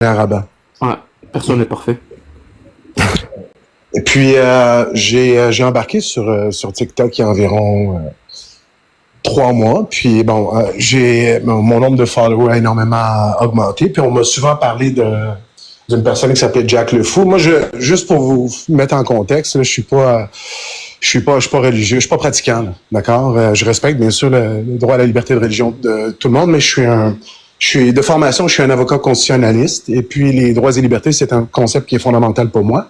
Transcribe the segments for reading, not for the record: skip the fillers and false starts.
à Rabat. Ouais, personne n'est parfait. Et puis, j'ai embarqué sur TikTok il y a environ 3 mois. Puis, bon, mon nombre de followers a énormément augmenté. Puis, on m'a souvent parlé d'une personne qui s'appelait Jack le Fou. Moi, juste pour vous mettre en contexte, là, je suis pas religieux, je suis pas pratiquant, là, d'accord? Je respecte bien sûr le droit à la liberté de religion de tout le monde, mais je suis de formation, je suis un avocat constitutionnaliste. Et puis, les droits et libertés, c'est un concept qui est fondamental pour moi.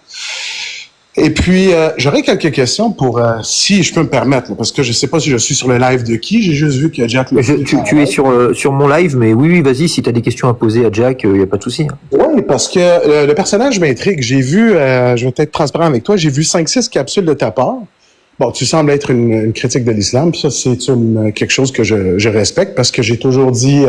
Et puis, j'aurais quelques questions pour, si je peux me permettre, là, parce que je sais pas si je suis sur le live de qui, j'ai juste vu que Jack... Tu es sur mon live, mais oui, vas-y, si tu as des questions à poser à Jack, il n'y a pas de souci. Oui, parce que le personnage m'intrigue. J'ai vu, je vais être transparent avec toi, j'ai vu 5-6 capsules de ta part. Bon, tu sembles être une critique de l'islam, ça c'est quelque chose que je respecte, parce que j'ai toujours dit,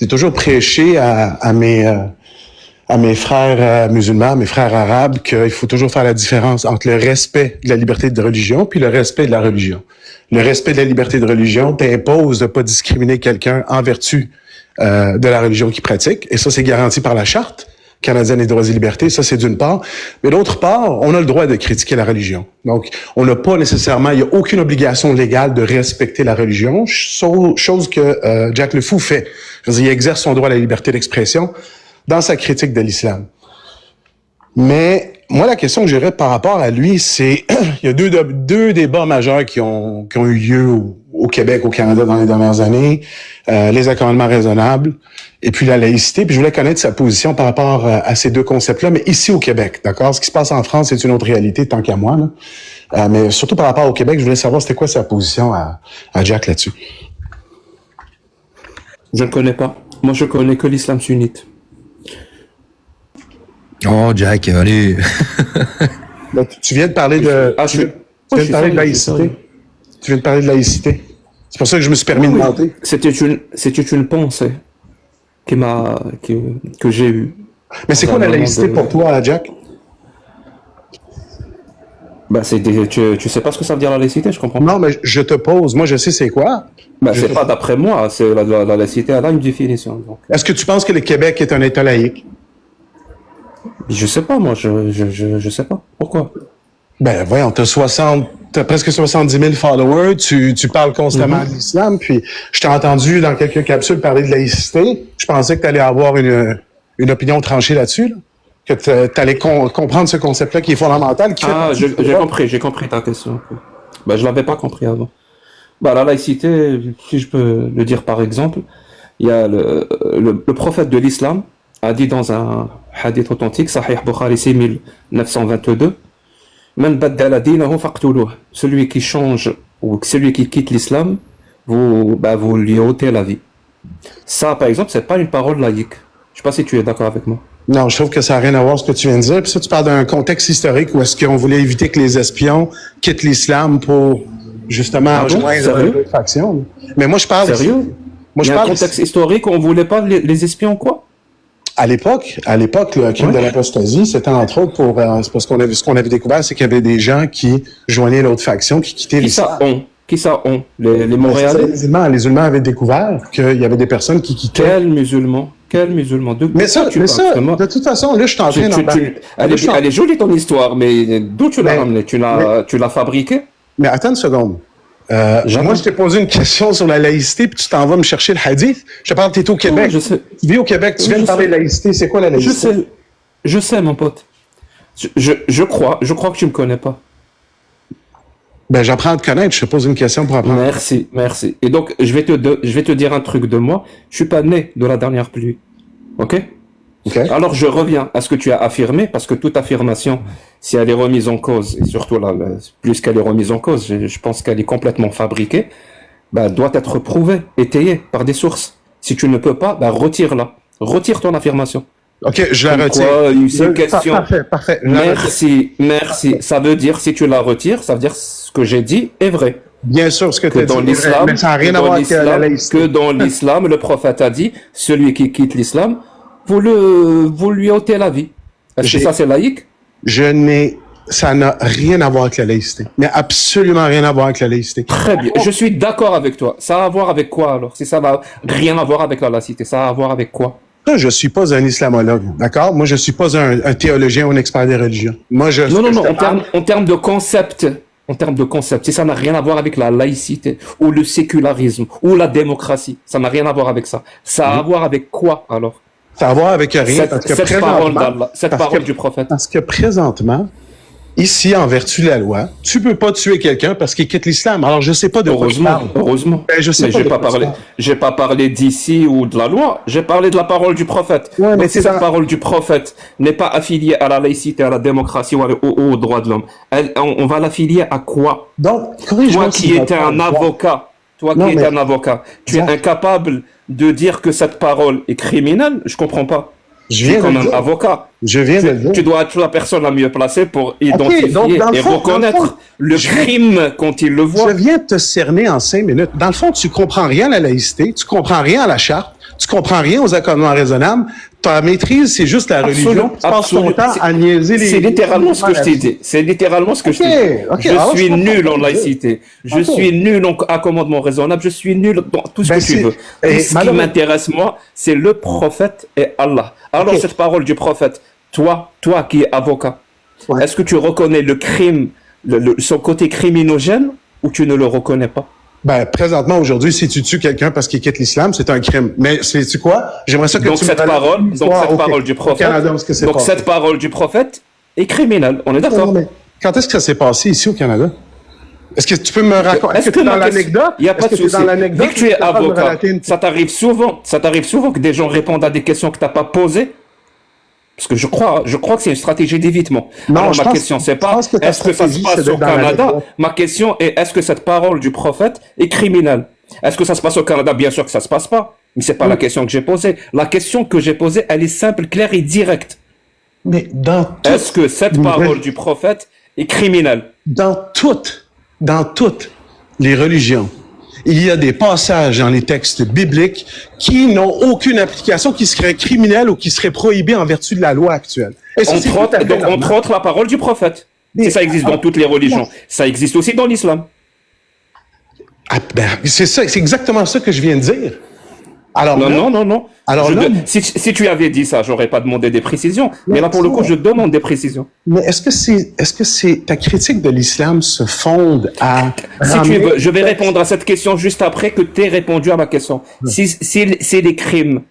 j'ai toujours prêché à mes frères musulmans, mes frères arabes, qu'il faut toujours faire la différence entre le respect de la liberté de religion puis le respect de la religion. Le respect de la liberté de religion t'impose de pas discriminer quelqu'un en vertu de la religion qu'il pratique, et ça, c'est garanti par la Charte canadienne des droits et libertés, ça, c'est d'une part. Mais d'autre part, on a le droit de critiquer la religion. Donc, on n'a pas nécessairement, il n'y a aucune obligation légale de respecter la religion, chose que Jack le Fou fait. Je veux dire, il exerce son droit à la liberté d'expression dans sa critique de l'islam. Mais moi, la question que j'aurais par rapport à lui, c'est il y a deux débats majeurs qui ont eu lieu au Québec, au Canada dans les dernières années, les accommodements raisonnables et puis la laïcité. Puis je voulais connaître sa position par rapport à ces deux concepts-là, mais ici au Québec, d'accord? Ce qui se passe en France, c'est une autre réalité tant qu'à moi, là. Mais surtout par rapport au Québec, je voulais savoir c'était quoi sa position à Jack là-dessus. Je ne connais pas. Moi, je connais que l'islam sunnite. Oh, Jack, allez. Tu viens de parler de... Tu viens de parler de laïcité. Tu viens de parler de laïcité. C'est pour ça que je me suis permis de demander. C'était une pensée que j'ai eue. Mais c'est quoi la laïcité pour toi, Jack? Bah, tu sais pas ce que ça veut dire la laïcité, je comprends pas. Non, mais je te pose. Moi, je sais c'est quoi. Bah, c'est pas d'après moi, c'est la laïcité, elle a une définition. Donc. Est-ce que tu penses que le Québec est un État laïque? Je sais pas, moi, je sais pas. Pourquoi? Ben, voyons, t'as presque 70 000 followers, tu parles constamment de l'islam, puis je t'ai entendu dans quelques capsules parler de laïcité. Je pensais que t'allais avoir une opinion tranchée là-dessus, là. Que t'allais comprendre ce concept-là qui est fondamental. J'ai compris ta question. Ben, je l'avais pas compris avant. Bah, la laïcité, si je peux le dire par exemple, il y a le prophète de l'islam a dit dans un hadith authentique, Sahih Bukhari 6922, Man baddala dinahu faqtuluh. Celui qui change ou celui qui quitte l'islam, vous lui ôtez la vie. Ça, par exemple, c'est pas une parole laïque. Je sais pas si tu es d'accord avec moi. Non, je trouve que ça n'a rien à voir ce que tu viens de dire. Puis ça, tu parles d'un contexte historique où est-ce qu'on voulait éviter que les espions quittent l'islam pour justement rejoindre d'autres factions. Mais moi, je parle... Sérieux? Moi, je parle... un contexte historique où on voulait pas les espions, quoi? À l'époque, le crime de l'apostasie, c'était entre autres pour... c'est parce ce qu'on avait découvert, c'est qu'il y avait des gens qui joignaient l'autre faction, qui quittaient l'islam. Qui ça ont? Les Montréalais? Les musulmans avaient découvert qu'il y avait des personnes qui quittaient. Quels musulmans? De toute façon, là, je suis en train Elle est jolie ton histoire, mais d'où tu l'as ramenée? Tu l'as fabriquée? Mais attends une seconde. Moi, je t'ai posé une question sur la laïcité, puis tu t'en vas me chercher le hadith. Je te parle, t'es au Québec. Je sais. Tu vis au Québec, tu viens de parler de laïcité. C'est quoi la laïcité? Je sais, mon pote. Je crois que tu me connais pas. Ben, j'apprends à te connaître. Je te pose une question pour apprendre. Merci. Et donc, je vais te dire un truc de moi. Je suis pas né de la dernière pluie. Ok? Alors, je reviens à ce que tu as affirmé, parce que toute affirmation, si elle est remise en cause, et surtout là, plus qu'elle est remise en cause, je pense qu'elle est complètement fabriquée, doit être prouvée, étayée par des sources. Si tu ne peux pas, retire-la. Retire ton affirmation. Ok, je la retire. C'est une question. Parfait. Merci. Ça veut dire, si tu la retires, ça veut dire ce que j'ai dit est vrai. Bien sûr, ce que tu as dit est vrai, mais ça n'a rien à voir avec la laïcité. Que dans l'islam, le prophète a dit, celui qui quitte l'islam, vous lui ôtez la vie. Est-ce que ça, c'est laïque? Ça n'a rien à voir avec la laïcité. Mais absolument rien à voir avec la laïcité. Très bien. Je suis d'accord avec toi. Ça a à voir avec quoi, alors? Si ça n'a rien à voir avec la laïcité, ça a à voir avec quoi? Ça, je suis pas un islamologue, d'accord? Moi, je suis pas un théologien ou un expert des religions. Moi, Non, en termes de concept, si ça n'a rien à voir avec la laïcité, ou le sécularisme, ou la démocratie, ça n'a rien à voir avec ça. Ça a à voir avec quoi, alors? Ça a à voir avec rien, parce que Cette parole présentement, d'Allah, cette parole du prophète. parce que présentement, ici, en vertu de la loi, tu peux pas tuer quelqu'un parce qu'il quitte l'islam. Alors, je sais pas de quoi je parle. Heureusement. Ben, je sais Mais pas de quoi tu parles. j'ai pas parlé d'ici ou de la loi, j'ai parlé de la parole du prophète. Ouais, mais Donc, si c'est cette dans- parole du prophète n'est pas affiliée à la laïcité, à la démocratie ou aux droits de l'homme, on va l'affilier à quoi? Donc, corrige-moi Toi si qui je me étais trompe. un avocat, Non, mais- un avocat, tu es Exact. incapable de dire que cette parole est criminelle? Je comprends pas. Je Tu es viens de quand le même dire. avocat. Je viens de le dire. Tu dois être la personne la mieux placée pour identifier donc, dans le et fond, reconnaître dans le fond, le je- crime quand il le Je voit. viens de te cerner en 5 minutes. Dans le fond, tu comprends rien à la laïcité, tu comprends rien à la charte, tu comprends rien aux accommodements raisonnables. Ta maîtrise, c'est juste la religion. Absolument, Tu passes ton absolument. temps à niaiser les... C'est littéralement ce que je t'ai dit. C'est littéralement ce que je t'ai dit. Ok, Je alors, suis je comprends nul en ce que tu veux dire. laïcité. Je Ok. suis nul en accommodement raisonnable. Je suis nul dans tout ce Ben, que tu c'est- veux. et Tout ce qui malheureusement- m'intéresse, moi, c'est le prophète et Allah. Alors, Ok. cette parole du prophète, toi qui es avocat, Ouais. est-ce que tu reconnais le crime, son côté criminogène, ou tu ne le reconnais pas? Ben, présentement, aujourd'hui, si tu tues quelqu'un parce qu'il quitte l'islam, c'est un crime. Mais sais-tu quoi? J'aimerais ça que Donc tu me cette relates parole, l'histoire du au prophète, Canada, où est-ce que c'est donc passé. cette parole du prophète est criminelle. On est Non, d'accord? mais quand est-ce que ça s'est passé ici au Canada? Est-ce que tu peux me raconter? Est-ce que tu es dans l'anecdote? Il n'y a pas Est-ce de que tu es souci. dans l'anecdote? Dès que tu es capable de me avocat, relater une- ça t'arrive souvent que des gens répondent à des questions que tu n'as pas posées. Parce que je crois que c'est une stratégie d'évitement. Non, Alors je ma pense- question c'est je pas pense que ta est-ce que ça se stratégie, passe c'est au d'être dans Canada. l'anecdote. Ma question est est-ce que cette parole du prophète est criminelle? Est-ce que ça se passe au Canada? Bien sûr que ça se passe pas. Mais c'est pas la question que j'ai posée. La question que j'ai posée, elle est simple, claire et directe. Mais Est-ce que cette parole du prophète est criminelle? dans toutes les religions, il y a des passages dans les textes bibliques qui n'ont aucune application, qui seraient criminels ou qui seraient prohibés en vertu de la loi actuelle. Et ça, c'est tout à fait normal. Entre autres, la parole du prophète. Mais- Si ça existe dans toutes les religions, ça existe aussi dans l'islam. Ah, ben, c'est ça, c'est exactement ça que je viens de dire. Alors, là, Non. Alors là, Si tu avais dit ça, j'aurais pas demandé des précisions. Mais là, pour le coup, je demande des précisions. mais est-ce que c'est ta critique de l'islam se fonde à Si tu veux, je vais répondre à cette question juste après que tu aies répondu à ma question. Si les crimes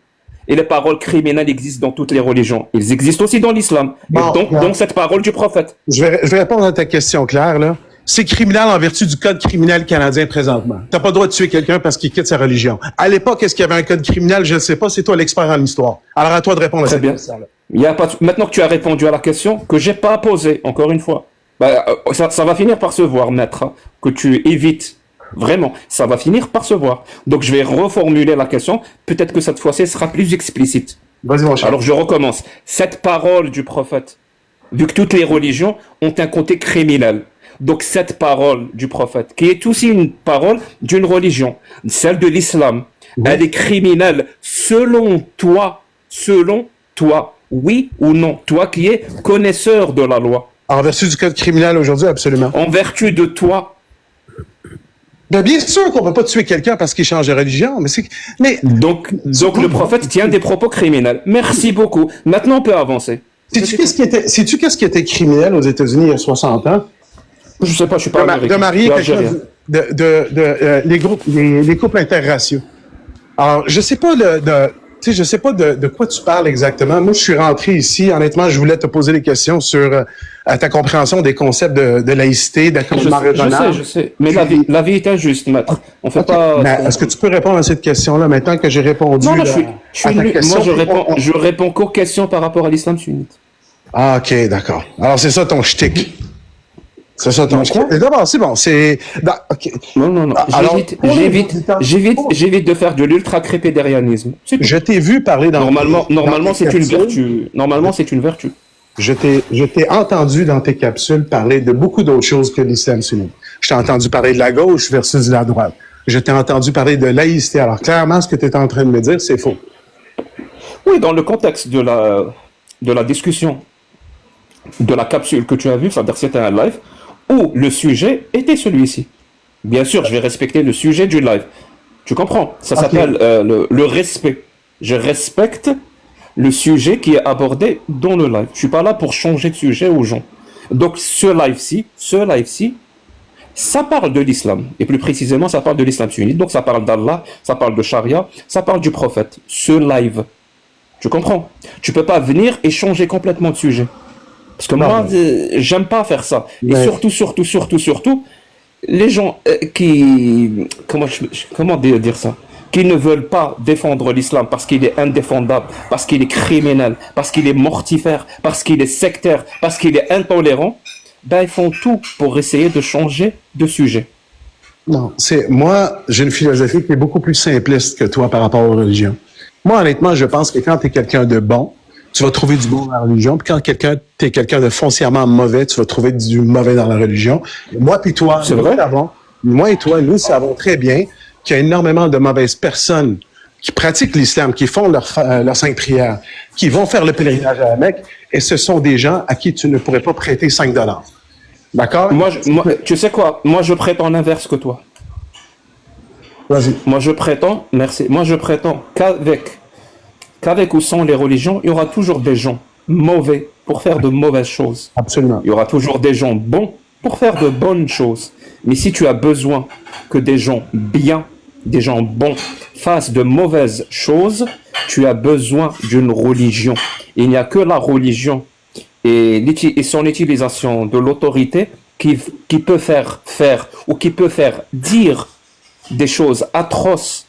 et les paroles criminelles existent dans toutes les religions, ils existent aussi dans l'islam. Bon, Et donc cette parole du prophète. Je vais répondre à ta question claire, là. C'est criminel en vertu du code criminel canadien présentement. T'as pas le droit de tuer quelqu'un parce qu'il quitte sa religion. À l'époque, est-ce qu'il y avait un code criminel? Je ne sais pas. C'est toi l'expert en histoire. Alors à toi de répondre à cette bien. question-là. Il y a pas de- Maintenant que tu as répondu à la question que j'ai pas posée, encore une fois, ça va finir par se voir, maître, hein, que tu évites. Vraiment, ça va finir par se voir. Donc je vais reformuler la question. Peut-être que cette fois-ci sera plus explicite. Vas-y, mon cher. Alors je recommence. Cette parole du prophète, vu que toutes les religions ont un côté criminel, donc cette parole du prophète, qui est aussi une parole d'une religion, celle de l'islam, elle est criminelle selon toi, oui ou non, toi qui es connaisseur de la loi, En vertu du code criminel aujourd'hui, absolument. en vertu de toi. Ben, bien sûr qu'on ne peut pas tuer quelqu'un parce qu'il change de religion, mais Donc le prophète tient des propos criminels. Merci beaucoup. Maintenant on peut avancer. sais-tu qu'est-ce qui était criminel aux États-Unis il y a 60 ans? Je sais pas, je suis pas américain. De marier Je suis quelqu'un algérien. les couples interraciaux. Alors, je sais pas je sais pas de quoi tu parles exactement. Moi, je suis rentré ici. Honnêtement, je voulais te poser des questions sur ta compréhension des concepts de laïcité, d'accommodement raisonnable. Je sais. Mais la vie est injuste, maître. On fait Ok. pas. Mais est-ce que tu peux répondre à cette question-là maintenant que j'ai répondu Non, là, je suis à ta nul. question? Moi, je réponds qu'aux questions par rapport à l'islam sunnite. Ah, ok, d'accord. Alors, c'est ça ton shtick. C'est ça ton shtick. Et d'abord, c'est bon. Ok. Non. Alors, J'évite de faire de l'ultra-crépédérianisme. C'est tout. Je t'ai vu parler dans Normalement, tes c'est une capsules. vertu. Normalement, c'est une vertu. Je t'ai entendu dans tes capsules parler de beaucoup d'autres choses que l'islam sunnite. Je t'ai entendu parler de la gauche versus la droite. Je t'ai entendu parler de laïcité. Alors, clairement, ce que tu es en train de me dire, c'est faux. Oui, dans le contexte de la discussion, de la capsule que tu as vue, c'est-à-dire que c'était un live, où le sujet était celui-ci. Bien sûr, je vais respecter le sujet du live. Tu comprends? Ça Ok. s'appelle le respect. Je respecte le sujet qui est abordé dans le live. Je suis pas là pour changer de sujet aux gens. Donc ce live-ci, ça parle de l'islam. Et plus précisément, ça parle de l'islam sunnite. Donc ça parle d'Allah, ça parle de Charia, ça parle du prophète. Ce live. Tu comprends? Tu peux pas venir et changer complètement de sujet. Parce que moi, j'aime pas faire ça. Et surtout, les gens qui... Comment dire ça? Qui ne veulent pas défendre l'islam parce qu'il est indéfendable, parce qu'il est criminel, parce qu'il est mortifère, parce qu'il est sectaire, parce qu'il est intolérant, ben ils font tout pour essayer de changer de sujet. Non, moi, j'ai une philosophie qui est beaucoup plus simpliste que toi par rapport aux religions. Moi, honnêtement, je pense que quand tu es quelqu'un de bon, tu vas trouver du bon dans la religion. Puis quand tu es quelqu'un de foncièrement mauvais, tu vas trouver du mauvais dans la religion. Moi puis toi, moi et toi, nous savons très bien qu'il y a énormément de mauvaises personnes qui pratiquent l'islam, qui font leur sainte prière, qui vont faire le pèlerinage à la Mecque, et ce sont des gens à qui tu ne pourrais pas prêter $5. D'accord? Moi, tu sais quoi? Moi, je prétends l'inverse que toi. Vas-y. Moi, je prétends qu'avec ou sans les religions, il y aura toujours des gens mauvais pour faire de mauvaises choses. Absolument. Il y aura toujours des gens bons pour faire de bonnes choses. Mais si tu as besoin que des gens bien, des gens bons fassent de mauvaises choses, tu as besoin d'une religion. Il n'y a que la religion et son utilisation de l'autorité qui peut faire ou qui peut faire dire des choses atroces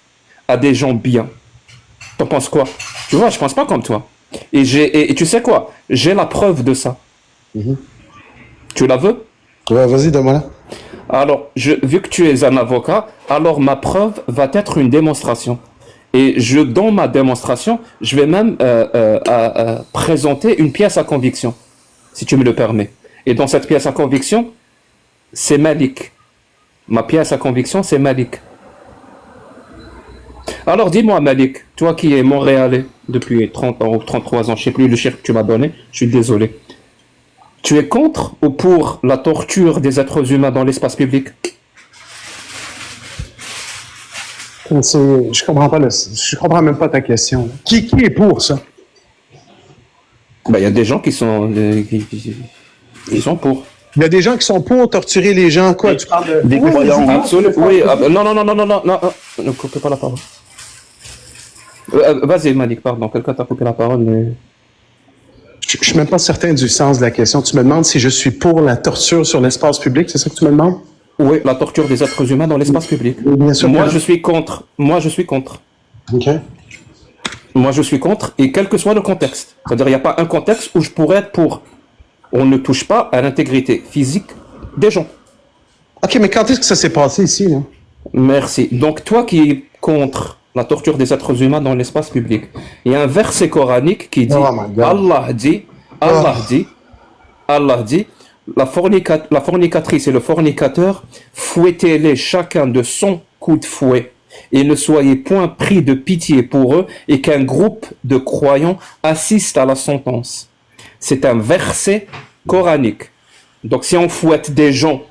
à des gens bien. T'en penses quoi? Tu vois, je pense pas comme toi. Et tu sais quoi? J'ai la preuve de ça. Tu la veux? Ouais, vas-y, donne-moi-la. Alors, vu que tu es un avocat, alors ma preuve va être une démonstration. Et dans ma démonstration, je vais même présenter une pièce à conviction, si tu me le permets. Et dans cette pièce à conviction, c'est Malik. Ma pièce à conviction, c'est Malik. Alors dis-moi Malik, toi qui es montréalais depuis 30 ans ou 33 ans, je ne sais plus le chiffre que tu m'as donné, je suis désolé. Tu es contre ou pour la torture des êtres humains dans l'espace public? Je comprends même pas ta question. Qui est pour ça? Ben, il y a des gens qui sont pour. Il y a des gens qui sont pour torturer les gens. Quoi, tu parles de... Des croyants. Absolument. Oui, non, ne coupez pas la parole. Vas-y, Malik, pardon, quelqu'un t'a coupé la parole, mais... Je suis même pas certain du sens de la question. Tu me demandes si je suis pour la torture sur l'espace public, c'est ça que tu me demandes? Oui, la torture des êtres humains dans l'espace public. Oui, bien sûr. Moi, je suis contre. OK. Moi, je suis contre, et quel que soit le contexte. C'est-à-dire, il n'y a pas un contexte où je pourrais être pour. On ne touche pas à l'intégrité physique des gens. OK, mais quand est-ce que ça s'est passé ici, là? Merci. Donc, toi qui es contre la torture des êtres humains dans l'espace public, il y a un verset coranique qui dit, Allah dit, la fornicatrice et le fornicateur, fouettez-les chacun de son coup de fouet, et ne soyez point pris de pitié pour eux, et qu'un groupe de croyants assiste à la sentence. C'est un verset coranique. Donc si on fouette des gens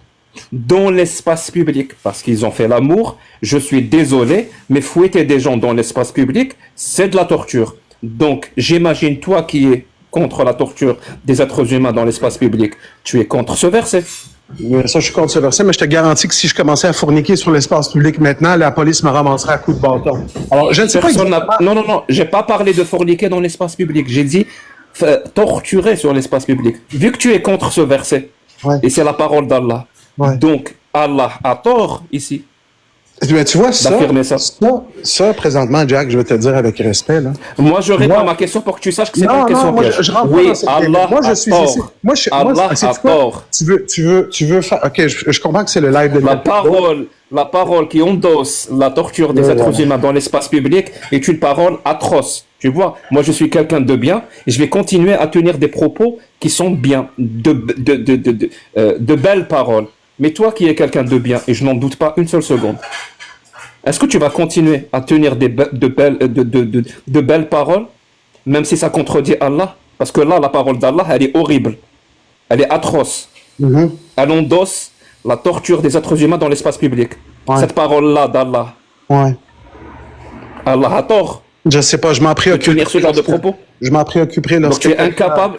dans l'espace public parce qu'ils ont fait l'amour, je suis désolé, mais fouetter des gens dans l'espace public, c'est de la torture. Donc j'imagine toi qui es contre la torture des êtres humains dans l'espace public, tu es contre ce verset. Ça, je suis contre ce verset, mais je te garantis que si je commençais à fourniquer sur l'espace public maintenant, la police me ramasserait à coups de bâton. Alors, je ne sais pas exactement... Non, j'ai pas parlé de forniquer dans l'espace public, j'ai dit torturer sur l'espace public. Vu que tu es contre ce verset, ouais. Et c'est la parole d'Allah, ouais. Donc Allah a tort ici. Mais tu vois, ça, présentement, Jack, je vais te le dire avec respect, là. Moi, je réponds à ma question pour que tu saches que c'est pas une question piège. Je rentre oui, pas dans cette Allah moi, je suis ici. Allah a tort. Tu veux faire... OK, je comprends que c'est le live de... La parole qui endosse la torture des êtres humains dans l'espace public est une parole atroce. Tu vois, moi, je suis quelqu'un de bien et je vais continuer à tenir des propos qui sont bien, de belles paroles. Mais toi qui es quelqu'un de bien, et je n'en doute pas une seule seconde, est-ce que tu vas continuer à tenir de belles paroles, même si ça contredit Allah? Parce que là, la parole d'Allah, elle est horrible. Elle est atroce. Mm-hmm. Elle endosse la torture des êtres humains dans l'espace public. Ouais. Cette parole-là d'Allah. Ouais. Allah a tort. Je sais pas, je m'en préoccupe. De tenir ce genre de propos. Je m'en préoccuperai Donc lorsque... tu es incapable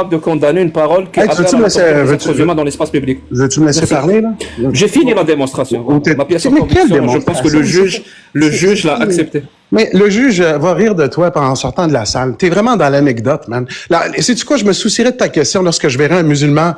de condamner une parole qui Hey, appelle veux-tu à me la laisser- protection des veux-tu- êtres humains dans l'espace public. Veux-tu me laisser Merci. parler, là? J'ai fini la démonstration. Ma pièce en Mais quelle conviction, je pense que démonstration? le juge l'a accepté. Mais le juge va rire de toi en sortant de la salle. T'es vraiment dans l'anecdote, man. Là, sais-tu quoi? Je me soucierais de ta question lorsque je verrai un musulman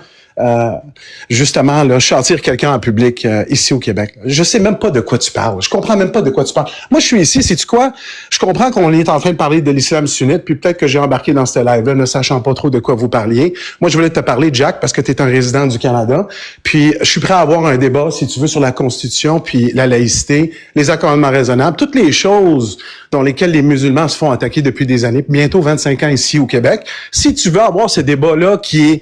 justement là, châtir quelqu'un en public ici au Québec. Je sais même pas de quoi tu parles. Je comprends même pas de quoi tu parles. Moi, je suis ici, sais-tu quoi? Je comprends qu'on est en train de parler de l'islam sunnite, puis peut-être que j'ai embarqué dans ce live-là, ne sachant pas trop de quoi vous parliez. Moi, je voulais te parler, Jack, parce que tu es un résident du Canada. Puis, je suis prêt à avoir un débat, si tu veux, sur la Constitution, puis la laïcité, les accommodements raisonnables, toutes les choses dans lesquelles les musulmans se font attaquer depuis des années, bientôt 25 ans ici au Québec. Si tu veux avoir ce débat-là qui est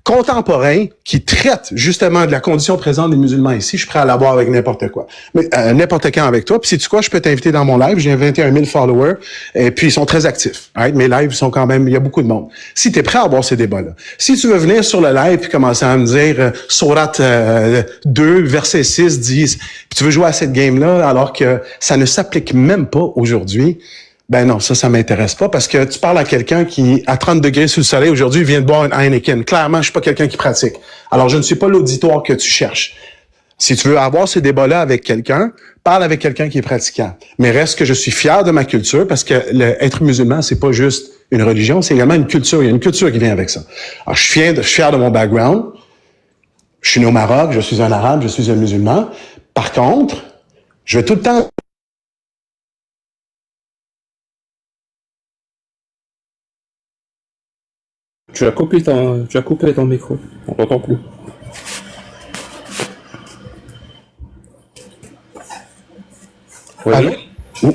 contemporain, qui traite justement de la condition présente des musulmans ici, je suis prêt à l'avoir avec n'importe quoi. Mais n'importe quand avec toi. Puis sais-tu quoi, je peux t'inviter dans mon live, j'ai 21 000 followers, et puis ils sont très actifs. Right? Mes lives sont quand même, il y a beaucoup de monde. Si tu es prêt à avoir ces débats-là, si tu veux venir sur le live puis commencer à me dire Surat 2, verset 6, 10, puis tu veux jouer à cette game-là alors que ça ne s'applique même pas aujourd'hui, ben non, ça m'intéresse pas parce que tu parles à quelqu'un qui, à 30 degrés sous le soleil, aujourd'hui, vient de boire une Heineken. Clairement, je suis pas quelqu'un qui pratique. Alors, je ne suis pas l'auditoire que tu cherches. Si tu veux avoir ces débats-là avec quelqu'un, parle avec quelqu'un qui est pratiquant. Mais reste que je suis fier de ma culture parce que être musulman, c'est pas juste une religion, c'est également une culture. Il y a une culture qui vient avec ça. Alors, je suis fier de mon background. Je suis né au Maroc, je suis un arabe, je suis un musulman. Par contre, je vais tout le temps Tu as coupé ton micro. On t'entend plus. Oui. Allô?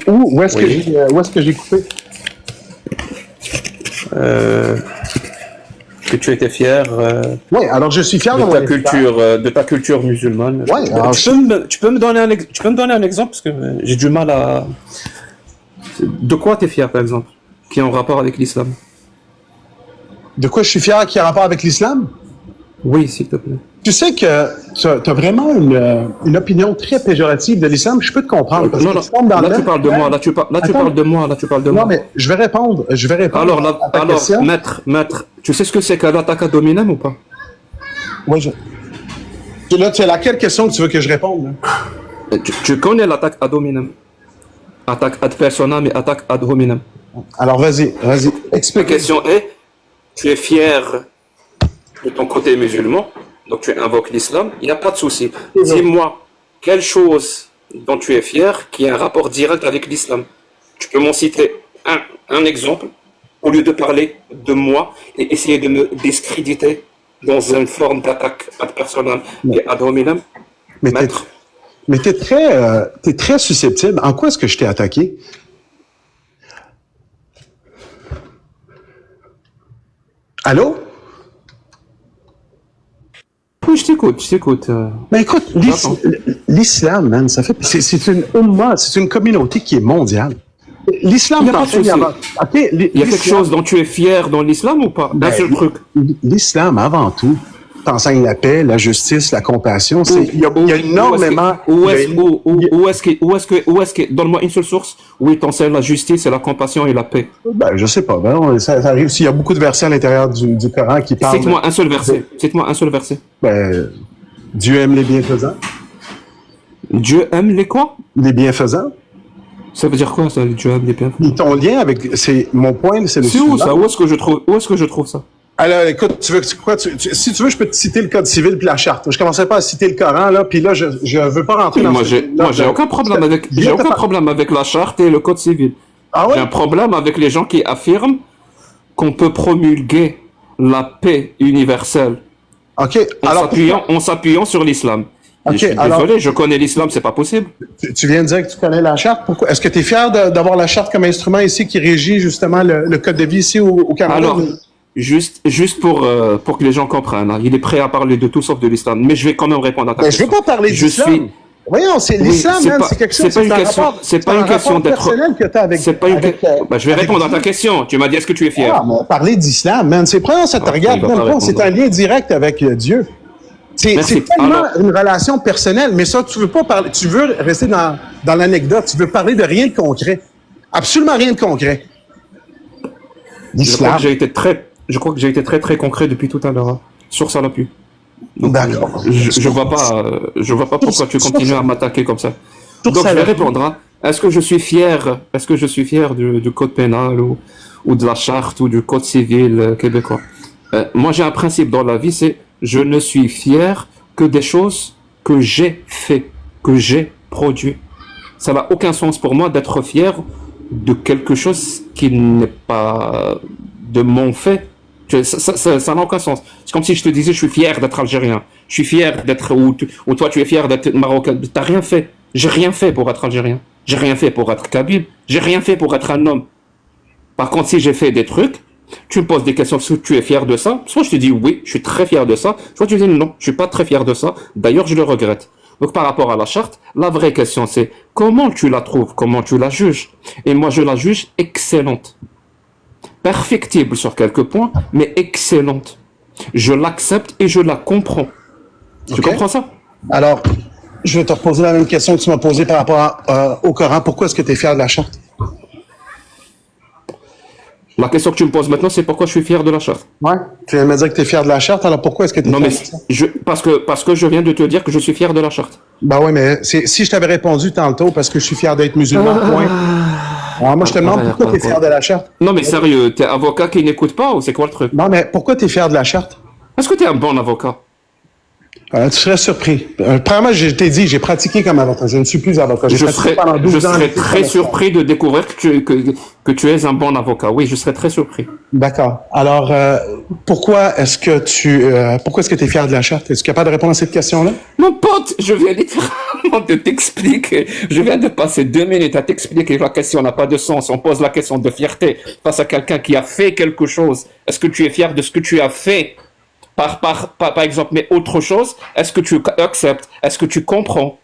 Où est-ce que j'ai coupé? Que tu étais fier Oui, alors je suis fier de ta culture musulmane. Ouais, alors Tu peux me donner un exemple parce que j'ai du mal à. De quoi tu es fier, par exemple, qui est en rapport avec l'islam? De quoi je suis fier qui a rapport avec l'islam? Oui, s'il te plaît. Tu sais que tu as vraiment une opinion très péjorative de l'islam. Je peux te comprendre. Parce Non, que tu tombes dans là le tu parles de moi, là tu parles de moi. Non, mais je vais répondre. Alors, à ta question. maître, tu sais ce que c'est qu'un attaque ad hominem ou pas? Oui, là, tu as laquelle question que tu veux que je réponde? Là? Tu connais l'attaque ad hominem? Attaque ad personam et attaque ad hominem. Alors, vas-y, La explique. question est, tu es fier de ton côté musulman, donc tu invoques l'islam, il n'y a pas de souci. Dis-moi, quelle chose dont tu es fier qui a un rapport direct avec l'islam? Tu peux m'en citer un exemple, au lieu de parler de moi et essayer de me discréditer dans une forme d'attaque ad personam et ad hominem? Mais t'es très susceptible. En quoi est-ce que je t'ai attaqué? Allô? Oui, je t'écoute. Ben écoute, l'islam, man, ça fait, c'est une umma, c'est une communauté qui est mondiale. L'islam, Il y a pas de souci. Il Il y a quelque chose dont tu es fier dans l'islam ou pas? Un seul truc. L'islam, avant tout, t'enseigne la paix, la justice, la compassion. Il y a énormément. Où est-ce que, donne-moi une seule source où il t'enseigne la justice et la compassion et la paix. Ben, je sais pas. Ben, ça arrive. S'il y a beaucoup de versets à l'intérieur du Coran qui parlent. Cite-moi un seul verset. Cite-moi un seul verset. Ben, Dieu aime les bienfaisants. Dieu aime les quoi? Les bienfaisants. Ça veut dire quoi, ça, Dieu aime les bienfaisants? Et ton lien avec, mon point, c'est le C'est où ça? Où est-ce que je trouve ça? Alors, écoute, tu veux quoi? Si tu veux, je peux te citer le Code civil puis la charte. Je commençais pas à citer le Coran, là, puis là, je veux pas rentrer dans j'ai aucun problème avec la charte et le Code civil. Ah ouais? J'ai un problème avec les gens qui affirment qu'on peut promulguer la paix universelle OK. en s'appuyant sur l'islam. OK, Je suis désolé, je connais l'islam, c'est pas possible. Tu viens de dire que tu connais la charte. Pourquoi? Est-ce que tu es fier d'avoir la charte comme instrument ici qui régit justement le code de vie ici au Canada? Alors, juste pour que les gens comprennent, hein, il est prêt à parler de tout sauf de l'islam, mais je vais quand même répondre à ta question. Je veux pas parler d'islam. Voyons, c'est l'islam, c'est quelque chose. C'est pas une question d'être. C'est pas une question. Je vais répondre à ta question. Tu m'as dit est-ce que tu es fier? Ah, mais parler d'islam, man, c'est vraiment ça te regarde même pas. C'est un lien direct avec Dieu. C'est tellement une relation personnelle, mais ça, tu veux pas parler. Tu veux rester dans l'anecdote. Tu veux parler de rien de concret. Absolument rien de concret. l'islam. Je crois que j'ai été très très concret depuis tout à l'heure, hein, sur ça là-dessus. Donc, D'accord. je vois pas pourquoi tu continues à m'attaquer comme ça. Sur Donc, ça je vais là-dessus. répondre, hein. Est-ce que je suis fier du code pénal ou de la charte ou du code civil québécois? Moi, j'ai un principe dans la vie, c'est je ne suis fier que des choses que j'ai fait, que j'ai produit. Ça n'a aucun sens pour moi d'être fier de quelque chose qui n'est pas de mon fait. Ça n'a aucun sens. C'est comme si je te disais, je suis fier d'être algérien. Je suis fier d'être, ou toi tu es fier d'être marocain. T'as rien fait. J'ai rien fait pour être algérien. J'ai rien fait pour être kabyle. J'ai rien fait pour être un homme. Par contre, si j'ai fait des trucs, tu me poses des questions, est-ce que tu es fier de ça? Soit je te dis oui, je suis très fier de ça. Soit tu dis non, je suis pas très fier de ça. D'ailleurs, je le regrette. Donc par rapport à la charte, la vraie question c'est comment tu la trouves, comment tu la juges. Et moi, je la juge excellente. Perfectible sur quelques points, mais excellente. Je l'accepte et je la comprends. Tu Ok. comprends ça? Alors, je vais te reposer la même question que tu m'as posée par rapport au Coran. Pourquoi est-ce que tu es fier de la charte? La question que tu me poses maintenant, c'est pourquoi je suis fier de la charte. Ouais. Tu viens de me dire que tu es fier de la charte, alors pourquoi est-ce que tu es Non, fier mais de ça? parce que je viens de te dire que je suis fier de la charte. Ben oui, mais si je t'avais répondu tantôt parce que je suis fier d'être musulman, point. Alors moi, je te demande pourquoi tu es fier de la charte. Non, mais sérieux, t'es avocat qui n'écoute pas ou c'est quoi le truc? Non, mais pourquoi tu es fier de la charte? Est-ce que t'es un bon avocat? Tu serais surpris. Premièrement, je t'ai dit, j'ai pratiqué comme avocat. Je ne suis plus avocat. J'ai Je pratiqué serais, pendant 12 je ans. serais très surpris de découvrir que tu es un bon avocat. Oui, je serais très surpris. D'accord. Alors, pourquoi est-ce que tu es fier de la charte? Est-ce capable de répondre à cette question-là? Mon pote, je viens littéralement de t'expliquer. Je viens de passer 2 minutes à t'expliquer que la question n'a pas de sens. On pose la question de fierté face à quelqu'un qui a fait quelque chose. Est-ce que tu es fier de ce que tu as fait? Par exemple, mais autre chose, est-ce que tu acceptes? Est-ce que tu comprends?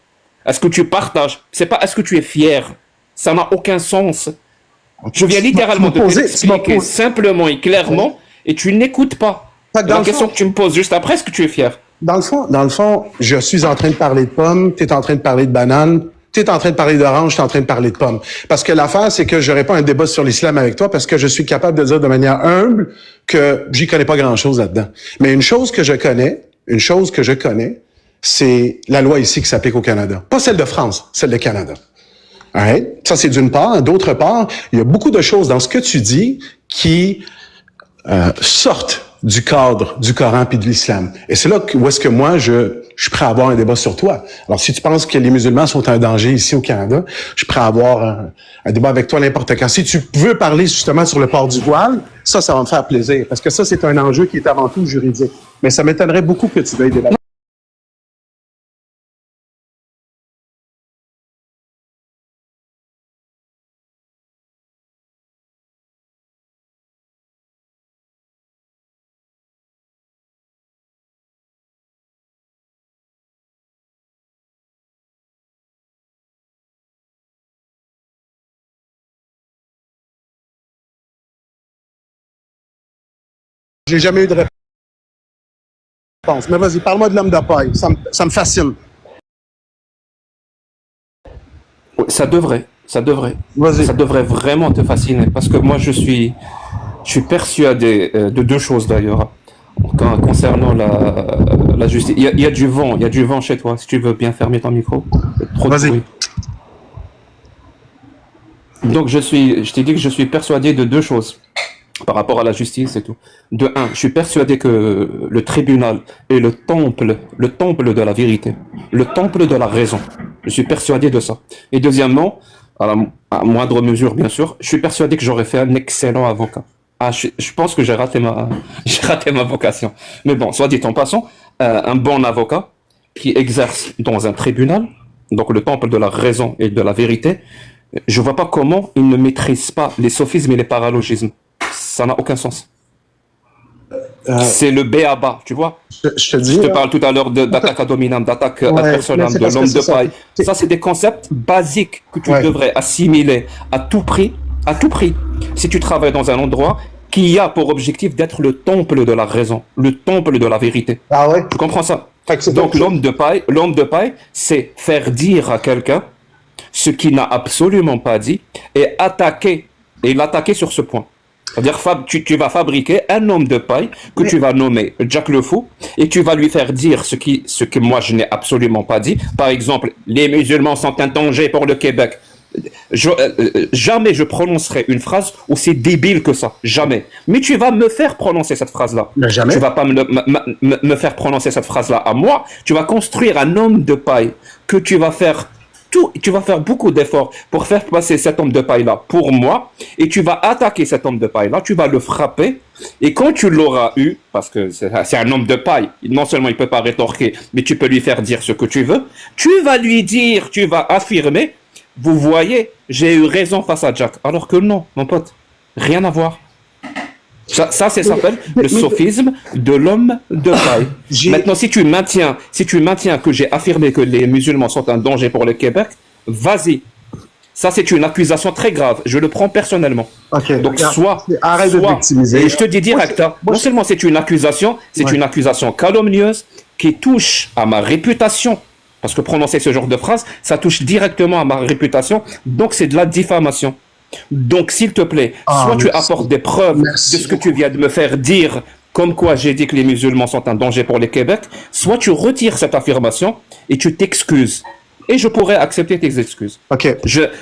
Est-ce que tu partages? C'est pas est-ce que tu es fier? Ça n'a aucun sens. Je viens littéralement de t'expliquer simplement et clairement et tu n'écoutes pas. La question que tu me poses juste après, est-ce que tu es fier? Dans le fond, je suis en train de parler de pommes, tu es en train de parler de bananes, tu es en train de parler d'orange, tu es en train de parler de pommes. Parce que l'affaire, c'est que je n'aurai pas un débat sur l'islam avec toi parce que je suis capable de dire de manière humble que j'y connais pas grand-chose là-dedans. Mais une chose que je connais, c'est la loi ici qui s'applique au Canada. Pas celle de France, celle de Canada. Alright? Ça, c'est d'une part. D'autre part, il y a beaucoup de choses dans ce que tu dis qui sortent du cadre du Coran puis de l'islam. Et c'est là où est-ce que moi, je suis prêt à avoir un débat sur toi. Alors, si tu penses que les musulmans sont un danger ici au Canada, je suis prêt à avoir un débat avec toi n'importe quand. Si tu veux parler justement sur le port du voile, ça va me faire plaisir. Parce que ça, c'est un enjeu qui est avant tout juridique. Mais ça m'étonnerait beaucoup que tu veuilles débattre. J'ai jamais eu de réponse. Mais vas-y, parle-moi de l'homme de paille. Ça me fascine. Ça devrait. Vas-y. Ça devrait vraiment te fasciner parce que moi je suis persuadé de deux choses d'ailleurs concernant la justice. Il y a du vent chez toi. Si tu veux bien fermer ton micro. Trop de Vas-y. bruit. Donc je t'ai dit que je suis persuadé de deux choses par rapport à la justice et tout. De un, je suis persuadé que le tribunal est le temple de la vérité, le temple de la raison. Je suis persuadé de ça. Et deuxièmement, à moindre mesure bien sûr, je suis persuadé que j'aurais fait un excellent avocat. Je pense que j'ai raté ma vocation. Mais bon, soit dit en passant, un bon avocat qui exerce dans un tribunal, donc le temple de la raison et de la vérité, je vois pas comment il ne maîtrise pas les sophismes et les paralogismes. Ça n'a aucun sens. C'est le béaba, tu vois. Je te dis. Je te parle tout à l'heure d'attaque ad hominem, d'attaque ad personam, de l'homme de paille. Ça, c'est des concepts basiques que tu devrais assimiler à tout prix, si tu travailles dans un endroit qui a pour objectif d'être le temple de la raison, le temple de la vérité. Ah ouais? Tu comprends ça? Donc l'homme de paille, c'est faire dire à quelqu'un ce qu'il n'a absolument pas dit et l'attaquer sur ce point. C'est-à-dire, tu vas fabriquer un homme de paille que tu vas nommer Jack le Fou et tu vas lui faire dire ce que moi je n'ai absolument pas dit. Par exemple, les musulmans sont un danger pour le Québec. Jamais je prononcerai une phrase aussi débile que ça. Jamais. Mais tu vas me faire prononcer cette phrase-là. Mais jamais. Tu vas pas me faire prononcer cette phrase-là à moi. Tu vas construire un homme de paille que tu vas faire tu vas faire beaucoup d'efforts pour faire passer cet homme de paille-là pour moi, et tu vas attaquer cet homme de paille-là, tu vas le frapper, et quand tu l'auras eu, parce que c'est un homme de paille, non seulement il peut pas rétorquer, mais tu peux lui faire dire ce que tu veux, tu vas lui dire, tu vas affirmer, vous voyez, j'ai eu raison face à Jack, alors que non, mon pote, rien à voir. Ça s'appelle le sophisme de l'homme de paille. Maintenant, si tu maintiens que j'ai affirmé que les musulmans sont un danger pour le Québec, vas-y. Ça, c'est une accusation très grave. Je le prends personnellement. Okay. Donc, arrête de victimiser. Et je te dis direct, non seulement c'est une accusation calomnieuse qui touche à ma réputation. Parce que prononcer ce genre de phrase, ça touche directement à ma réputation. Donc, c'est de la diffamation. Donc, s'il te plaît, soit tu apportes des preuves de ce que tu viens de me faire dire, comme quoi j'ai dit que les musulmans sont un danger pour le Québec, soit tu retires cette affirmation et tu t'excuses. Et je pourrais accepter tes excuses. Ok.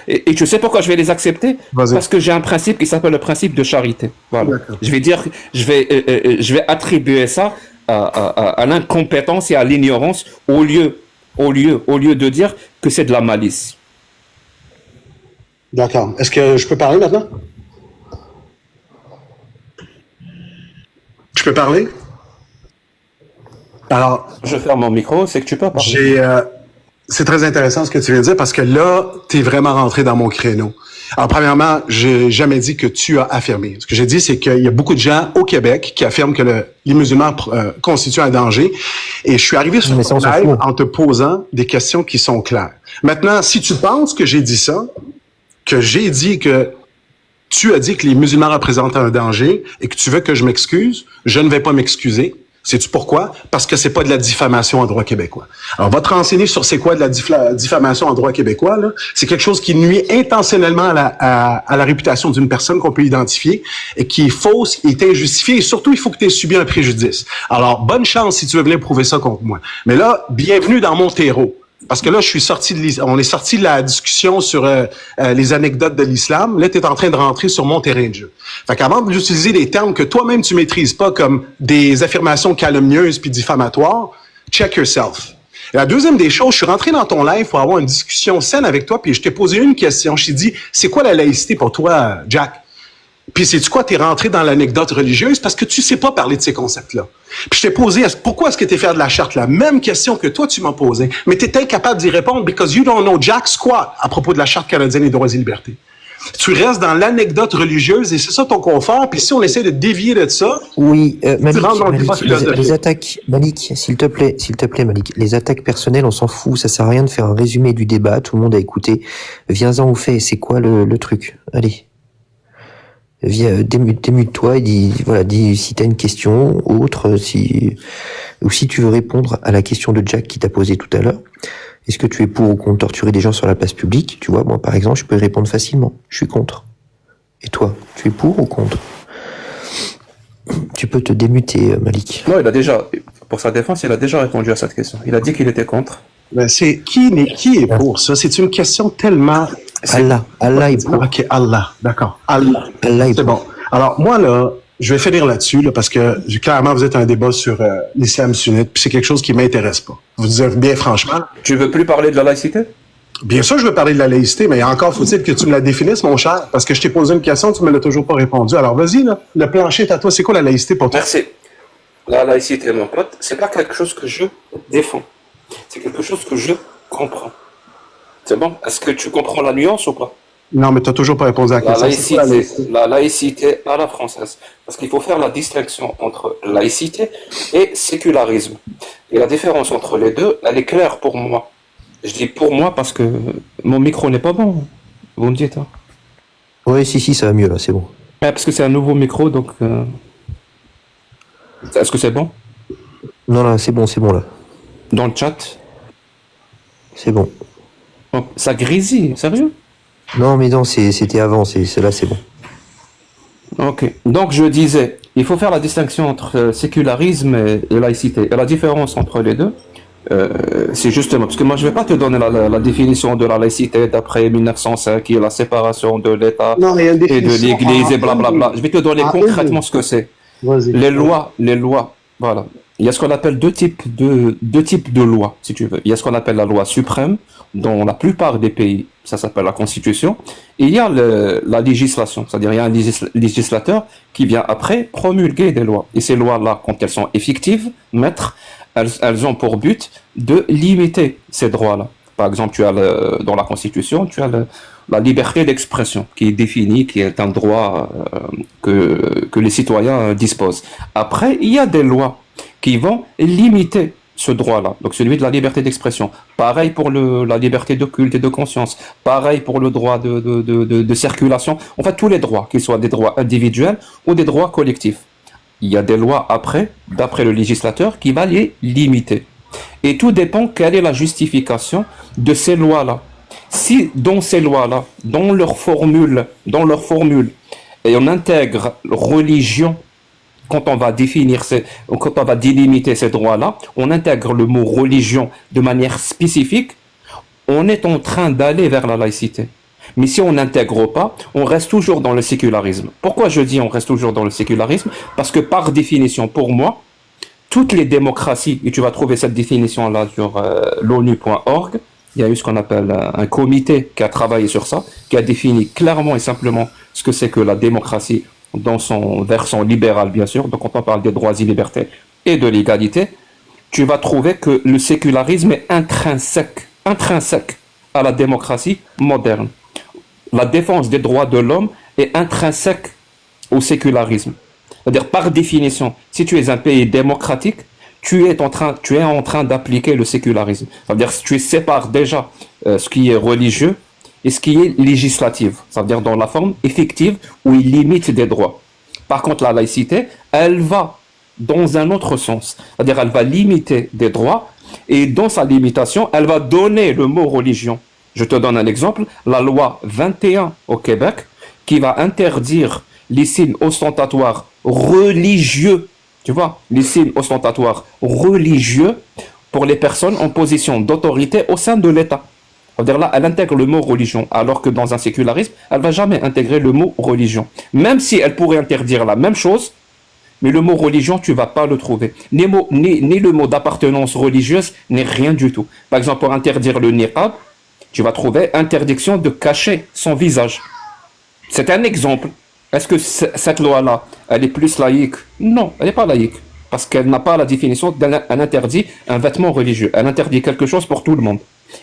Et tu sais pourquoi je vais les accepter? Parce que j'ai un principe qui s'appelle le principe de charité. Voilà. Je vais attribuer ça à l'incompétence et à l'ignorance au lieu de dire que c'est de la malice. D'accord. Est-ce que je peux parler maintenant? Je peux parler? Alors. Je ferme mon micro, c'est que tu peux parler. C'est très intéressant ce que tu viens de dire parce que là, tu es vraiment rentré dans mon créneau. Alors, premièrement, j'ai jamais dit que tu as affirmé. Ce que j'ai dit, c'est qu'il y a beaucoup de gens au Québec qui affirment que les musulmans constituent un danger. Et je suis arrivé sur ton live en te posant des questions qui sont claires. Maintenant, si tu penses que j'ai dit ça, que j'ai dit que tu as dit que les musulmans représentent un danger et que tu veux que je m'excuse, je ne vais pas m'excuser. Sais-tu pourquoi? Parce que c'est pas de la diffamation en droit québécois. Alors, va te renseigner sur c'est quoi de la diffamation en droit québécois, là. C'est quelque chose qui nuit intentionnellement à la réputation d'une personne qu'on peut identifier et qui est fausse, qui est injustifiée et surtout, il faut que tu aies subi un préjudice. Alors, bonne chance si tu veux venir prouver ça contre moi. Mais là, bienvenue dans mon terreau. Parce que là, on est sorti de la discussion sur les anecdotes de l'islam. Là, tu es en train de rentrer sur mon terrain de jeu. Fait qu'avant d'utiliser des termes que toi-même tu maîtrises pas comme des affirmations calomnieuses puis diffamatoires, check yourself. Et la deuxième des choses, je suis rentré dans ton live pour avoir une discussion saine avec toi puis je t'ai posé une question. Je t'ai dit, c'est quoi la laïcité pour toi, Jack? Puis sais-tu quoi, t'es rentré dans l'anecdote religieuse parce que tu sais pas parler de ces concepts-là. Puis je t'ai posé, pourquoi est-ce que t'es fait de la charte? La même question que toi, tu m'as posée, mais t'es incapable d'y répondre because you don't know jack squat à propos de la Charte canadienne des droits et libertés. Tu restes dans l'anecdote religieuse et c'est ça ton confort. Puis si on essaie de dévier de ça... Oui, Malik, les attaques... Malik, s'il te plaît, Malik, les attaques personnelles, on s'en fout. Ça sert à rien de faire un résumé du débat. Tout le monde a écouté. Viens-en au fait. C'est quoi le truc? Allez. Viens, démute-toi et dis si t'as une question, ou si tu veux répondre à la question de Jack qui t'a posée tout à l'heure. Est-ce que tu es pour ou contre torturer des gens sur la place publique? Tu vois, moi, par exemple, je peux y répondre facilement. Je suis contre. Et toi, tu es pour ou contre? Tu peux te démuter, Malik. Non, pour sa défense, il a déjà répondu à cette question. Il a dit qu'il était contre. Ben, qui est pour ça? C'est une question tellement... Allah est pour. Ok, Allah, d'accord. Allah est c'est bon. Alors, moi, là, je vais finir là-dessus, là, parce que clairement, vous êtes un débat sur l'islam sunnite, puis c'est quelque chose qui m'intéresse pas. Vous dire bien franchement. Tu veux plus parler de la laïcité? Bien sûr, je veux parler de la laïcité, mais encore faut-il que tu me la définisses, mon cher, parce que je t'ai posé une question, tu me l'as toujours pas répondu. Alors, vas-y, là, le plancher est à toi. C'est quoi la laïcité pour toi? Merci. La laïcité, mon pote, c'est pas quelque chose que je défends. C'est quelque chose que je comprends. C'est bon? Est-ce que tu comprends la nuance ou pas? Non, mais tu n'as toujours pas répondu à la question. La laïcité à la française. Parce qu'il faut faire la distinction entre laïcité et sécularisme. Et la différence entre les deux, elle est claire pour moi. Je dis pour moi parce que mon micro n'est pas bon. Vous me dites, hein? Oui, si, ça va mieux là, c'est bon. Ouais, parce que c'est un nouveau micro, donc... Est-ce que c'est bon? Non, là, c'est bon là. Dans le chat? C'est bon. Ça grésille, sérieux? Non, mais non, c'était avant, là, c'est bon. Ok. Donc je disais, il faut faire la distinction entre sécularisme et laïcité. Et la différence entre les deux, c'est justement, parce que moi je vais pas te donner la définition de la laïcité d'après 1905, qui est la séparation de l'État Non, il y a une et de définition l'Église et blablabla. Je vais te donner en concrètement ce que c'est. Vas-y. Les lois, voilà. Il y a ce qu'on appelle deux types de lois, si tu veux. Il y a ce qu'on appelle la loi suprême, dont la plupart des pays, ça s'appelle la Constitution. Et il y a la législation, c'est-à-dire il y a un législateur qui vient après promulguer des lois. Et ces lois-là, quand elles sont effectives, elles ont pour but de limiter ces droits-là. Par exemple, dans la Constitution, tu as la liberté d'expression qui est définie, qui est un droit que les citoyens disposent. Après, il y a des lois qui vont limiter ce droit-là, donc celui de la liberté d'expression. Pareil pour la liberté de culte et de conscience. Pareil pour le droit de circulation. En fait, tous les droits, qu'ils soient des droits individuels ou des droits collectifs. Il y a des lois d'après le législateur, qui va les limiter. Et tout dépend quelle est la justification de ces lois-là. Si dans ces lois-là, dans leur formule, et on intègre religion, quand on va quand on va délimiter ces droits-là, on intègre le mot religion de manière spécifique, on est en train d'aller vers la laïcité. Mais si on n'intègre pas, on reste toujours dans le sécularisme. Pourquoi je dis on reste toujours dans le sécularisme? Parce que par définition, pour moi, toutes les démocraties, et tu vas trouver cette définition-là sur l'ONU.org, il y a eu ce qu'on appelle un comité qui a travaillé sur ça, qui a défini clairement et simplement ce que c'est que la démocratie dans son versant libéral, bien sûr. Donc, quand on parle des droits et libertés et de l'égalité, tu vas trouver que le sécularisme est intrinsèque à la démocratie moderne. La défense des droits de l'homme est intrinsèque au sécularisme. C'est-à-dire, par définition, si tu es un pays démocratique, tu es en train d'appliquer le sécularisme. C'est-à-dire, tu sépares déjà ce qui est religieux et ce qui est législatif. C'est-à-dire dans la forme effective où il limite des droits. Par contre, la laïcité, elle va dans un autre sens. C'est-à-dire, elle va limiter des droits et dans sa limitation, elle va donner le mot religion. Je te donne un exemple. La loi 21 au Québec qui va interdire les signes ostentatoires religieux, tu vois, les signes ostentatoires religieux pour les personnes en position d'autorité au sein de l'État. C'est-à-dire là, elle intègre le mot religion, alors que dans un sécularisme, elle ne va jamais intégrer le mot religion. Même si elle pourrait interdire la même chose, mais le mot religion, tu ne vas pas le trouver. Ni le mot d'appartenance religieuse, ni rien du tout. Par exemple, pour interdire le niqab, tu vas trouver interdiction de cacher son visage. C'est un exemple. Est-ce que cette loi-là, elle est plus laïque? Non, elle n'est pas laïque. Parce qu'elle n'a pas la définition, elle interdit un vêtement religieux. Elle interdit quelque chose pour tout le monde.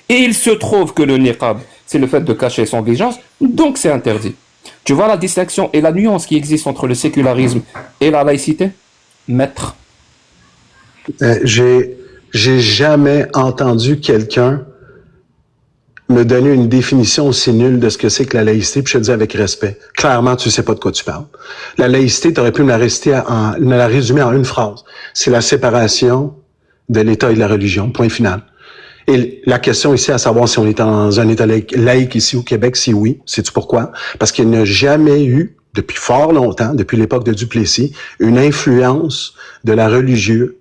Et il se trouve que le niqab, c'est le fait de cacher son visage, donc c'est interdit. Tu vois la distinction et la nuance qui existe entre le sécularisme et la laïcité? Maître. J'ai jamais entendu quelqu'un me donner une définition aussi nulle de ce que c'est que la laïcité, puis je te dis avec respect. Clairement, tu sais pas de quoi tu parles. La laïcité, tu aurais pu me la résumer en une phrase. C'est la séparation de l'État et de la religion, point final. Et la question ici, à savoir si on est dans un État laïque ici au Québec, si oui, sais-tu pourquoi? Parce qu'il n'y a jamais eu, depuis fort longtemps, depuis l'époque de Duplessis, une influence de la religion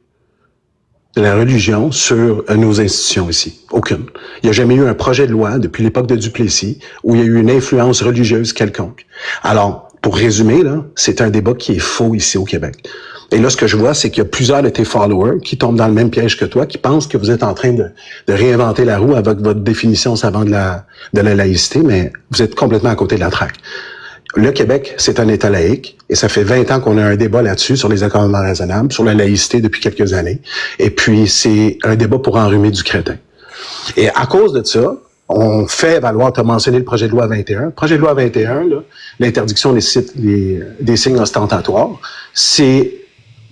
sur nos institutions ici. Aucune. Il n'y a jamais eu un projet de loi depuis l'époque de Duplessis où il y a eu une influence religieuse quelconque. Alors, pour résumer, là, c'est un débat qui est faux ici au Québec. Et là, ce que je vois, c'est qu'il y a plusieurs de tes followers qui tombent dans le même piège que toi, qui pensent que vous êtes en train de réinventer la roue avec votre définition savante de la laïcité, mais vous êtes complètement à côté de la traque. Le Québec, c'est un État laïque, et ça fait 20 ans qu'on a un débat là-dessus, sur les accommodements raisonnables, sur la laïcité depuis quelques années. Et puis, c'est un débat pour enrhumer du crétin. Et à cause de ça, on fait valoir, tu as mentionné le projet de loi 21. Le projet de loi 21, là, l'interdiction des signes ostentatoires, c'est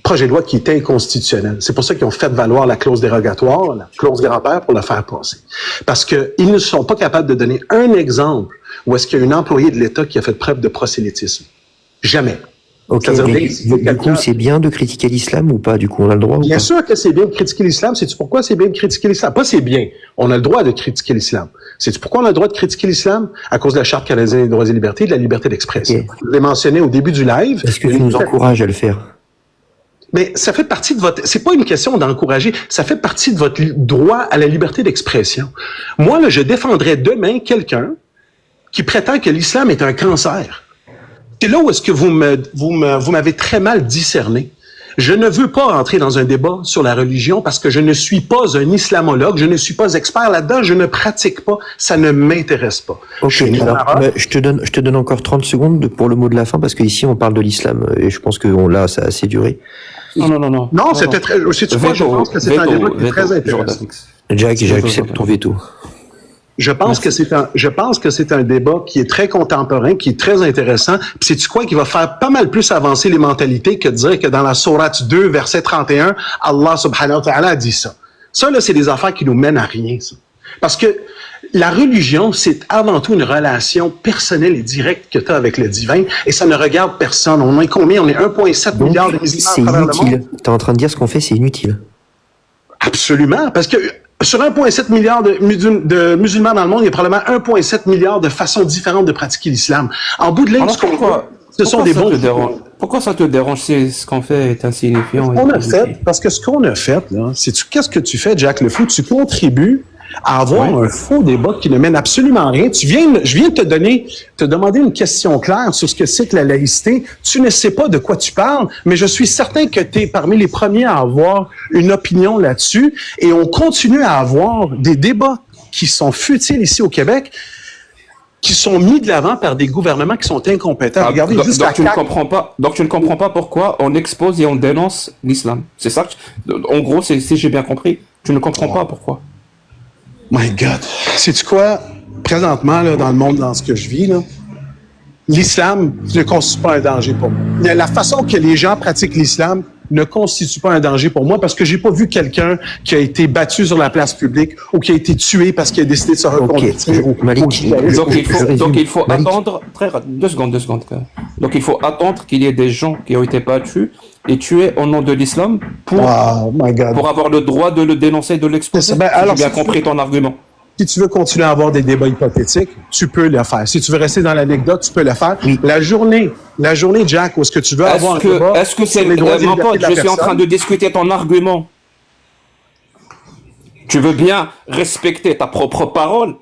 projet de loi qui est inconstitutionnel. C'est pour ça qu'ils ont fait valoir la clause dérogatoire, la clause grand-père, pour le faire passer. Parce qu'ils ne sont pas capables de donner un exemple où est-ce qu'il y a une employée de l'État qui a fait preuve de prosélytisme. Jamais. Ok, mais du coup, c'est bien de critiquer l'islam ou pas? Du coup, on a le droit ou Bien pas? sûr que c'est bien de critiquer l'islam. Sais-tu pourquoi c'est bien de critiquer l'islam? Pas c'est bien. On a le droit de critiquer l'islam. Sais-tu pourquoi on a le droit de critiquer l'islam? À cause de la Charte canadienne des droits et libertés et de la liberté d'expression. Ok. Je l'ai mentionné au début du live. Est-ce que tu nous encourages à le faire? Mais ça fait partie de votre... C'est pas une question d'encourager. Ça fait partie de votre droit à la liberté d'expression. Moi, là, je défendrais demain quelqu'un qui prétend que l'islam est un cancer. C'est là où est-ce que vous m'avez très mal discerné. Je ne veux pas entrer dans un débat sur la religion parce que je ne suis pas un islamologue, je ne suis pas expert là-dedans, je ne pratique pas, ça ne m'intéresse pas. Ok, je te donne encore 30 secondes pour le mot de la fin parce qu'ici on parle de l'islam et je pense que là ça a assez duré. Non. Non, c'était très... Je pense que c'est un débat qui est très intéressant. Jack, j'accepte ton veto. Je pense que c'est un débat qui est très contemporain, qui est très intéressant. Puis sais-tu quoi, qui va faire pas mal plus avancer les mentalités que de dire que dans la sourate 2, verset 31, Allah subhanahu wa ta'ala a dit ça. Ça, là, c'est des affaires qui nous mènent à rien, ça. Parce que la religion, c'est avant tout une relation personnelle et directe que tu as avec le divin, et ça ne regarde personne. On est combien? On est 1,7 milliard de musulmans à travers le monde. C'est inutile. T'es en train de dire ce qu'on fait, c'est inutile. Absolument, parce que sur 1,7 milliard de musulmans dans le monde, il y a probablement 1,7 milliard de façons différentes de pratiquer l'islam. En bout de ligne, ce sont des bons... Pourquoi ça te dérange si ce qu'on fait est insignifiant? Parce que ce qu'on a fait, là, c'est qu'est-ce que tu fais, Jack Le Fou? Tu contribues à avoir un faux débat qui ne mène absolument à rien. Je viens de te demander une question claire sur ce que c'est que la laïcité. Tu ne sais pas de quoi tu parles, mais je suis certain que tu es parmi les premiers à avoir une opinion là-dessus. Et on continue à avoir des débats qui sont futiles ici au Québec, qui sont mis de l'avant par des gouvernements qui sont incompétents. Regardez, donc tu ne comprends pas pourquoi on expose et on dénonce l'islam. C'est ça en gros, si j'ai bien compris, tu ne comprends pas pourquoi. My God. Sais-tu quoi? Présentement, là, dans le monde, dans ce que je vis, là, l'islam ne constitue pas un danger pour moi. La façon que les gens pratiquent l'islam ne constitue pas un danger pour moi parce que j'ai pas vu quelqu'un qui a été battu sur la place publique ou qui a été tué parce qu'il a décidé de se reconvertir. Donc il faut attendre... Deux secondes. Donc il faut attendre qu'il y ait des gens qui ont été battus et tués au nom de l'islam pour avoir le droit de le dénoncer, de l'exposer. J'ai bien compris ton argument. Si tu veux continuer à avoir des débats hypothétiques, tu peux le faire. Si tu veux rester dans l'anecdote, tu peux le faire. Oui. La journée, Jack, où est-ce que tu veux avoir un débat... Est-ce que c'est... Mon pote, je suis en train de discuter ton argument. Tu veux bien respecter ta propre parole?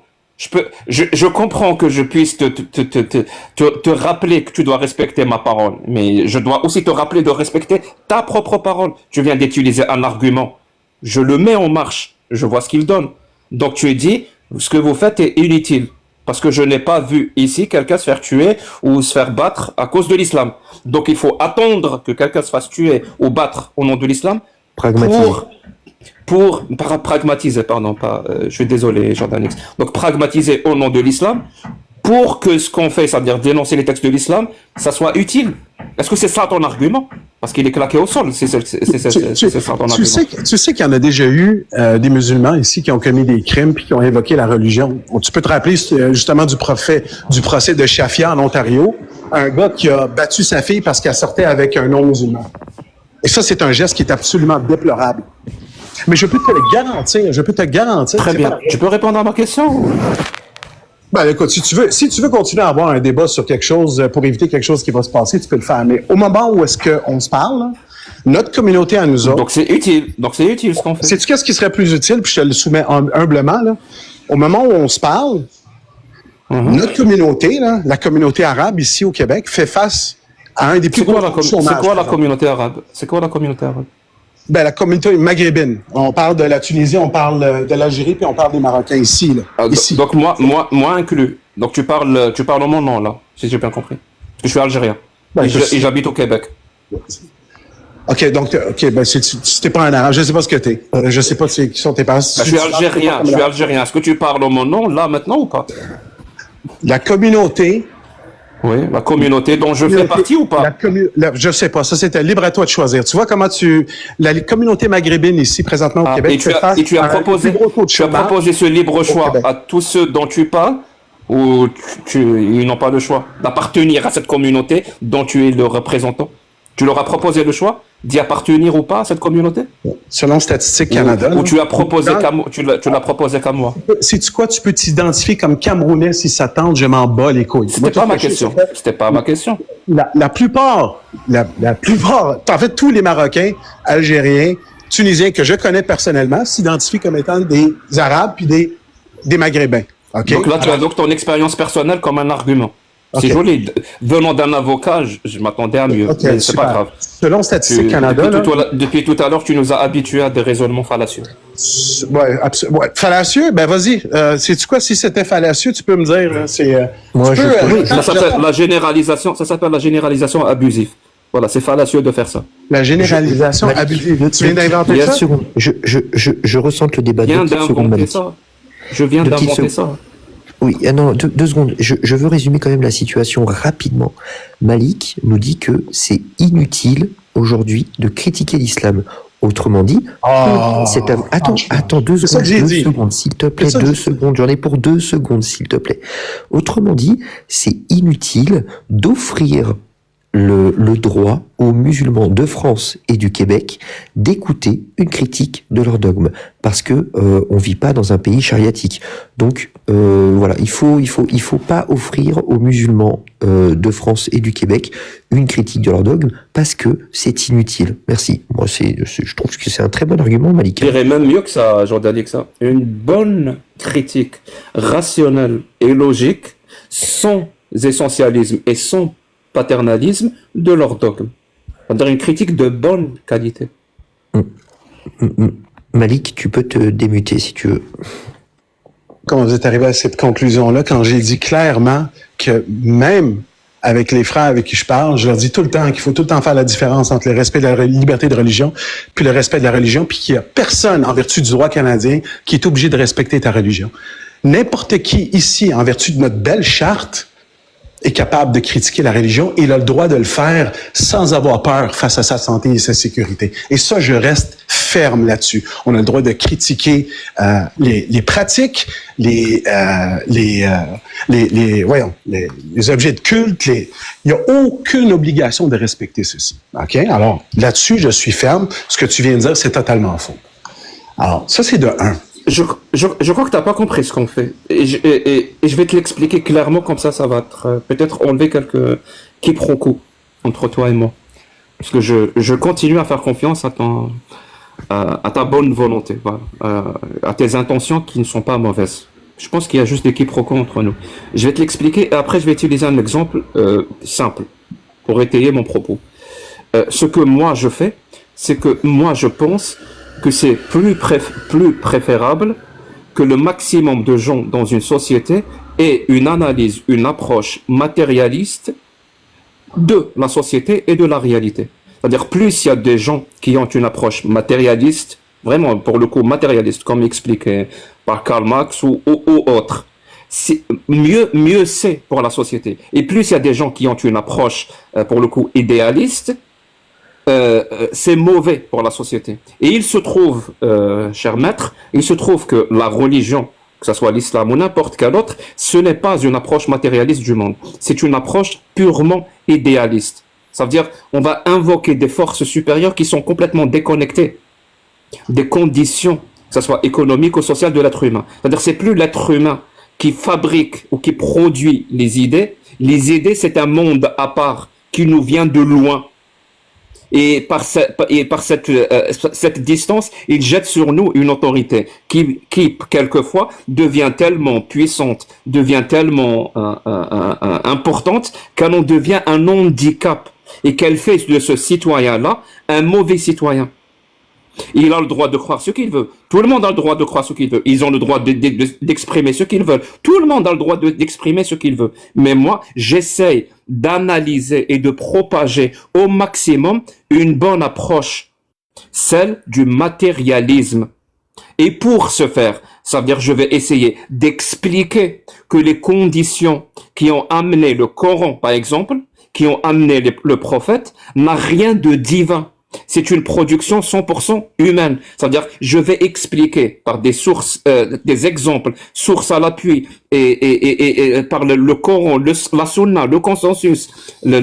Je comprends que je puisse te rappeler que tu dois respecter ma parole, mais je dois aussi te rappeler de respecter ta propre parole. Tu viens d'utiliser un argument. Je le mets en marche. Je vois ce qu'il donne. Donc tu dis, ce que vous faites est inutile. Parce que je n'ai pas vu ici quelqu'un se faire tuer ou se faire battre à cause de l'islam. Donc il faut attendre que quelqu'un se fasse tuer ou battre au nom de l'islam pragmatiser, pardon, je suis désolé, Jordan X. Donc pragmatiser au nom de l'islam pour que ce qu'on fait, c'est-à-dire dénoncer les textes de l'islam, ça soit utile. Est-ce que c'est ça ton argument? Parce qu'il est claqué au sol, c'est ça ton argument. Tu sais qu'il y en a déjà eu des musulmans ici qui ont commis des crimes puis qui ont invoqué la religion. Tu peux te rappeler justement du procès de Shafia en Ontario, un gars qui a battu sa fille parce qu'elle sortait avec un non-musulman. Et ça, c'est un geste qui est absolument déplorable. Mais je peux te garantir. Très bien. Tu peux répondre à ma question? Ben, écoute, si tu veux continuer à avoir un débat sur quelque chose pour éviter quelque chose qui va se passer, tu peux le faire. Mais au moment où est-ce qu'on se parle, là, notre communauté à nous autres... Donc c'est utile ce qu'on fait. Sais-tu qu'est-ce qui serait plus utile? Puis je te le soumets humblement, là. Au moment où on se parle, notre communauté, là, la communauté arabe ici au Québec, fait face à un des plus gros chômages. C'est quoi la communauté arabe? Ben, la communauté maghrébine. On parle de la Tunisie, on parle de l'Algérie, puis on parle des Marocains ici, là. Ici. Donc moi inclus. Donc tu parles en mon nom, là, si j'ai bien compris. Parce que je suis algérien. Ben, et j'habite au Québec. Ben, t'es pas un arabe, je sais pas ce que t'es. Je sais pas qui sont tes parents. Je suis algérien. Est-ce que tu parles en mon nom, là, maintenant, ou pas? La communauté... Oui, la communauté dont je fais partie ou pas? Je sais pas, ça c'était libre à toi de choisir. Tu vois comment la communauté maghrébine ici, présentement au Québec, tu as proposé ce libre choix à tous ceux dont tu parles ou ils n'ont pas le choix d'appartenir à cette communauté dont tu es le représentant? Tu leur as proposé le choix d'y appartenir ou pas à cette communauté? Selon Statistique Canada. Ou tu l'as proposé qu'à moi? Sais-tu quoi? Tu peux t'identifier comme Camerounais si ça tente, je m'en bats les couilles. C'était pas ma question. C'était pas ma question. La plupart, en fait, tous les Marocains, Algériens, Tunisiens que je connais personnellement s'identifient comme étant des Arabes puis des Maghrébins. Okay? Donc là, tu as donc ton expérience personnelle comme un argument. Okay. C'est joli. Venant d'un avocat, je m'attendais à mieux. Okay, mais c'est pas grave. Selon Statistique Canada... Depuis tout à l'heure, tu nous as habitués à des raisonnements fallacieux. Ouais, fallacieux? Ben vas-y. Sais-tu quoi? Si c'était fallacieux, tu peux me dire. Ça s'appelle la généralisation. Ça s'appelle la généralisation abusive. Voilà, c'est fallacieux de faire ça. La généralisation abusive. Tu viens d'inventer ça? Je ressente le débat. Je viens d'inventer ça. Oui, non, deux secondes. Je veux résumer quand même la situation rapidement. Malik nous dit que c'est inutile aujourd'hui de critiquer l'islam. Autrement dit, attends 2 secondes, s'il te plaît, 2 secondes. J'en ai pour 2 secondes, s'il te plaît. Autrement dit, c'est inutile d'offrir le droit aux musulmans de France et du Québec d'écouter une critique de leur dogme, parce que on vit pas dans un pays chariatique. Donc voilà, il faut pas offrir aux musulmans de France et du Québec une critique de leur dogme, parce que c'est inutile. Merci. Moi, je trouve que c'est un très bon argument, Malik. Je dirais même mieux que ça, Jordan, que ça. Une bonne critique rationnelle et logique, sans essentialisme et sans paternalisme de leur dogme. C'est-à-dire une critique de bonne qualité. Malik, tu peux te démuter si tu veux. Comment vous êtes arrivé à cette conclusion-là quand j'ai dit clairement que même avec les frères avec qui je parle, je leur dis tout le temps qu'il faut tout le temps faire la différence entre le respect de la liberté de religion puis le respect de la religion, puis qu'il n'y a personne en vertu du droit canadien qui est obligé de respecter ta religion. N'importe qui ici, en vertu de notre belle charte, est capable de critiquer la religion et il a le droit de le faire sans avoir peur face à sa santé et sa sécurité. Et ça, je reste ferme là-dessus. On a le droit de critiquer les pratiques, les objets de culte. Il n'y a aucune obligation de respecter ceci. OK? Alors, là-dessus, je suis ferme. Ce que tu viens de dire, c'est totalement faux. Alors, ça, c'est de 1. Je crois que tu n'as pas compris ce qu'on fait. Et je vais te l'expliquer clairement, comme ça va peut-être enlever quelques quiproquos entre toi et moi. Parce que je continue à faire confiance à ta bonne volonté, voilà, à tes intentions qui ne sont pas mauvaises. Je pense qu'il y a juste des quiproquos entre nous. Je vais te l'expliquer et après je vais utiliser un exemple simple pour étayer mon propos. Ce que moi je fais, c'est que moi je pense que c'est plus préférable que le maximum de gens dans une société aient une analyse, une approche matérialiste de la société et de la réalité. C'est-à-dire, plus il y a des gens qui ont une approche matérialiste, vraiment pour le coup matérialiste, comme expliqué par Karl Marx ou autre, mieux c'est pour la société. Et plus il y a des gens qui ont une approche, pour le coup, idéaliste, c'est mauvais pour la société. Et il se trouve, cher maître, il se trouve que la religion, que ce soit l'islam ou n'importe quelle autre, ce n'est pas une approche matérialiste du monde. C'est une approche purement idéaliste. Ça veut dire, on va invoquer des forces supérieures qui sont complètement déconnectées des conditions, que ce soit économiques ou sociales, de l'être humain. C'est-à-dire, c'est plus l'être humain qui fabrique ou qui produit les idées. Les idées, c'est un monde à part qui nous vient de loin. Et par cette distance, il jette sur nous une autorité qui quelquefois devient tellement puissante, devient tellement importante qu'elle en devient un handicap et qu'elle fait de ce citoyen-là un mauvais citoyen. Il a le droit de croire ce qu'il veut. Tout le monde a le droit de croire ce qu'il veut. Ils ont le droit d'exprimer ce qu'ils veulent. Tout le monde a le droit d'exprimer ce qu'il veut. Mais moi, j'essaye d'analyser et de propager au maximum une bonne approche, celle du matérialisme. Et pour ce faire, ça veut dire je vais essayer d'expliquer que les conditions qui ont amené le Coran, par exemple, qui ont amené le prophète, n'a rien de divin. C'est une production 100% humaine. C'est-à-dire, je vais expliquer par des sources, des exemples, sources à l'appui, et par le Coran, la Sunna, le consensus, ça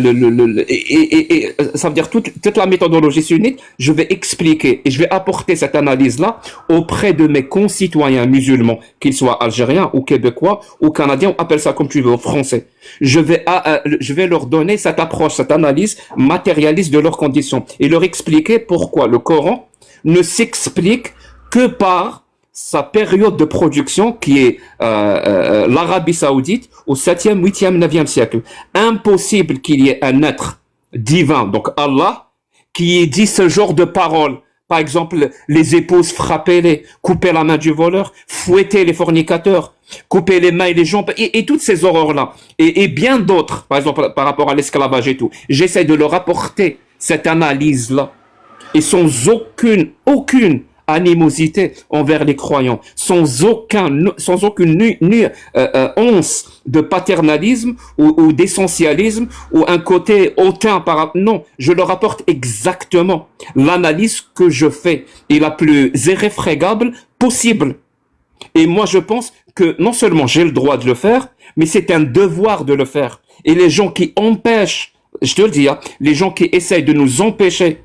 veut dire toute la méthodologie sunnite, je vais expliquer et je vais apporter cette analyse-là auprès de mes concitoyens musulmans, qu'ils soient algériens ou québécois ou canadiens, ou appelle ça comme tu veux, ou français. Je vais leur donner cette approche, cette analyse matérialiste de leurs conditions et leur expliquer pourquoi le Coran ne s'explique que par sa période de production qui est l'Arabie Saoudite au 7e, 8e, 9e siècle. Impossible qu'il y ait un être divin, donc Allah, qui ait dit ce genre de paroles. Par exemple, les épouses, frappez-les, coupez la main du voleur, fouettez les fornicateurs, coupez les mains et les jambes, et toutes ces horreurs-là. Et bien d'autres, par exemple, par rapport à l'esclavage et tout. J'essaie de leur apporter cette analyse-là. Et sans aucune animosité envers les croyants, sans aucune once de paternalisme ou d'essentialisme ou un côté hautain non, je leur apporte exactement l'analyse que je fais et la plus irréfragable possible. Et moi je pense que non seulement j'ai le droit de le faire, mais c'est un devoir de le faire. Et les gens qui empêchent, je te le dis, les gens qui essayent de nous empêcher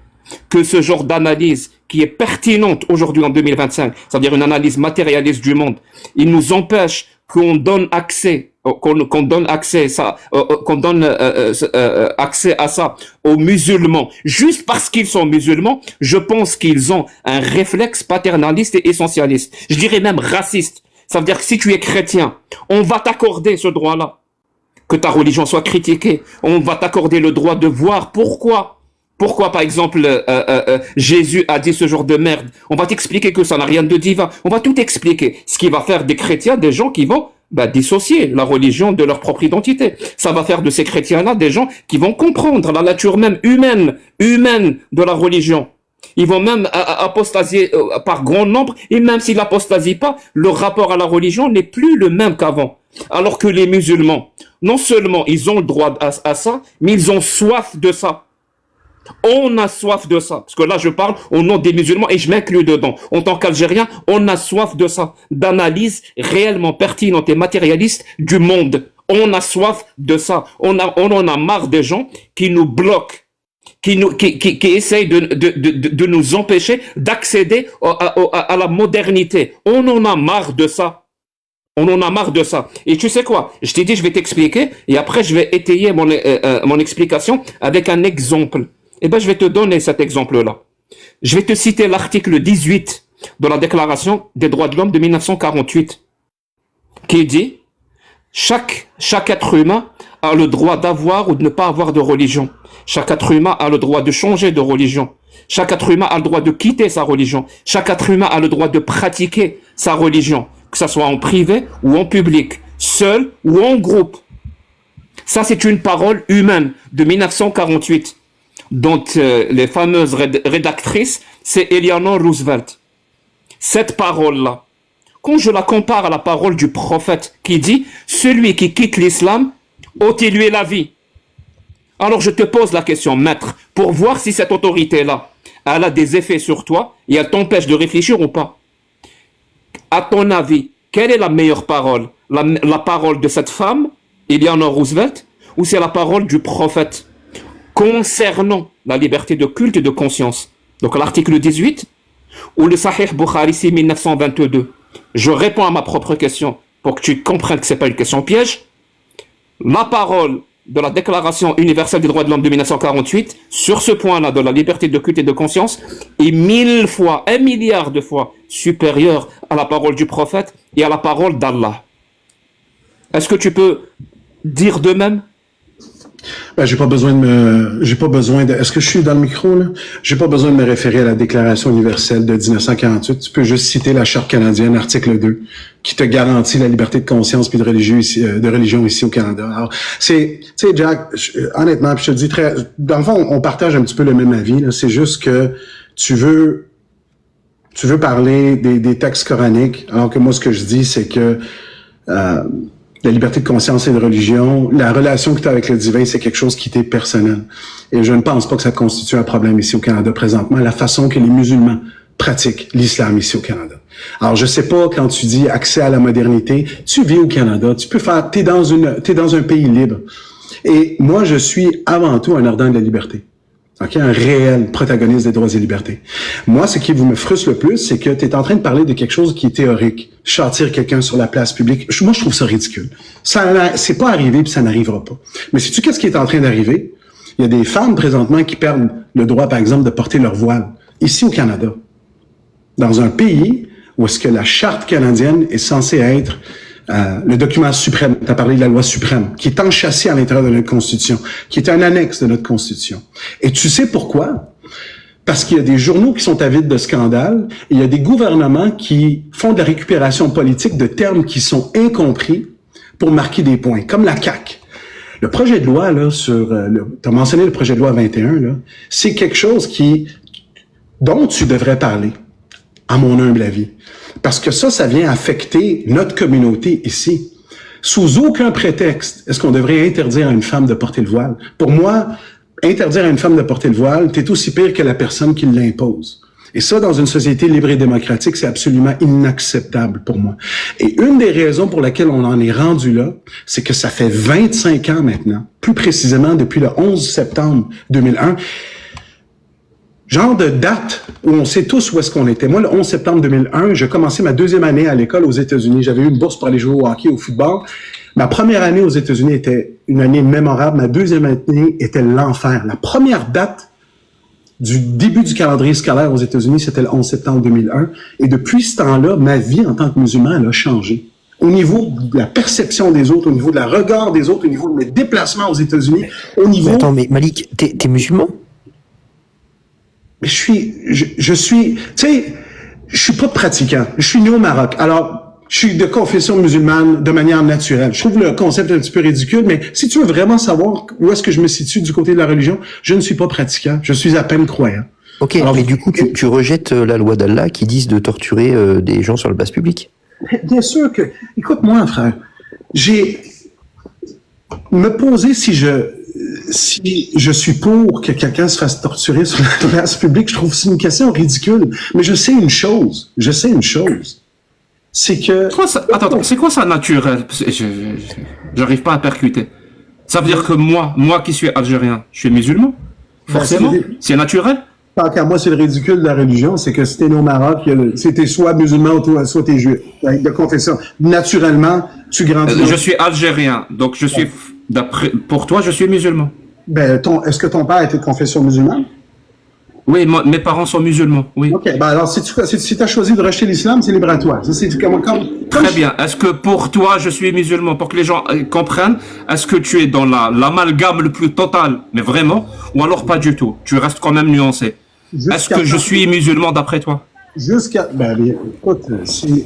que ce genre d'analyse qui est pertinente aujourd'hui en 2025, c'est-à-dire une analyse matérialiste du monde, il nous empêche qu'on donne accès, accès à ça aux musulmans, juste parce qu'ils sont musulmans. Je pense qu'ils ont un réflexe paternaliste et essentialiste. Je dirais même raciste. Ça veut dire que si tu es chrétien, on va t'accorder ce droit-là, que ta religion soit critiquée. On va t'accorder le droit de voir pourquoi, par exemple, Jésus a dit ce genre de merde. On va t'expliquer que ça n'a rien de divin. On va tout expliquer. Ce qui va faire des chrétiens des gens qui vont dissocier la religion de leur propre identité. Ça va faire de ces chrétiens-là des gens qui vont comprendre la nature même humaine de la religion. Ils vont même apostasier par grand nombre, et même s'ils n'apostasient pas, leur rapport à la religion n'est plus le même qu'avant. Alors que les musulmans, non seulement ils ont le droit à ça, mais ils ont soif de ça. On a soif de ça. Parce que là, je parle au nom des musulmans et je m'inclus dedans. En tant qu'Algérien, on a soif de ça. D'analyse réellement pertinente et matérialiste du monde. On a soif de ça. On en a marre des gens qui nous bloquent, qui essayent de nous empêcher d'accéder à la modernité. On en a marre de ça. On en a marre de ça. Et tu sais quoi? Je t'ai dit, je vais t'expliquer et après, je vais étayer mon explication avec un exemple. Eh ben, je vais te donner cet exemple-là. Je vais te citer l'article 18 de la Déclaration des droits de l'homme de 1948, qui dit « Chaque être humain a le droit d'avoir ou de ne pas avoir de religion. Chaque être humain a le droit de changer de religion. Chaque être humain a le droit de quitter sa religion. Chaque être humain a le droit de pratiquer sa religion, que ce soit en privé ou en public, seul ou en groupe. » Ça, c'est une parole humaine de 1948. dont les fameuses rédactrices, c'est Eleanor Roosevelt. Cette parole-là, quand je la compare à la parole du prophète qui dit « Celui qui quitte l'islam, ôtez lui la vie ». Alors je te pose la question, maître, pour voir si cette autorité-là, elle a des effets sur toi et elle t'empêche de réfléchir ou pas. À ton avis, quelle est la meilleure parole? La parole de cette femme, Eleanor Roosevelt, ou c'est la parole du prophète concernant la liberté de culte et de conscience? Donc l'article 18 ou le Sahih Bukhari 1922. Je réponds à ma propre question pour que tu comprennes que ce n'est pas une question piège. La parole de la Déclaration universelle des droits de l'homme de 1948 sur ce point-là de la liberté de culte et de conscience est 1000 fois, 1 milliard de fois supérieure à la parole du prophète et à la parole d'Allah. Est-ce que tu peux dire de même? J'ai pas besoin de est-ce que je suis dans le micro, là? J'ai pas besoin de me référer à la Déclaration universelle de 1948. Tu peux juste citer la Charte canadienne, article 2, qui te garantit la liberté de conscience puis de religion ici au Canada. Alors, tu sais, Jack, honnêtement, puis je te dis dans le fond, on partage un petit peu le même avis, là. C'est juste que tu veux parler des textes coraniques, alors que moi, ce que je dis, c'est que, la liberté de conscience et de religion, la relation que tu as avec le divin, c'est quelque chose qui t'est personnel. Et je ne pense pas que ça constitue un problème ici au Canada présentement, la façon que les musulmans pratiquent l'islam ici au Canada. Alors, je sais pas, quand tu dis accès à la modernité, tu vis au Canada, tu peux faire, t'es dans un pays libre. Et moi, je suis avant tout un ardent de la liberté. OK? Un réel protagoniste des droits et libertés. Moi, ce qui vous me frustre le plus, c'est que tu es en train de parler de quelque chose qui est théorique. Châtir quelqu'un sur la place publique. Moi, je trouve ça ridicule. C'est pas arrivé puis ça n'arrivera pas. Mais sais-tu qu'est-ce qui est en train d'arriver? Il y a des femmes présentement qui perdent le droit, par exemple, de porter leur voile. Ici au Canada. Dans un pays où est-ce que la Charte canadienne est censée être le document suprême, tu as parlé de la loi suprême, qui est enchâssée à l'intérieur de notre Constitution, qui est un annexe de notre Constitution. Et tu sais pourquoi? Parce qu'il y a des journaux qui sont avides de scandales, et il y a des gouvernements qui font de la récupération politique de termes qui sont incompris pour marquer des points, comme la CAQ. Le projet de loi, là, tu as mentionné le projet de loi 21, là, c'est quelque chose dont tu devrais parler, à mon humble avis. Parce que ça vient affecter notre communauté ici. Sous aucun prétexte, est-ce qu'on devrait interdire à une femme de porter le voile? Pour moi, interdire à une femme de porter le voile, t'es aussi pire que la personne qui l'impose. Et ça, dans une société libre et démocratique, c'est absolument inacceptable pour moi. Et une des raisons pour laquelle on en est rendu là, c'est que ça fait 25 ans maintenant, plus précisément depuis le 11 septembre 2001, genre de date où on sait tous où est-ce qu'on était. Moi, le 11 septembre 2001, j'ai commencé ma deuxième année à l'école aux États-Unis. J'avais eu une bourse pour aller jouer au hockey, au football. Ma première année aux États-Unis était une année mémorable. Ma deuxième année était l'enfer. La première date du début du calendrier scolaire aux États-Unis, c'était le 11 septembre 2001. Et depuis ce temps-là, ma vie en tant que musulman, elle a changé. Au niveau de la perception des autres, au niveau de la regard des autres, au niveau de mes déplacements aux États-Unis, au niveau... Mais attends, mais Malik, t'es musulman? Mais je suis, tu sais, je suis pas pratiquant. Je suis né au Maroc. Alors, je suis de confession musulmane de manière naturelle. Je trouve le concept un petit peu ridicule, mais si tu veux vraiment savoir où est-ce que je me situe du côté de la religion, je ne suis pas pratiquant. Je suis à peine croyant. Ok, alors, mais du coup, tu rejettes la loi d'Allah qui dit de torturer des gens sur la place publique. Bien sûr que, écoute-moi, frère, me poser si je suis pour que quelqu'un se fasse torturer sur la place publique, je trouve que c'est une question ridicule. Mais je sais une chose. C'est que... Attends, c'est quoi ça naturel? J'arrive pas à percuter. Ça veut dire que moi qui suis algérien, je suis musulman? Forcément? C'est naturel? Tant qu'à moi, c'est le ridicule de la religion, c'est que si t'es né au Maroc, c'était soit musulman ou soit t'es juif, de confession. Naturellement, tu grandis... Je suis algérien, donc je suis... Pour toi, je suis musulman. Ben, est-ce que ton père était de confession musulmane? Oui, mes parents sont musulmans, oui. OK, ben alors, si tu as choisi de rejeter l'islam, c'est libre à toi. Ça, c'est Très bien. Est-ce que pour toi, je suis musulman? Pour que les gens comprennent, est-ce que tu es dans l'amalgame le plus total, mais vraiment, ou alors pas du tout? Tu restes quand même nuancé. Est-ce que je suis musulman d'après toi? Écoute,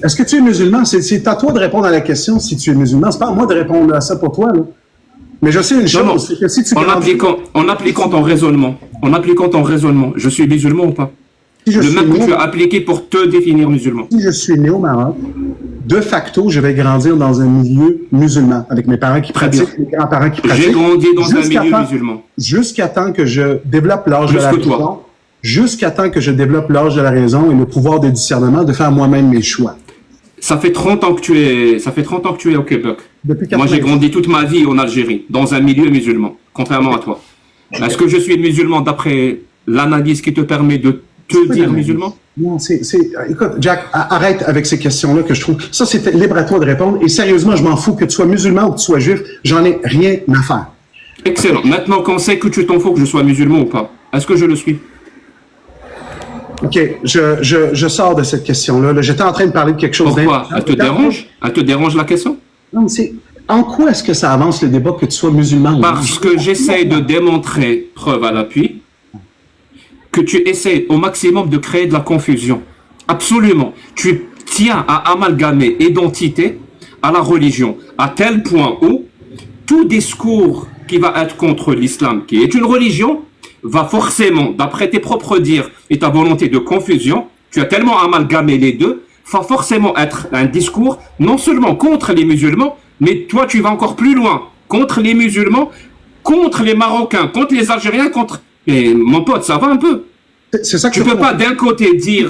est-ce que tu es musulman? C'est à toi de répondre à la question si tu es musulman. C'est pas à moi de répondre à ça pour toi, là. Mais je sais une chose, c'est que si tu en appliquant ton raisonnement, je suis musulman ou pas? Le même que tu as appliqué pour te définir musulman. Si je suis né au Maroc, de facto, je vais grandir dans un milieu musulman, avec mes parents qui pratiquent, mes grands-parents qui pratiquent. J'ai grandi dans un milieu musulman. Jusqu'à temps que je développe l'âge de la raison. Jusqu'à temps que je développe l'âge de la raison et le pouvoir de discernement de faire moi-même mes choix. Ça fait 30 ans que tu es au Québec. Moi, j'ai grandi toute ma vie en Algérie, dans un milieu musulman, contrairement à toi. Est-ce que je suis musulman d'après l'analyse qui te permet de te dire musulman? Non, écoute, Jack, arrête avec ces questions-là que je trouve. Ça, c'est libre à toi de répondre. Et sérieusement, je m'en fous que tu sois musulman ou que tu sois juif. J'en ai rien à faire. Excellent. Maintenant qu'on sait que tu t'en fous que je sois musulman ou pas, est-ce que je le suis? OK, je sors de cette question-là. Là, j'étais en train de parler de quelque chose Pourquoi? Elle te dérange? Elle te dérange la question? Non, mais en quoi est-ce que ça avance le débat que tu sois musulman? Parce que j'essaie de démontrer, preuve à l'appui, que tu essaies au maximum de créer de la confusion. Absolument. Tu tiens à amalgamer identité à la religion, à tel point où tout discours qui va être contre l'islam, qui est une religion, va forcément, d'après tes propres dires et ta volonté de confusion, tu as tellement amalgamé les deux, va forcément être un discours non seulement contre les musulmans, mais toi tu vas encore plus loin, contre les musulmans, contre les Marocains, contre les Algériens, contre... Et mon pote, ça va un peu. C'est ça que tu peux pas d'un côté dire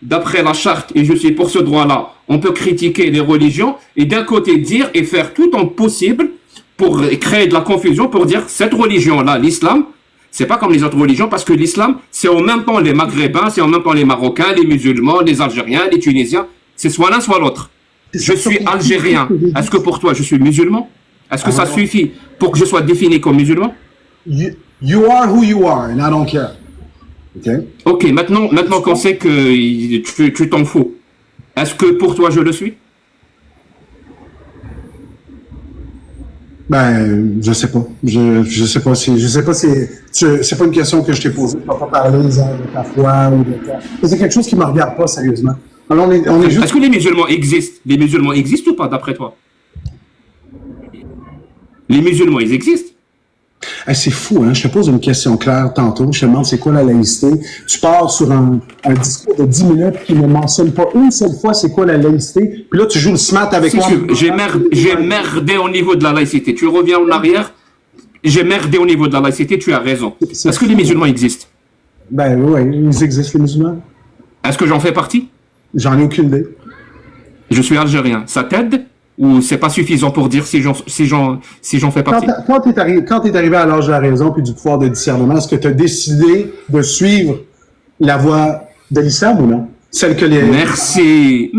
d'après la charte, et je suis pour ce droit-là, on peut critiquer les religions et d'un côté dire et faire tout en possible pour créer de la confusion, pour dire cette religion-là, l'islam, c'est pas comme les autres religions, parce que l'islam, c'est en même temps les Maghrébins, c'est en même temps les Marocains, les musulmans, les Algériens, les Tunisiens, c'est soit l'un, soit l'autre. Je suis algérien. Est-ce que pour toi, je suis musulman? Est-ce que ça suffit pour que je sois défini comme musulman? You are who you are, and I don't care. Ok, maintenant qu'on sait que tu t'en fous, est-ce que pour toi, je le suis? Ben, je sais pas. Je sais pas si, c'est pas une question que je t'ai posée. Je ne vais pas parler de ta foi ou de ta... C'est quelque chose qui me regarde pas, sérieusement. Alors, on est juste... Est-ce que les musulmans existent? Les musulmans existent ou pas, d'après toi? Les musulmans, ils existent? C'est fou, hein? Je te pose une question claire tantôt. Je te demande c'est quoi la laïcité. Tu pars sur un discours de 10 minutes qui ne mentionne pas une seule fois c'est quoi la laïcité. Puis là, tu joues le smart avec moi. J'ai merdé au niveau de la laïcité. Tu reviens en arrière. J'ai merdé au niveau de la laïcité. Tu as raison. Est-ce que les musulmans existent? Ben oui, ils existent, les musulmans. Est-ce que j'en fais partie? J'en ai aucune idée. Je suis algérien. Ça t'aide? Ou c'est pas suffisant pour dire si j'en fais partie? Quand tu es arrivé à l'âge de la raison puis du pouvoir de discernement, est-ce que tu as décidé de suivre la voie de l'islam ou non? Celle que les... Merci.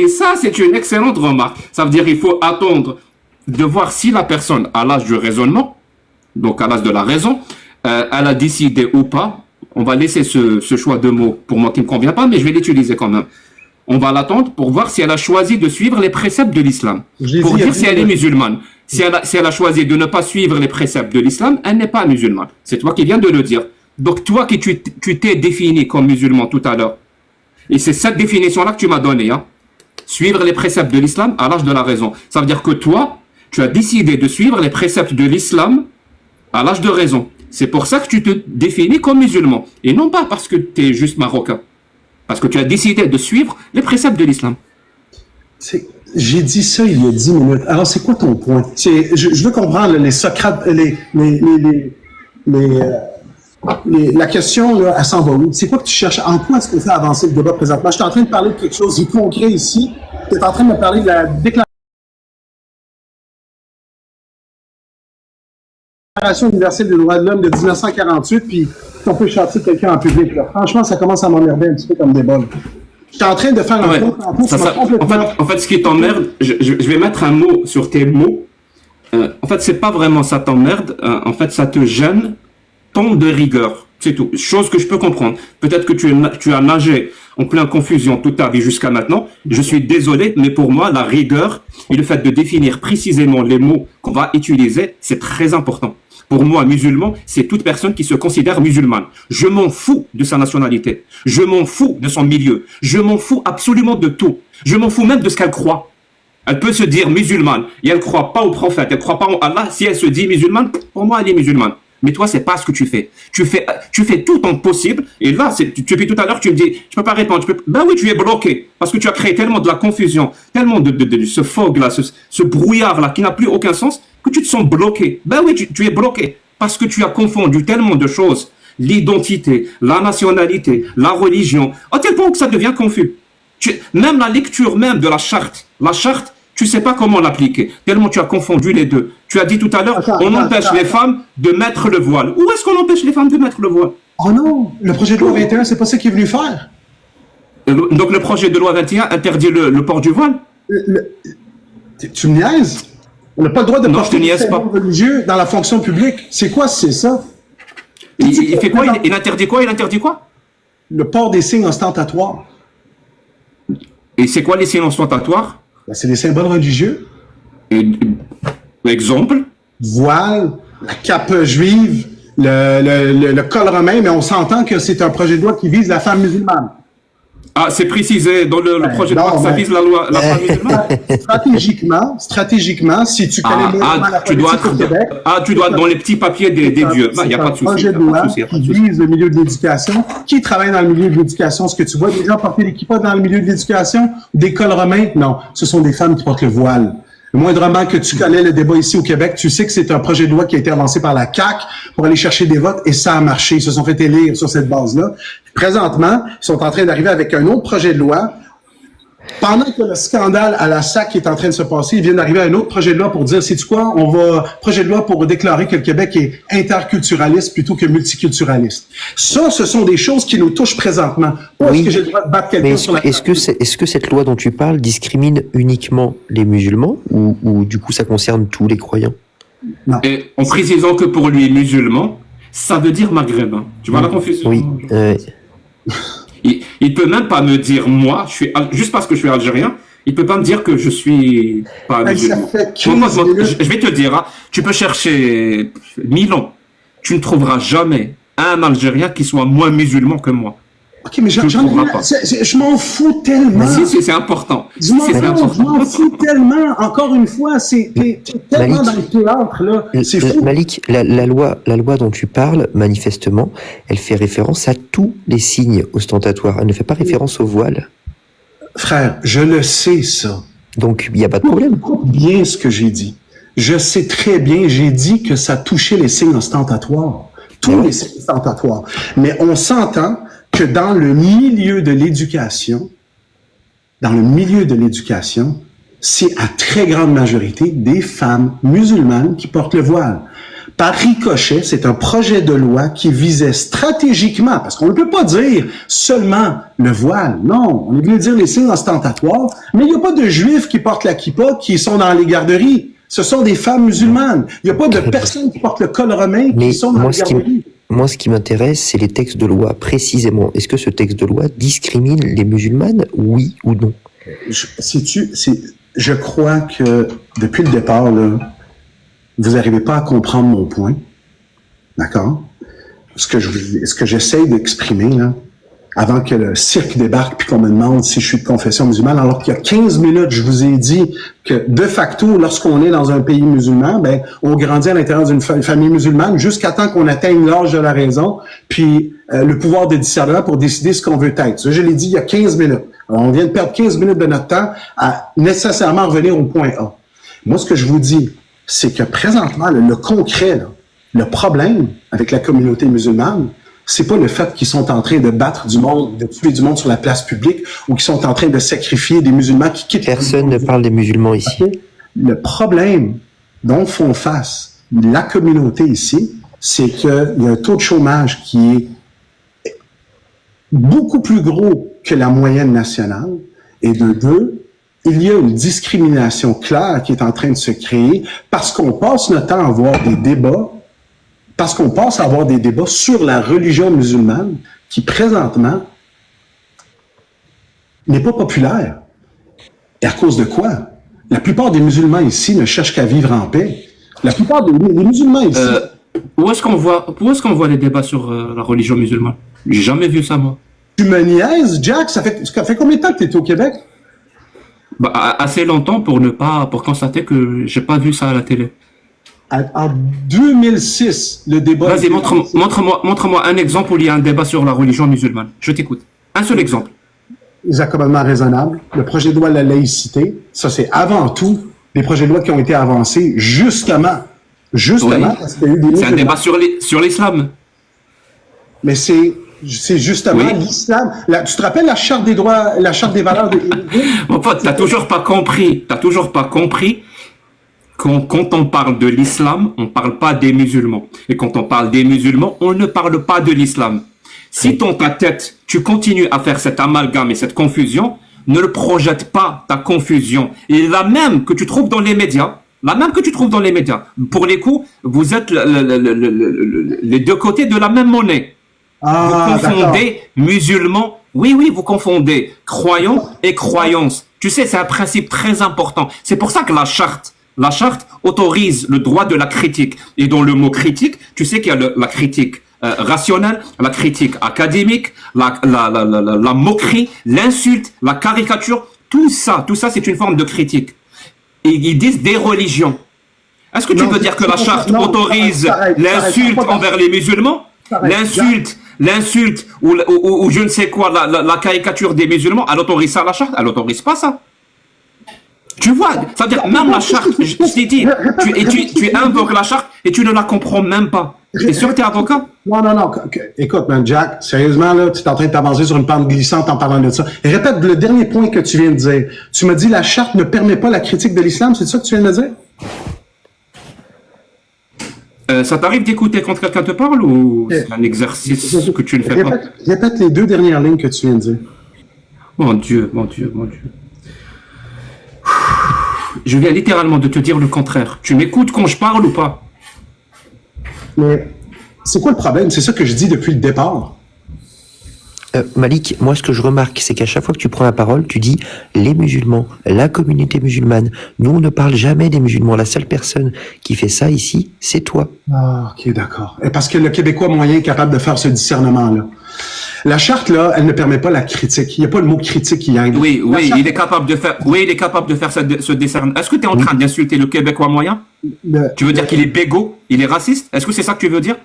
Ça, c'est une excellente remarque. Ça veut dire qu'il faut attendre de voir si la personne, à l'âge du raisonnement, donc à l'âge de la raison, elle a décidé ou pas. On va laisser ce choix de mots pour moi qui ne me convient pas, mais je vais l'utiliser quand même. On va l'attendre pour voir si elle a choisi de suivre les préceptes de l'islam. Pour dire si elle est musulmane. Si elle a choisi de ne pas suivre les préceptes de l'islam, elle n'est pas musulmane. C'est toi qui viens de le dire. Donc toi qui tu t'es défini comme musulman tout à l'heure. Et c'est cette définition-là que tu m'as donnée. Hein. Suivre les préceptes de l'islam à l'âge de la raison. Ça veut dire que toi, tu as décidé de suivre les préceptes de l'islam à l'âge de raison. C'est pour ça que tu te définis comme musulman. Et non pas parce que tu es juste marocain. Parce que tu as décidé de suivre les préceptes de l'islam. J'ai dit ça il y a 10 minutes. Alors, c'est quoi ton point? Je veux comprendre les Socrates, la question, là, elle s'en va où? C'est quoi que tu cherches? En quoi est-ce qu'on fait avancer le débat présentement? Je suis en train de parler de quelque chose de concret ici. Tu es en train de me parler de la Déclaration universelle des droits de l'homme de 1948, puis on peut chasser quelqu'un en public. Là. Franchement, ça commence à m'emmerder un petit peu comme débat. Je suis en train de faire un point. En fait, ce qui t'emmerde, je vais mettre un mot sur tes mots. En fait, c'est pas vraiment ça t'emmerde. En fait, ça te gêne tant de rigueur. C'est tout. Chose que je peux comprendre. Peut-être que tu as nagé en pleine confusion toute ta vie jusqu'à maintenant. Je suis désolé, mais pour moi, la rigueur et le fait de définir précisément les mots qu'on va utiliser, c'est très important. Pour moi, musulman, c'est toute personne qui se considère musulmane. Je m'en fous de sa nationalité. Je m'en fous de son milieu. Je m'en fous absolument de tout. Je m'en fous même de ce qu'elle croit. Elle peut se dire musulmane et elle ne croit pas au prophète, elle ne croit pas en Allah. Si elle se dit musulmane, pour moi, elle est musulmane. Mais toi, c'est pas ce que tu fais. Tu fais tout ton possible. Et là, depuis tout à l'heure, tu me dis, je peux pas répondre. Ben oui, tu es bloqué. Parce que tu as créé tellement de la confusion, tellement de ce fog-là, ce brouillard-là qui n'a plus aucun sens, que tu te sens bloqué. Ben oui, tu es bloqué. Parce que tu as confondu tellement de choses. L'identité, la nationalité, la religion. À tel point que ça devient confus. Même la lecture même de la charte, tu sais pas comment l'appliquer, tellement tu as confondu les deux. Tu as dit tout à l'heure, on empêche les femmes de mettre le voile. Où est-ce qu'on empêche les femmes de mettre le voile? Oh non, le projet de loi 21, c'est pas ça qu'il est venu faire. Donc le projet de loi 21 interdit le port du voile? Tu me niaises? On n'a pas le droit de porter des symboles religieux dans la fonction publique. C'est quoi, c'est ça? Il fait quoi? Il interdit quoi? Il interdit quoi? Le port des signes ostentatoires. Et c'est quoi les signes ostentatoires? C'est des symboles religieux. Exemple? Voile, la cape juive, le col romain, mais on s'entend que c'est un projet de loi qui vise la femme musulmane. Ah, c'est précisé dans le projet de loi que ça vise la femme musulmane? Stratégiquement, si tu connais la politique au Québec... tu dois être dans les petits papiers des dieux. Il n'y a pas de souci. C'est un projet de loi qui vise le milieu de l'éducation. Qui travaille dans le milieu de l'éducation? Est-ce que tu vois des gens porter des kippas dans le milieu de l'éducation? Des cols romains? Non, ce sont des femmes qui portent le voile. Moindrement que tu connais le débat ici au Québec, tu sais que c'est un projet de loi qui a été avancé par la CAQ pour aller chercher des votes et ça a marché. Ils se sont fait élire sur cette base-là. Présentement, ils sont en train d'arriver avec un autre projet de loi. Pendant que le scandale à la SAC est en train de se passer, ils viennent d'arriver à un autre projet de loi pour dire, sais-tu quoi, projet de loi pour déclarer que le Québec est interculturaliste plutôt que multiculturaliste. Ça, ce sont des choses qui nous touchent présentement. Est-ce que j'ai le droit de battre quelqu'un sur la table? Est-ce que cette loi dont tu parles discrimine uniquement les musulmans ou du coup ça concerne tous les croyants? Non. Et en précisant que pour lui, musulman, ça veut dire maghrébin. Tu vois la confusion? Oui. Il peut même pas me dire, moi, juste parce que je suis algérien, il peut pas me dire que je suis pas musulman. Je vais te dire, hein, tu peux chercher 1000 ans, tu ne trouveras jamais un Algérien qui soit moins musulman que moi. Ok, mais je m'en fous tellement. Mais si, c'est important. Je m'en fous tellement. Encore une fois, t'es tellement dans le théâtre, là. C'est fou. Malik, la loi dont tu parles, manifestement, elle fait référence à tous les signes ostentatoires. Elle ne fait pas référence au voile. Frère, je le sais, ça. Donc, il n'y a pas de problème. Écoute bien ce que j'ai dit. Je sais très bien, j'ai dit que ça touchait les signes ostentatoires. Tous les signes ostentatoires. Mais on s'entend que dans le milieu de l'éducation, c'est à très grande majorité des femmes musulmanes qui portent le voile. Par ricochet, c'est un projet de loi qui visait stratégiquement, parce qu'on ne peut pas dire seulement le voile, non, on est venu dire les signes ostentatoires, mais il n'y a pas de juifs qui portent la kippa qui sont dans les garderies. Ce sont des femmes musulmanes. Il n'y a pas de personnes qui portent le col romain qui sont dans les garderies. Moi, ce qui m'intéresse, c'est les textes de loi, précisément. Est-ce que ce texte de loi discrimine les musulmanes, oui ou non? Je crois que, depuis le départ, là, vous n'arrivez pas à comprendre mon point. D'accord? Ce que j'essaye d'exprimer, là, avant que le cirque débarque puis qu'on me demande si je suis de confession musulmane, alors qu'il y a 15 minutes, je vous ai dit que, de facto, lorsqu'on est dans un pays musulman, ben, on grandit à l'intérieur d'une famille musulmane jusqu'à temps qu'on atteigne l'âge de la raison puis le pouvoir de discernement pour décider ce qu'on veut être. Ça, je l'ai dit il y a 15 minutes. Alors, on vient de perdre 15 minutes de notre temps à nécessairement revenir au point A. Moi, ce que je vous dis, c'est que présentement, le concret, là, le problème avec la communauté musulmane, c'est pas le fait qu'ils sont en train de battre du monde, de tuer du monde sur la place publique, ou qu'ils sont en train de sacrifier des musulmans qui quittent... Personne ne parle des musulmans ici. Le problème dont font face la communauté ici, c'est qu'il y a un taux de chômage qui est beaucoup plus gros que la moyenne nationale, et de deux, il y a une discrimination claire qui est en train de se créer parce qu'on passe notre temps à avoir des débats sur la religion musulmane qui, présentement, n'est pas populaire. Et à cause de quoi? La plupart des musulmans ici ne cherchent qu'à vivre en paix. La plupart des musulmans ici... Où est-ce qu'on voit les débats sur la religion musulmane? J'ai jamais vu ça, moi. Tu me niaises, Jack? Ça fait combien de temps que tu es au Québec? Bah, assez longtemps pour constater que j'ai pas vu ça à la télé. En 2006, le débat... Vas-y, montre-moi un exemple où il y a un débat sur la religion musulmane. Je t'écoute. Un seul exemple. Les accommodements raisonnables, le projet de loi de la laïcité, ça c'est avant tout des projets de loi qui ont été avancés justement Oui. Parce qu'il y a eu des... C'est un débat sur l'islam. Mais c'est justement l'islam. Tu te rappelles la charte des droits, la charte des valeurs de... Mon pote, t'as toujours pas compris quand on parle de l'islam, on parle pas des musulmans. Et quand on parle des musulmans, on ne parle pas de l'islam. Si dans ta tête, tu continues à faire cet amalgame et cette confusion, ne le projette pas, ta confusion. Et la même que tu trouves dans les médias, pour les coups, vous êtes les deux côtés de la même monnaie. Vous confondez musulmans, oui, vous confondez croyants et croyances. Tu sais, c'est un principe très important. C'est pour ça que la charte autorise le droit de la critique. Et dans le mot critique, tu sais qu'il y a la critique rationnelle, la critique académique, la moquerie, l'insulte, la caricature. Tout ça, c'est une forme de critique. Et ils disent des religions. Est-ce que tu veux dire que la charte autorise l'insulte envers les musulmans? L'insulte ou je ne sais quoi, la caricature des musulmans, elle autorise ça, la charte? Elle autorise pas ça. Tu vois, c'est-à-dire même la charte, je t'ai dit, tu invoques la charte et tu ne la comprends même pas. T'es sûr que t'es avocat? Non. Écoute, man, Jack, sérieusement, là, tu es en train de t'avancer sur une pente glissante en parlant de ça. Et répète le dernier point que tu viens de dire. Tu m'as dit la charte ne permet pas la critique de l'islam, c'est ça que tu viens de dire? Ça t'arrive d'écouter quand quelqu'un te parle ou c'est un exercice que tu ne fais pas? Répète les 2 dernières lignes que tu viens de dire. Mon Dieu. Je viens littéralement de te dire le contraire. Tu m'écoutes quand je parle ou pas? Mais c'est quoi le problème? C'est ça que je dis depuis le départ. Malik, moi ce que je remarque, c'est qu'à chaque fois que tu prends la parole, tu dis les musulmans, la communauté musulmane. Nous, on ne parle jamais des musulmans. La seule personne qui fait ça ici, c'est toi. Ah, ok, d'accord. Et parce que le Québécois moyen est capable de faire ce discernement-là. La charte, là, elle ne permet pas la critique. Il n'y a pas le mot critique qui aide. Oui, il est capable de faire ce discernement. Est-ce que tu es en train d'insulter le Québécois moyen? Tu veux dire qu'il est bégot? Il est raciste? Est-ce que c'est ça que tu veux dire?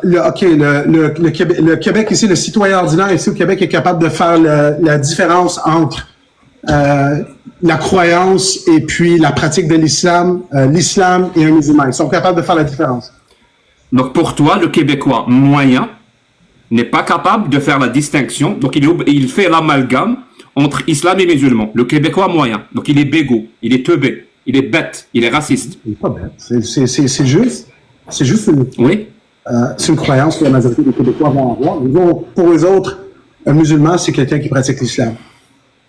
Le Québec ici, le citoyen ordinaire ici au Québec est capable de faire la différence entre la croyance et puis la pratique de l'islam, l'islam et un musulman. Ils sont capables de faire la différence. Donc pour toi, le Québécois moyen n'est pas capable de faire la distinction. Donc il fait l'amalgame entre islam et musulman. Le Québécois moyen. Donc il est bégot, il est teubé, il est bête, il est raciste. Il n'est pas bête. C'est juste une... Oui. C'est une croyance que la majorité des Québécois vont avoir. Pour eux autres, un musulman, c'est quelqu'un qui pratique l'islam.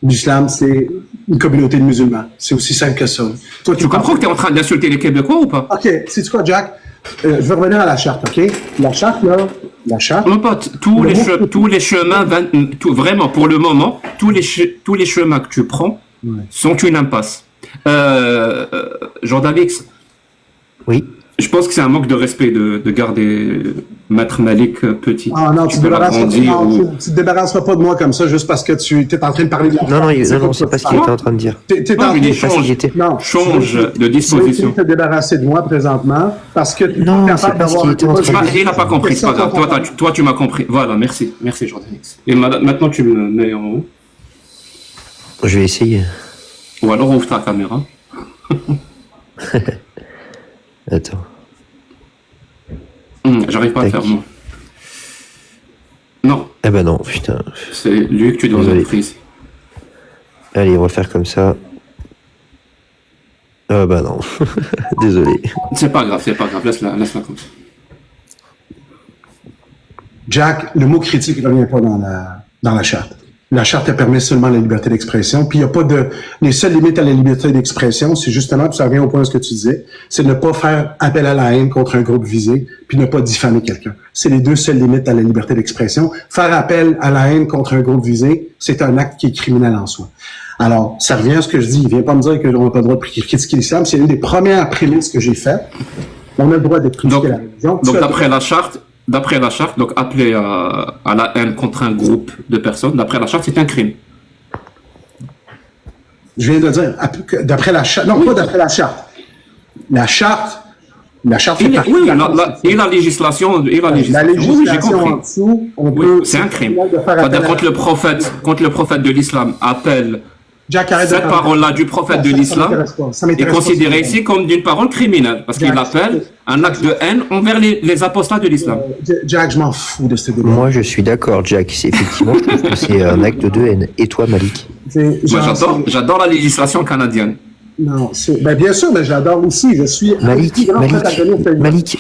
L'islam, c'est une communauté de musulmans. C'est aussi simple que ça. Toi, tu comprends que tu es en train d'insulter les Québécois ou pas? OK. Sais-tu quoi, Jack? Je vais revenir à la charte, OK? La charte, là, Mon pote, tous les chemins, vraiment, pour le moment, tous les chemins que tu prends sont une impasse. Jean-David, oui. Je pense que c'est un manque de respect de garder Maître Malik petit. Ah non, tu te débarrasseras pas de moi comme ça juste parce que tu es en train de parler de la charte. Non, c'est pas ce qu'il était en train de dire. Change de disposition. Tu te débarrasser de moi présentement parce que tu non, c'est pas ce qu'il était en train de dire. Il n'a pas compris, c'est pas grave. Toi, tu m'as compris. Voilà, merci Jean-David. Et maintenant, tu me mets en haut. Je vais essayer. Ou alors ouvre ta caméra. Attends. J'arrive pas à faire moi. Non. Eh ben non, putain. C'est lui que tu dois être prise. Allez, on va faire comme ça. Ah bah non. Désolé. C'est pas grave, laisse-la comme ça. Jack, le mot critique ne revient pas dans la charte. La charte, elle permet seulement la liberté d'expression. Puis il n'y a pas les seules limites à la liberté d'expression, c'est justement, puis ça revient au point de ce que tu disais, c'est de ne pas faire appel à la haine contre un groupe visé, puis ne pas diffamer quelqu'un. C'est les 2 seules limites à la liberté d'expression. Faire appel à la haine contre un groupe visé, c'est un acte qui est criminel en soi. Alors, ça revient à ce que je dis. Il vient pas me dire qu'on n'a pas le droit de critiquer l'islam. C'est une des premières prémices que j'ai faites. On a le droit de critiquer la religion. Donc, d'après la charte, donc appeler à la haine contre un groupe de personnes, d'après la charte, c'est un crime. Je viens de dire, d'après la charte, non, pas d'après la charte. La charte fait partie de la législation. La législation en dessous, c'est un crime. Quand le prophète de l'islam appelle Jack, cette parole-là du prophète de l'islam est considérée ici comme d'une parole criminelle, parce qu'il appelle un acte de haine envers les apostats de l'islam. Jack, je m'en fous de ce débat. Moi, je suis d'accord, Jack. Effectivement, je trouve que c'est un acte de haine. Et toi, Malik? Moi, j'adore la législation canadienne. Non, bien sûr, mais j'adore aussi. Je suis Malik,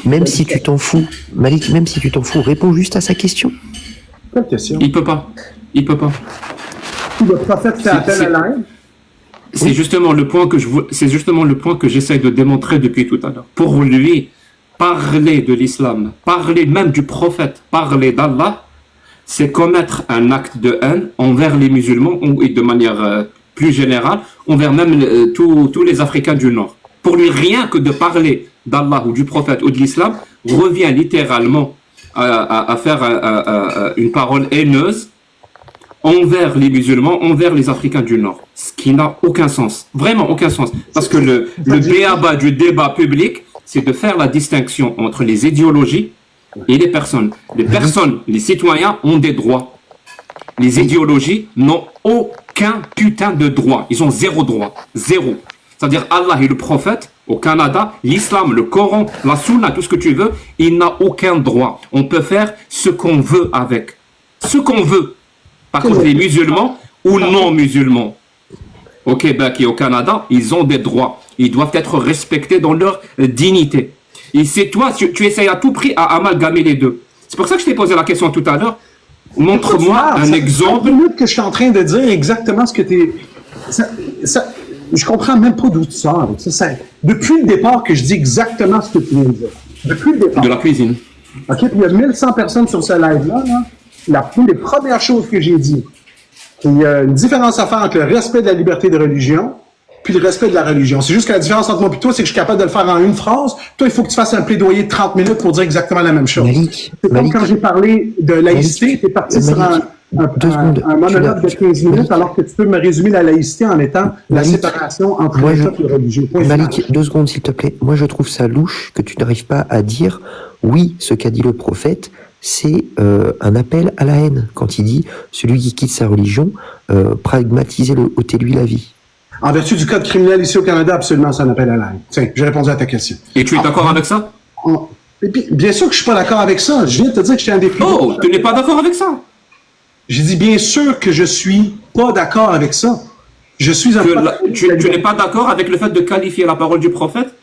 même si tu t'en fous, réponds juste à sa question. Quelle question? Il peut pas. Le prophète fait appel à la haine? C'est justement le point que j'essaie de démontrer depuis tout à l'heure. Pour lui, parler de l'islam, parler même du prophète, parler d'Allah, c'est commettre un acte de haine envers les musulmans et de manière plus générale, envers même tous les Africains du Nord. Pour lui, rien que de parler d'Allah ou du prophète ou de l'islam revient littéralement à faire une parole haineuse envers les musulmans, envers les Africains du Nord. Ce qui n'a aucun sens. Vraiment aucun sens. Parce que le b.a.-ba du débat public, c'est de faire la distinction entre les idéologies et les personnes. Les personnes, les citoyens ont des droits. Les idéologies n'ont aucun putain de droit. Ils ont 0 droit. 0. c'est-à-dire Allah et le prophète, au Canada, l'islam, le Coran, la Sunna, tout ce que tu veux, il n'a aucun droit. On peut faire ce qu'on veut avec. Ce qu'on veut. Par contre, les musulmans ou non musulmans, au Québec et au Canada, ils ont des droits. Ils doivent être respectés dans leur dignité. Et c'est toi, tu essayes à tout prix à amalgamer les deux. C'est pour ça que je t'ai posé la question tout à l'heure. Montre-moi un exemple. Que je suis en train de dire exactement ce que tu es. Je comprends même pas d'où tu sors. Depuis le départ que je dis exactement ce que tu viens de dire. Depuis le départ. De la cuisine. OK, puis il y a 1100 personnes sur ce live-là. Une des premières choses que j'ai dit, qu'il y a une différence à faire entre le respect de la liberté de religion puis le respect de la religion. C'est juste que la différence entre moi et toi, c'est que je suis capable de le faire en une phrase. Toi, il faut que tu fasses un plaidoyer de 30 minutes pour dire exactement la même chose. C'est comme quand j'ai parlé de laïcité, tu es parti sur un monologue de 15 minutes, alors que tu peux me résumer la laïcité en étant la séparation entre l'État et le religieux. Malik, 2 secondes, s'il te plaît. Moi, je trouve ça louche que tu n'arrives pas à dire oui, ce qu'a dit le prophète, c'est un appel à la haine. Quand il dit celui qui quitte sa religion, pragmatisez-le, ôtez-lui la vie. En vertu du code criminel ici au Canada, absolument, ça n'appelle à la haine. Tiens, j'ai répondu à ta question. Et tu es d'accord avec ça? Et puis, bien sûr que je suis pas d'accord avec ça. Je viens de te dire que j'étais un des plus... Oh, tu n'es pas d'accord avec ça? J'ai dit bien sûr que je suis pas d'accord avec ça. Je suis un... Tu n'es pas d'accord avec le fait de qualifier la parole du prophète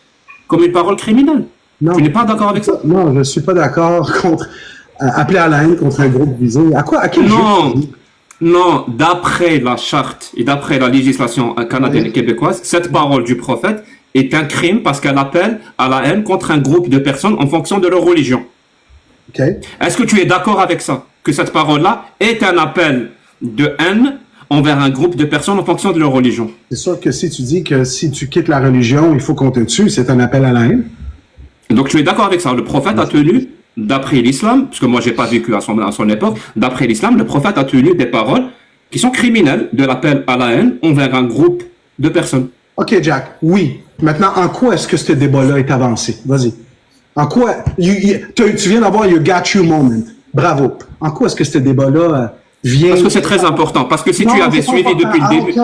comme une parole criminelle? Non. Tu n'es pas d'accord avec ça? Non, je suis pas d'accord contre appeler à la haine contre un groupe visé. À quel Non, d'après la charte et d'après la législation canadienne et québécoise, cette parole du prophète est un crime parce qu'elle appelle à la haine contre un groupe de personnes en fonction de leur religion. Okay. Est-ce que tu es d'accord avec ça? Que cette parole-là est un appel de haine envers un groupe de personnes en fonction de leur religion? C'est sûr que si tu dis que si tu quittes la religion, il faut qu'on te tue, c'est un appel à la haine. Donc tu es d'accord avec ça? Le prophète a tenu, d'après l'islam, parce que moi j'ai pas vécu à son époque, d'après l'islam, le prophète a tenu des paroles qui sont criminelles de l'appel à la haine envers un groupe de personnes. OK, Jack, oui. Maintenant, en quoi est-ce que ce débat-là est avancé? Vas-y. En quoi? Tu viens d'avoir your got you moment. Bravo. En quoi est-ce que ce débat-là vient... Parce que c'est très important. Parce que si tu avais suivi depuis le début...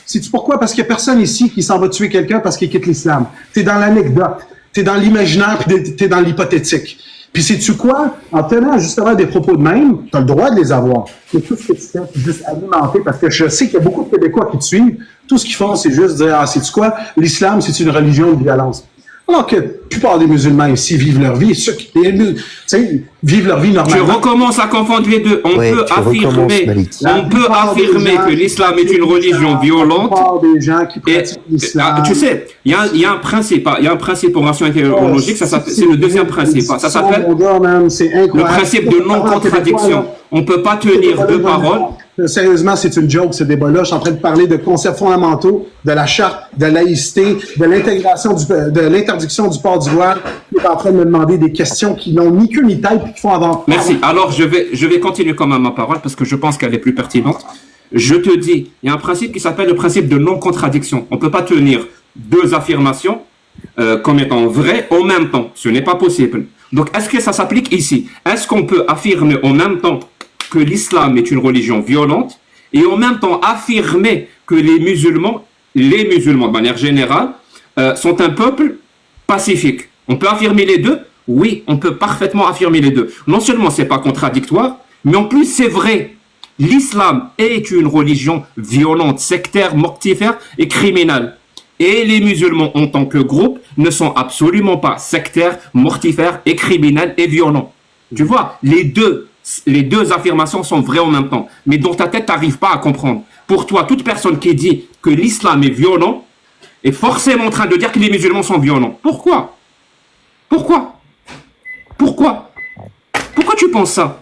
Sais-tu pourquoi? Parce qu'il n'y a personne ici qui s'en va tuer quelqu'un parce qu'il quitte l'islam. T'es dans l'anecdote. T'es dans l'imaginaire puis t'es dans l'hypothétique. Puis sais-tu quoi? En tenant justement des propos de même, tu as le droit de les avoir. Mais tout ce que tu fais, c'est juste alimenter, parce que je sais qu'il y a beaucoup de Québécois qui te suivent. Tout ce qu'ils font, c'est juste dire, sais-tu quoi? L'islam, c'est une religion de violence. Alors que la plupart des musulmans ici vivent leur vie, ceux qui vivent leur vie normalement. Tu recommences à confondre les deux. On peut affirmer que l'islam est une religion violente. Des gens qui pratiquent l'islam. Tu sais, il y a un principe en ration théologique, c'est le deuxième principe. Ça s'appelle le principe de non-contradiction. On ne peut pas tenir deux paroles. Sérieusement, c'est une joke, ce débat-là. Je suis en train de parler de concepts fondamentaux, de la charte, de laïcité, de l'interdiction du port du voile. Tu es en train de me demander des questions qui n'ont ni queue ni tête et qui font avant. Merci. Alors, je vais continuer quand même ma parole parce que je pense qu'elle est plus pertinente. Je te dis, il y a un principe qui s'appelle le principe de non-contradiction. On ne peut pas tenir deux affirmations comme étant vraies en même temps. Ce n'est pas possible. Donc, est-ce que ça s'applique ici? Est-ce qu'on peut affirmer en même temps que l'islam est une religion violente et en même temps affirmer que les musulmans de manière générale, sont un peuple pacifique? On peut affirmer les deux? Oui, on peut parfaitement affirmer les deux. Non seulement c'est pas contradictoire, mais en plus c'est vrai. L'islam est une religion violente, sectaire, mortifère et criminelle. Et les musulmans en tant que groupe ne sont absolument pas sectaires, mortifères et criminels et violents. Tu vois, les deux affirmations sont vraies en même temps. Mais dans ta tête, tu n'arrives pas à comprendre. Pour toi, toute personne qui dit que l'islam est violent est forcément en train de dire que les musulmans sont violents. Pourquoi tu penses ça?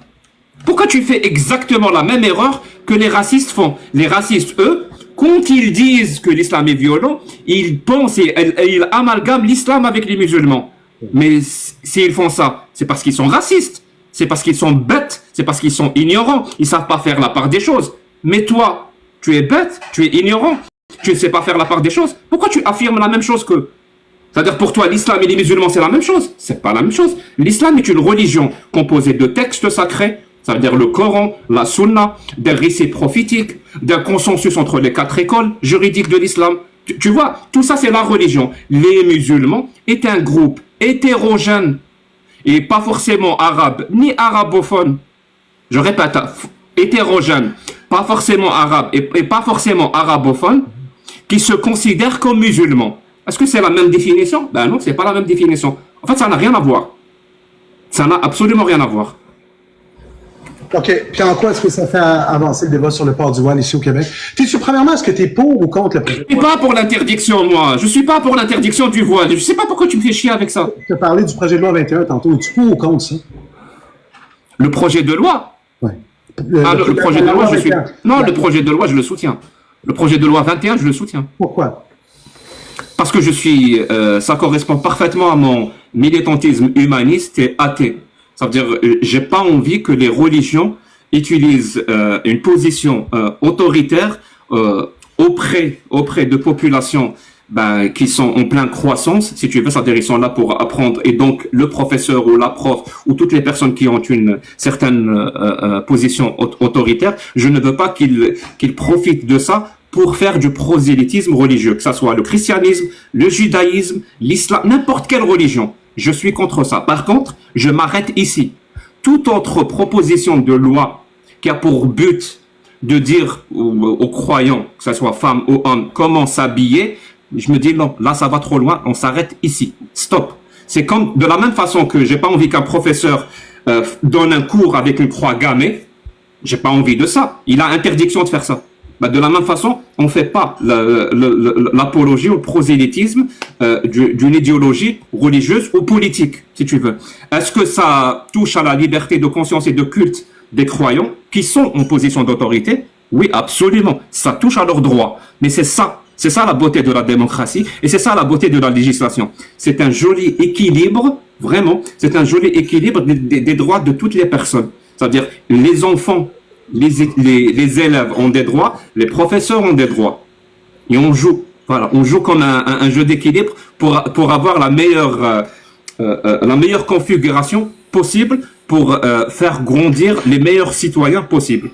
Pourquoi tu fais exactement la même erreur que les racistes font? Les racistes, eux, quand ils disent que l'islam est violent, ils pensent et ils amalgament l'islam avec les musulmans. Mais s'ils font ça, c'est parce qu'ils sont racistes. C'est parce qu'ils sont bêtes, c'est parce qu'ils sont ignorants, ils ne savent pas faire la part des choses. Mais toi, tu es bête, tu es ignorant, tu ne sais pas faire la part des choses. Pourquoi tu affirmes la même chose qu'eux? C'est-à-dire pour toi, l'islam et les musulmans, c'est la même chose? C'est pas la même chose. L'islam est une religion composée de textes sacrés, ça veut dire le Coran, la Sunna, des récits prophétiques, d'un consensus entre les 4 écoles juridiques de l'islam. Tu vois, tout ça, c'est la religion. Les musulmans est un groupe hétérogène et pas forcément arabe, ni arabophone. Je répète, hétérogène, pas forcément arabe et pas forcément arabophone, qui se considèrent comme musulmans. Est-ce que c'est la même définition? Ben non, c'est pas la même définition. En fait, ça n'a rien à voir. Ça n'a absolument rien à voir. OK. Puis en quoi est-ce que ça fait avancer le débat sur le port du voile ici au Québec? Premièrement, est-ce que tu es pour ou contre le projet de loi? Je suis pas pour l'interdiction, moi. Je suis pas pour l'interdiction du voile. Je sais pas pourquoi tu me fais chier avec ça. Tu as parlé du projet de loi 21 tantôt. Es-tu pour ou contre ça? Le projet de loi? Oui. Le projet de loi, je suis... Non, le projet de loi, je le soutiens. Le projet de loi 21, je le soutiens. Pourquoi? Parce que je suis... ça correspond parfaitement à mon militantisme humaniste et athée. Ça veut dire, j'ai pas envie que les religions utilisent une position autoritaire auprès de populations qui sont en pleine croissance, si tu veux, c'est-à-dire ils sont là pour apprendre, et donc le professeur ou la prof ou toutes les personnes qui ont une certaine position autoritaire, je ne veux pas qu'ils profitent de ça pour faire du prosélytisme religieux, que ça soit le christianisme, le judaïsme, l'islam, n'importe quelle religion. Je suis contre ça. Par contre, je m'arrête ici. Toute autre proposition de loi qui a pour but de dire aux croyants, que ce soit femmes ou hommes, comment s'habiller, je me dis non, là ça va trop loin, on s'arrête ici. Stop. C'est comme, de la même façon que j'ai pas envie qu'un professeur donne un cours avec une croix gammée, j'ai pas envie de ça. Il a interdiction de faire ça. De la même façon, on ne fait pas l'apologie ou le prosélytisme d'une idéologie religieuse ou politique, si tu veux. Est-ce que ça touche à la liberté de conscience et de culte des croyants qui sont en position d'autorité? Oui, absolument. Ça touche à leurs droits. Mais c'est ça la beauté de la démocratie et c'est ça la beauté de la législation. C'est un joli équilibre, vraiment, c'est un joli équilibre des droits de toutes les personnes. C'est-à-dire les enfants, les élèves ont des droits, les professeurs ont des droits. Et on joue, voilà, on joue comme un jeu d'équilibre pour avoir la meilleure configuration possible pour faire grandir les meilleurs citoyens possibles.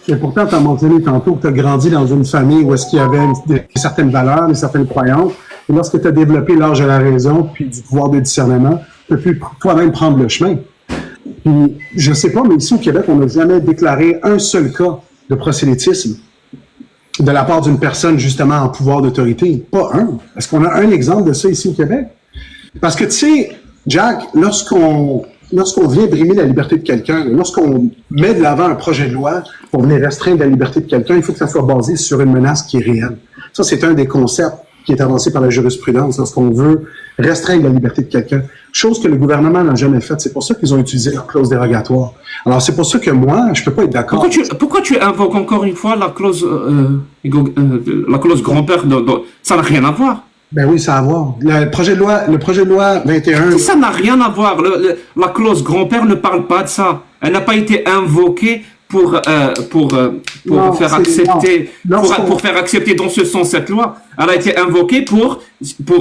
Et pourtant, tu as mentionné tantôt que tu as grandi dans une famille où est-ce qu'il y avait certaines valeurs, une certaine croyance. Et lorsque tu as développé l'âge de la raison puis du pouvoir de discernement, tu as pu toi-même prendre le chemin. Puis, je sais pas, mais ici au Québec, on n'a jamais déclaré un seul cas de prosélytisme de la part d'une personne justement en pouvoir d'autorité. Pas un. Est-ce qu'on a un exemple de ça ici au Québec? Parce que tu sais, Jack, lorsqu'on vient brimer la liberté de quelqu'un, lorsqu'on met de l'avant un projet de loi pour venir restreindre la liberté de quelqu'un, il faut que ça soit basé sur une menace qui est réelle. Ça, c'est un des concepts qui est avancé par la jurisprudence lorsqu'on veut restreindre la liberté de quelqu'un. Chose que le gouvernement n'a jamais faite. C'est pour ça qu'ils ont utilisé la clause dérogatoire. Alors, c'est pour ça que moi, je peux pas être d'accord. Pourquoi tu invoques encore une fois la clause grand-père ça n'a rien à voir. Ben oui, ça a à voir. Le projet de loi 21. Ça n'a rien à voir. La clause grand-père ne parle pas de ça. Elle n'a pas été invoquée pour faire accepter dans ce sens cette loi. Elle a été invoquée pour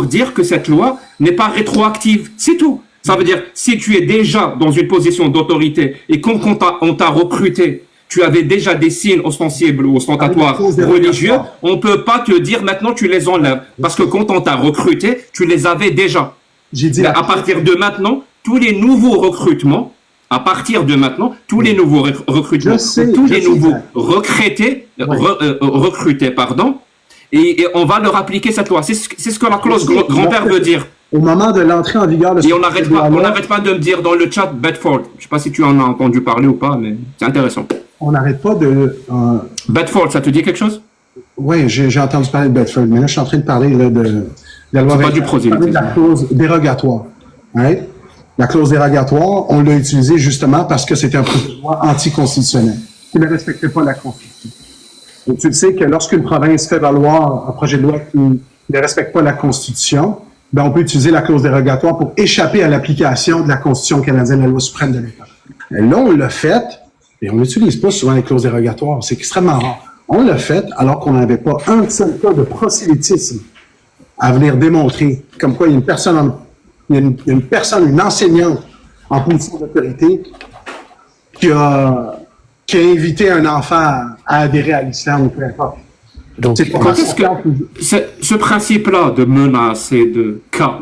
dire que cette loi n'est pas rétroactive. C'est tout. Ça veut dire, si tu es déjà dans une position d'autorité et quand on t'a recruté, tu avais déjà des signes ostensibles ou ostentatoires religieux, on peut pas te dire maintenant tu les enlèves. Parce que quand on t'a recruté, tu les avais déjà. J'ai dit à partir de maintenant, tous les nouveaux recrutements, recrutés, et on va leur appliquer cette loi. C'est ce que la clause grand-père veut dire. Au moment de l'entrée en vigueur de et on n'arrête pas de me dire dans le chat Bedford. Je sais pas si tu en as entendu parler ou pas, mais c'est intéressant. On n'arrête pas de... Bedford, ça te dit quelque chose? Oui, j'ai entendu parler de Bedford, mais là, je suis en train de parler là, de la loi... C'est pas du prosélytisme. De la clause dérogatoire. Right? La clause dérogatoire, on l'a utilisée justement parce que c'était un projet de loi anticonstitutionnel qui ne respectait pas la Constitution. Et tu le sais que lorsqu'une province fait valoir un projet de loi qui ne respecte pas la Constitution, ben on peut utiliser la clause dérogatoire pour échapper à l'application de la Constitution canadienne, la loi suprême de l'État. Et là, on l'a fait, et on n'utilise pas souvent les clauses dérogatoires, c'est extrêmement rare. On l'a fait alors qu'on n'avait pas un seul cas de prosélytisme à venir démontrer comme quoi il y a une personne, une enseignante en position d'autorité qui a invité un enfant à adhérer à l'islam ou peu importe. Donc, ce principe-là de menace et de cas,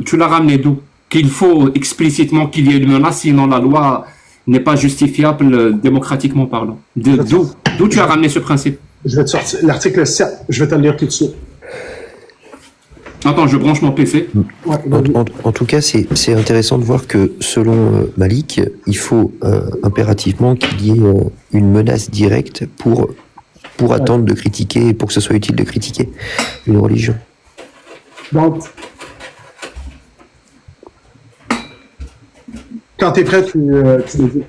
tu l'as ramené d'où? Qu'il faut explicitement qu'il y ait une menace, sinon la loi n'est pas justifiable démocratiquement parlant. D'où tu as ramené ce principe? Je vais te sortir l'article 7. Je vais te le lire tout de suite. Attends, je branche mon PC. En tout cas, c'est intéressant de voir que selon Malik, il faut impérativement qu'il y ait une menace directe pour attendre de critiquer, pour que ce soit utile de critiquer une religion. Donc, quand tu es prêt, tu le dis.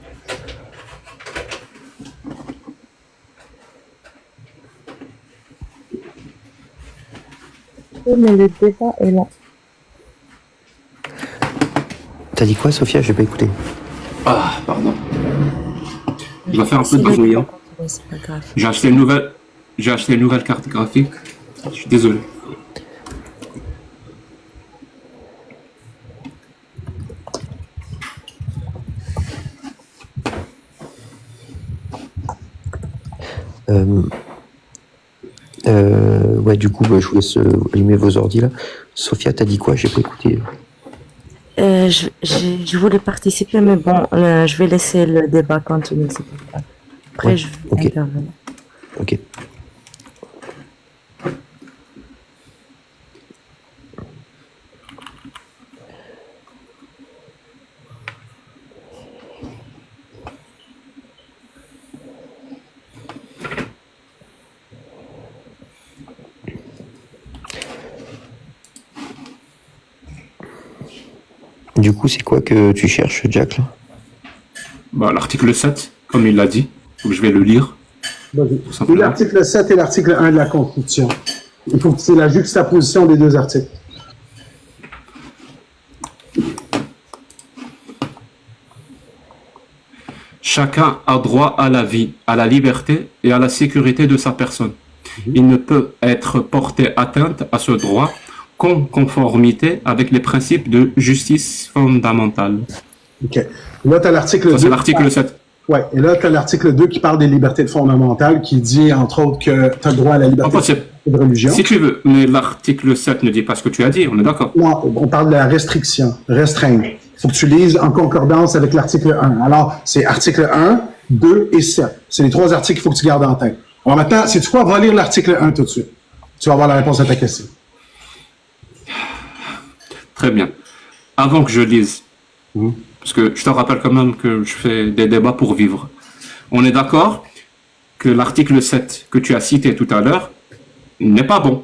Mais le débat est là. T'as dit quoi, Sophia? J'ai pas écouté. Ah, pardon. Je vais faire un peu de bruit. Hein. C'est pas grave. J'ai acheté une nouvelle carte graphique. Je suis désolé. Ouais, du coup, je vous laisse allumer vos ordis là. Sophia, t'as dit quoi? J'ai pas écouté. Je voulais participer, mais bon, je vais laisser le débat continuer. Après, Ouais, je vais intervenir. Ok. Du coup, c'est quoi que tu cherches, Jack, là? Bah, l'article 7, comme il l'a dit, donc je vais le lire. Vas-y. L'article 7 et l'article 1 de la Constitution. Il faut que c'est la juxtaposition des deux articles. Chacun a droit à la vie, à la liberté et à la sécurité de sa personne. Il ne peut être porté atteinte à ce droit qu'en conformité avec les principes de justice fondamentale. OK. Là, tu as l'article 2. C'est l'article 7. Ouais. Et là, tu as l'article 2 qui parle des libertés fondamentales, qui dit, entre autres, que tu as le droit à la liberté de religion. Si tu veux, mais l'article 7 ne dit pas ce que tu as dit, on est d'accord? Non, on parle de la restriction, restreindre. Il faut que tu lises en concordance avec l'article 1. Alors, c'est article 1, 2 et 7. C'est les trois articles qu'il faut que tu gardes en tête. Alors maintenant, si tu crois, va lire l'article 1 tout de suite. Tu vas avoir la réponse à ta question. Très bien. Avant que je lise, parce que je te rappelle quand même que je fais des débats pour vivre. On est d'accord que l'article 7 que tu as cité tout à l'heure n'est pas bon.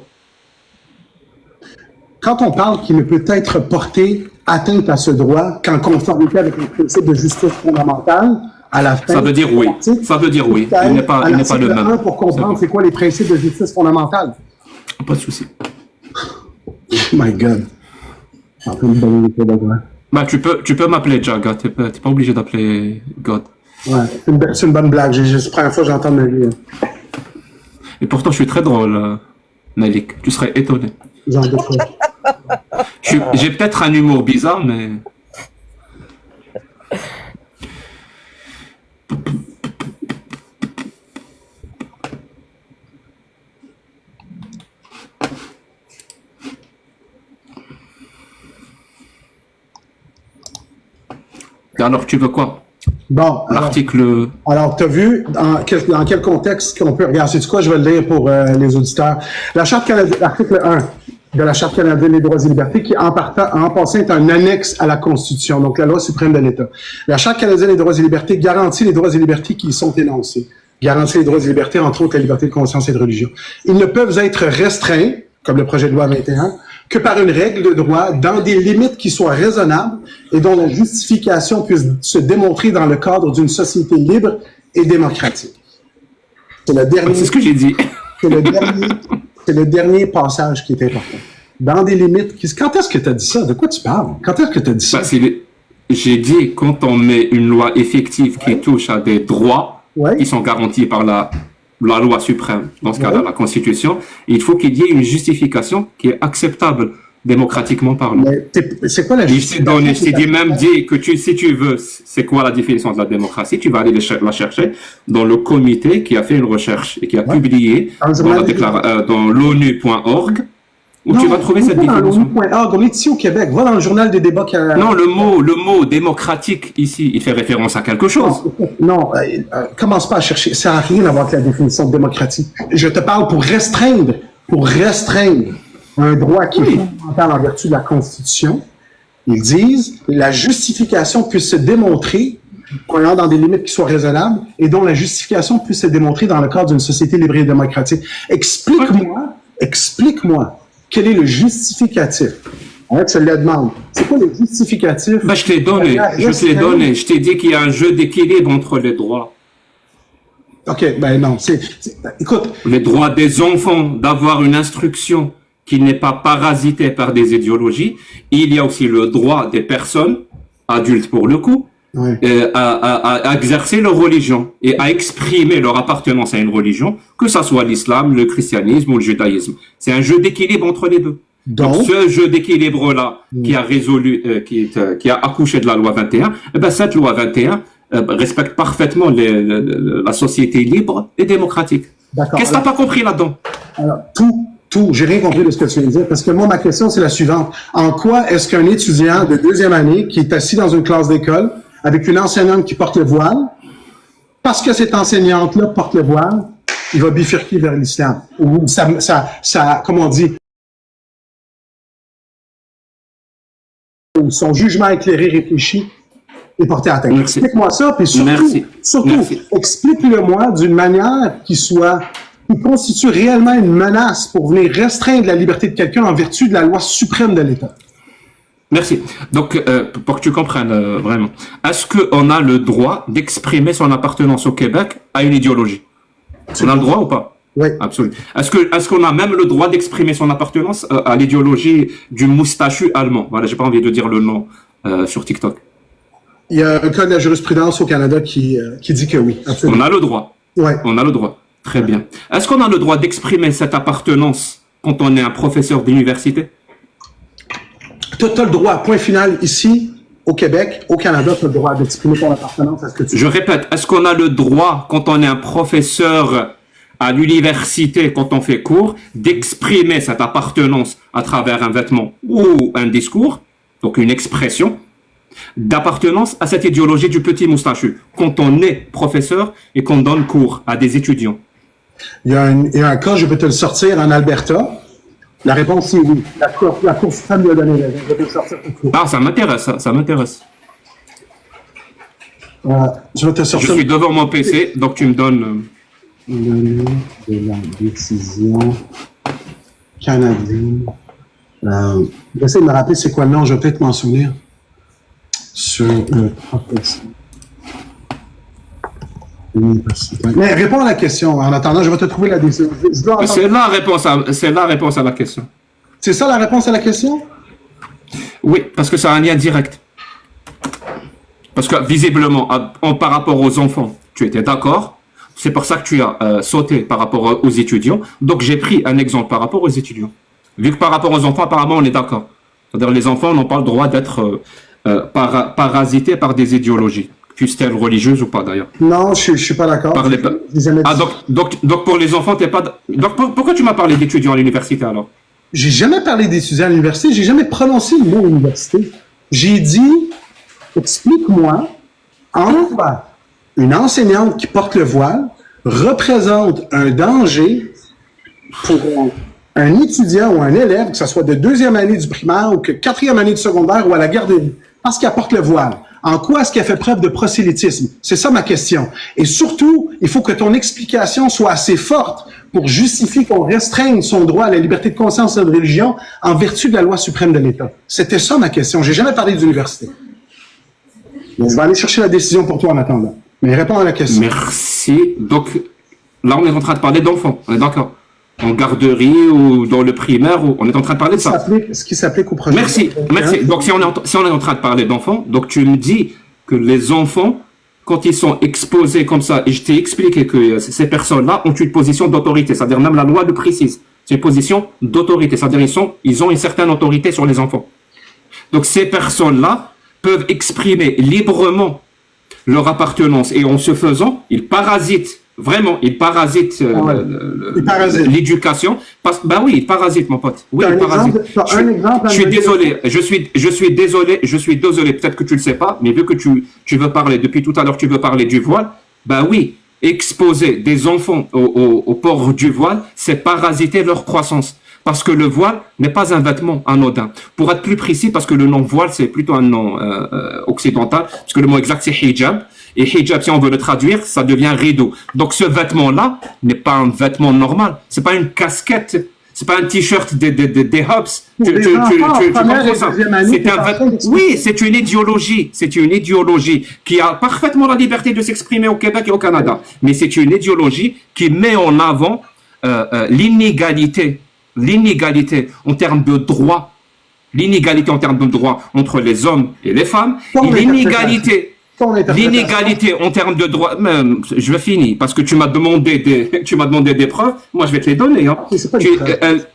Quand on parle qu'il ne peut être porté atteinte à ce droit qu'en conformité avec le principe de justice fondamentale, à la fin... Ça veut dire oui. Ça veut dire oui. Il n'est pas le même. 1 pour comprendre c'est quoi les principes de justice fondamentale. Pas de souci. Oh my God. Bah, tu peux m'appeler Jaga, t'es pas obligé d'appeler God. Ouais, c'est une bonne blague. C'est la première fois que j'entends de ma vie. Et pourtant, je suis très drôle, Malik. Tu serais étonné. J'en doute pas. J'ai peut-être un humour bizarre, mais... Alors, tu veux quoi? Bon. L'article... Alors, tu as vu dans quel contexte qu'on peut regarder? C'est quoi? Je vais le lire pour les auditeurs. La Charte canadienne, l'article 1 de la Charte canadienne des droits et libertés, qui en passant est un annexe à la Constitution, donc la loi suprême de l'État. La Charte canadienne des droits et libertés garantit les droits et libertés qui y sont énoncés. Garantit les droits et libertés, entre autres la liberté de conscience et de religion. Ils ne peuvent être restreints, comme le projet de loi 21, que par une règle de droit dans des limites qui soient raisonnables et dont la justification puisse se démontrer dans le cadre d'une société libre et démocratique. C'est le dernier. C'est ce que j'ai dit. C'est le dernier passage qui est important. Dans des limites. Quand est-ce que tu as dit ça? De quoi tu parles? Quand est-ce que tu as dit ça? J'ai dit, quand on met une loi effective qui touche à des droits qui sont garantis par la loi suprême, dans ce cas-là, la Constitution, il faut qu'il y ait une justification qui est acceptable démocratiquement parlant. C'est quoi la justification? Je t'ai dit même dit que si tu veux, c'est quoi la définition de la démocratie, tu vas aller la chercher dans le comité qui a fait une recherche et qui a publié dans l'ONU.org. Où tu vas trouver cette définition. On est ici au Québec. Va dans le journal des débats. Non, le mot démocratique ici, il fait référence à quelque chose. Non, commence pas à chercher. Ça n'a rien à voir avec la définition de démocratie. Je te parle pour restreindre un droit qui est fondamental en vertu de la Constitution. Ils disent la justification puisse se démontrer dans des limites qui soient raisonnables et dont la justification puisse se démontrer dans le cadre d'une société libre et démocratique. Explique-moi. Quel est le justificatif? Je te le demande. C'est quoi le justificatif? Je te l'ai donné. Je t'ai dit qu'il y a un jeu d'équilibre entre les droits. OK, non. Écoute. Les droits des enfants d'avoir une instruction qui n'est pas parasitée par des idéologies. Il y a aussi le droit des personnes, adultes pour le coup, à exercer leur religion et à exprimer leur appartenance à une religion, que ça soit l'islam, le christianisme ou le judaïsme. C'est un jeu d'équilibre entre les deux. Donc ce jeu d'équilibre-là qui a résolu, qui a accouché de la loi 21, cette loi 21 respecte parfaitement la société libre et démocratique. Qu'est-ce que tu n'as pas compris là-dedans? Alors, tout. J'ai rien compris de ce que tu viens de dire, parce que moi, ma question, c'est la suivante. En quoi est-ce qu'un étudiant de deuxième année qui est assis dans une classe d'école avec une enseignante qui porte le voile, parce que cette enseignante-là porte le voile, il va bifurquer vers l'islam? Ou comment on dit? Ou son jugement éclairé, réfléchi, est porté à terre. Explique-moi ça, puis surtout, explique-le-moi d'une manière qui constitue réellement une menace pour venir restreindre la liberté de quelqu'un en vertu de la loi suprême de l'État. Merci. Donc, pour que tu comprennes vraiment, est-ce qu'on a le droit d'exprimer son appartenance au Québec à une idéologie? On a le droit ou pas? Oui. Absolument. Est-ce qu'on a même le droit d'exprimer son appartenance à l'idéologie du moustachu allemand? Voilà, j'ai pas envie de dire le nom sur TikTok. Il y a un cas de la jurisprudence au Canada qui dit que oui. Absolument. On a le droit. Ouais. On a le droit. Très bien. Est-ce qu'on a le droit d'exprimer cette appartenance quand on est un professeur d'université? Tu as le droit, point final, ici, au Québec, au Canada, tu as le droit d'exprimer ton appartenance à ce que tu veux. Je répète, est-ce qu'on a le droit, quand on est un professeur à l'université, quand on fait cours, d'exprimer cette appartenance à travers un vêtement ou un discours, donc une expression, d'appartenance à cette idéologie du petit moustachu, quand on est professeur et qu'on donne cours à des étudiants? Il y a un cas, je peux te le sortir, en Alberta. La réponse est oui. La Cour suprême lui a donné raison. Je vais te le sortir. Ça m'intéresse, ça m'intéresse. Je vais te sortir. Je suis devant mon PC, donc tu me donnes... De la décision canadienne. J'essaie de me rappeler c'est quoi le nom, je vais peut-être m'en souvenir. Sur le professeur. Mais réponds à la question. En attendant, je vais te trouver la décision. C'est la réponse à la question. C'est ça la réponse à la question? Oui, parce que ça a un lien direct. Parce que visiblement, par rapport aux enfants, tu étais d'accord. C'est pour ça que tu as sauté par rapport aux étudiants. Donc j'ai pris un exemple par rapport aux étudiants. Vu que par rapport aux enfants, apparemment, on est d'accord. C'est-à-dire les enfants n'ont pas le droit d'être parasités par des idéologies. Fussent-elles religieuses ou pas d'ailleurs? Non, je suis pas d'accord. Donc pour les enfants, t'es pas. Donc pourquoi tu m'as parlé d'étudiants à l'université alors? J'ai jamais parlé d'étudiants à l'université, j'ai jamais prononcé le mot université. J'ai dit, explique-moi en quoi une enseignante qui porte le voile représente un danger pour un étudiant ou un élève, que ce soit de deuxième année du primaire ou que quatrième année du secondaire ou à la garderie, parce qu'elle porte le voile. En quoi est-ce qu'elle fait preuve de prosélytisme? C'est ça ma question. Et surtout, il faut que ton explication soit assez forte pour justifier qu'on restreigne son droit à la liberté de conscience et de religion en vertu de la loi suprême de l'État. C'était ça ma question. J'ai jamais parlé d'université. Mais je vais aller chercher la décision pour toi en attendant. Mais réponds à la question. Merci. Donc, là, on est en train de parler d'enfants. On est d'accord? En garderie ou dans le primaire, on est en train de parler de ça. Ce qui s'applique au projet. Merci. Donc, si on est en train de parler d'enfants, donc tu me dis que les enfants, quand ils sont exposés comme ça, et je t'ai expliqué que ces personnes-là ont une position d'autorité, c'est-à-dire même la loi le précise. C'est une position d'autorité. C'est-à-dire ils ont une certaine autorité sur les enfants. Donc ces personnes-là peuvent exprimer librement leur appartenance et en ce faisant, ils parasitent. Vraiment, ils parasitent l'éducation. Ben oui, ils parasitent, mon pote. Oui, ils parasitent. Je suis désolé. Je suis désolé. Peut-être que tu le sais pas, mais vu que tu veux parler depuis tout à l'heure, tu veux parler du voile. Ben oui, exposer des enfants au port du voile, c'est parasiter leur croissance. Parce que le voile n'est pas un vêtement anodin. Pour être plus précis, parce que le nom voile, c'est plutôt un nom occidental, parce que le mot exact, c'est hijab. Et hijab, si on veut le traduire, ça devient rideau. Donc ce vêtement-là n'est pas un vêtement normal. C'est pas une casquette. C'est pas un t-shirt des Hobbs. Tu comprends ça? Oui, c'est une idéologie. C'est une idéologie qui a parfaitement la liberté de s'exprimer au Québec et au Canada. Mais c'est une idéologie qui met en avant l'inégalité en termes de droits. L'inégalité en termes de droits entre les hommes et les femmes. Et l'inégalité en termes de droits, je vais finir, parce que tu m'as demandé des preuves, moi je vais te les donner. Hein.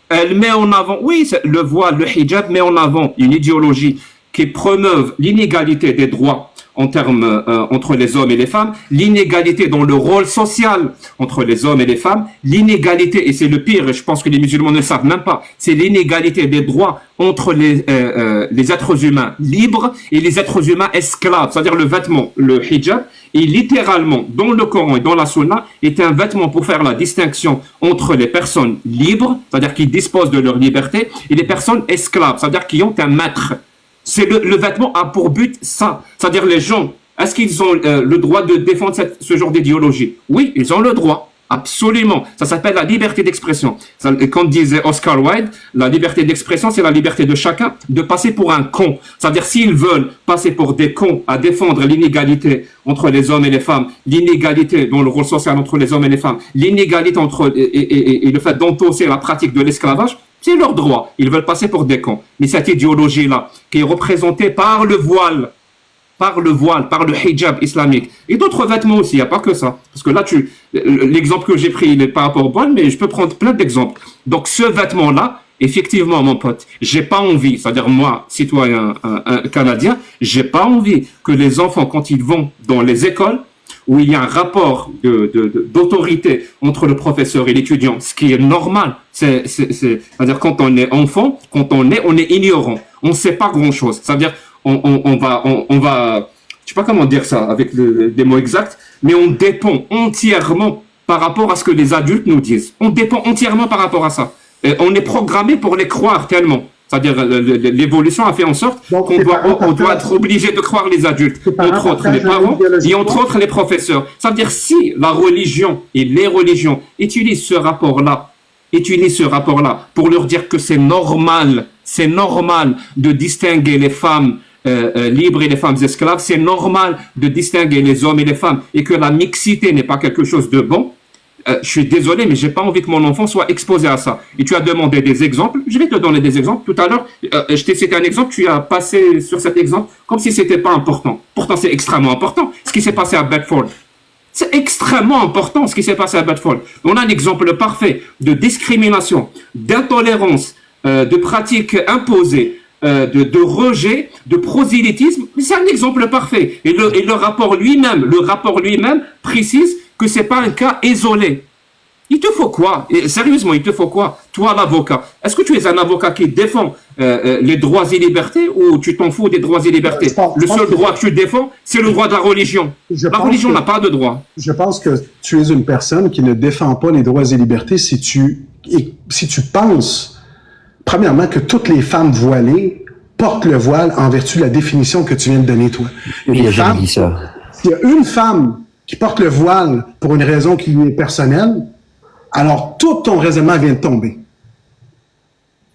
Elle met en avant, oui, le voile, le hijab met en avant une idéologie qui promeuve l'inégalité des droits en termes entre les hommes et les femmes, l'inégalité dans le rôle social entre les hommes et les femmes, l'inégalité, et c'est le pire, et je pense que les musulmans ne le savent même pas, c'est l'inégalité des droits entre les êtres humains libres et les êtres humains esclaves, c'est-à-dire le vêtement, le hijab, et littéralement, dans le Coran et dans la Sunna, est un vêtement pour faire la distinction entre les personnes libres, c'est-à-dire qui disposent de leur liberté, et les personnes esclaves, c'est-à-dire qui ont un maître. C'est le vêtement a pour but ça. C'est-à-dire les gens, est-ce qu'ils ont le droit de défendre ce genre d'idéologie? Oui, ils ont le droit. Absolument. Ça s'appelle la liberté d'expression. Comme disait Oscar Wilde, la liberté d'expression, c'est la liberté de chacun de passer pour un con. C'est-à-dire s'ils veulent passer pour des cons à défendre l'inégalité entre les hommes et les femmes, l'inégalité dans le rôle social entre les hommes et les femmes, l'inégalité entre et le fait d'endosser la pratique de l'esclavage, c'est leur droit. Ils veulent passer pour des cons. Mais cette idéologie-là, qui est représentée par le voile, par le hijab islamique, et d'autres vêtements aussi, il n'y a pas que ça. Parce que là, l'exemple que j'ai pris, il est par rapport au voile, mais je peux prendre plein d'exemples. Donc, ce vêtement-là, effectivement, mon pote, j'ai pas envie, c'est-à-dire moi, citoyen un Canadien, j'ai pas envie que les enfants, quand ils vont dans les écoles, où il y a un rapport d'autorité entre le professeur et l'étudiant, ce qui est normal. C'est-à-dire quand on est enfant, on est ignorant. On ne sait pas grand-chose. C'est-à-dire on va, je sais pas comment dire ça avec des mots exacts, mais on dépend entièrement par rapport à ce que les adultes nous disent. On dépend entièrement par rapport à ça. Et on est programmé pour les croire tellement. C'est-à-dire l'évolution a fait en sorte qu'on doit être obligé de croire les adultes, entre autres les parents et entre autres les professeurs. C'est-à-dire si la religion et les religions utilisent ce rapport-là pour leur dire que c'est normal de distinguer les femmes libres et les femmes esclaves, c'est normal de distinguer les hommes et les femmes et que la mixité n'est pas quelque chose de bon. Je suis désolé, mais j'ai pas envie que mon enfant soit exposé à ça. Et tu as demandé des exemples. Je vais te donner des exemples. Tout à l'heure, je t'ai cité un exemple. Tu as passé sur cet exemple comme si c'était pas important. Pourtant, c'est extrêmement important. Ce qui s'est passé à Bedford. C'est extrêmement important ce qui s'est passé à Bedford. On a un exemple parfait de discrimination, d'intolérance, de pratiques imposées, de rejet, de prosélytisme. C'est un exemple parfait. Et le rapport lui-même précise que c'est pas un cas isolé. Il te faut quoi? Et sérieusement, il te faut quoi? Toi, l'avocat, est-ce que tu es un avocat qui défend les droits et libertés ou tu t'en fous des droits et libertés? Le seul droit que tu défends, c'est le droit de la religion. La religion n'a pas de droit. Je pense que tu es une personne qui ne défend pas les droits et libertés si tu penses, premièrement, que toutes les femmes voilées portent le voile en vertu de la définition que tu viens de donner, toi. Il a jamais dit ça. S'il y a une femme qui porte le voile pour une raison qui lui est personnelle, alors tout ton raisonnement vient de tomber.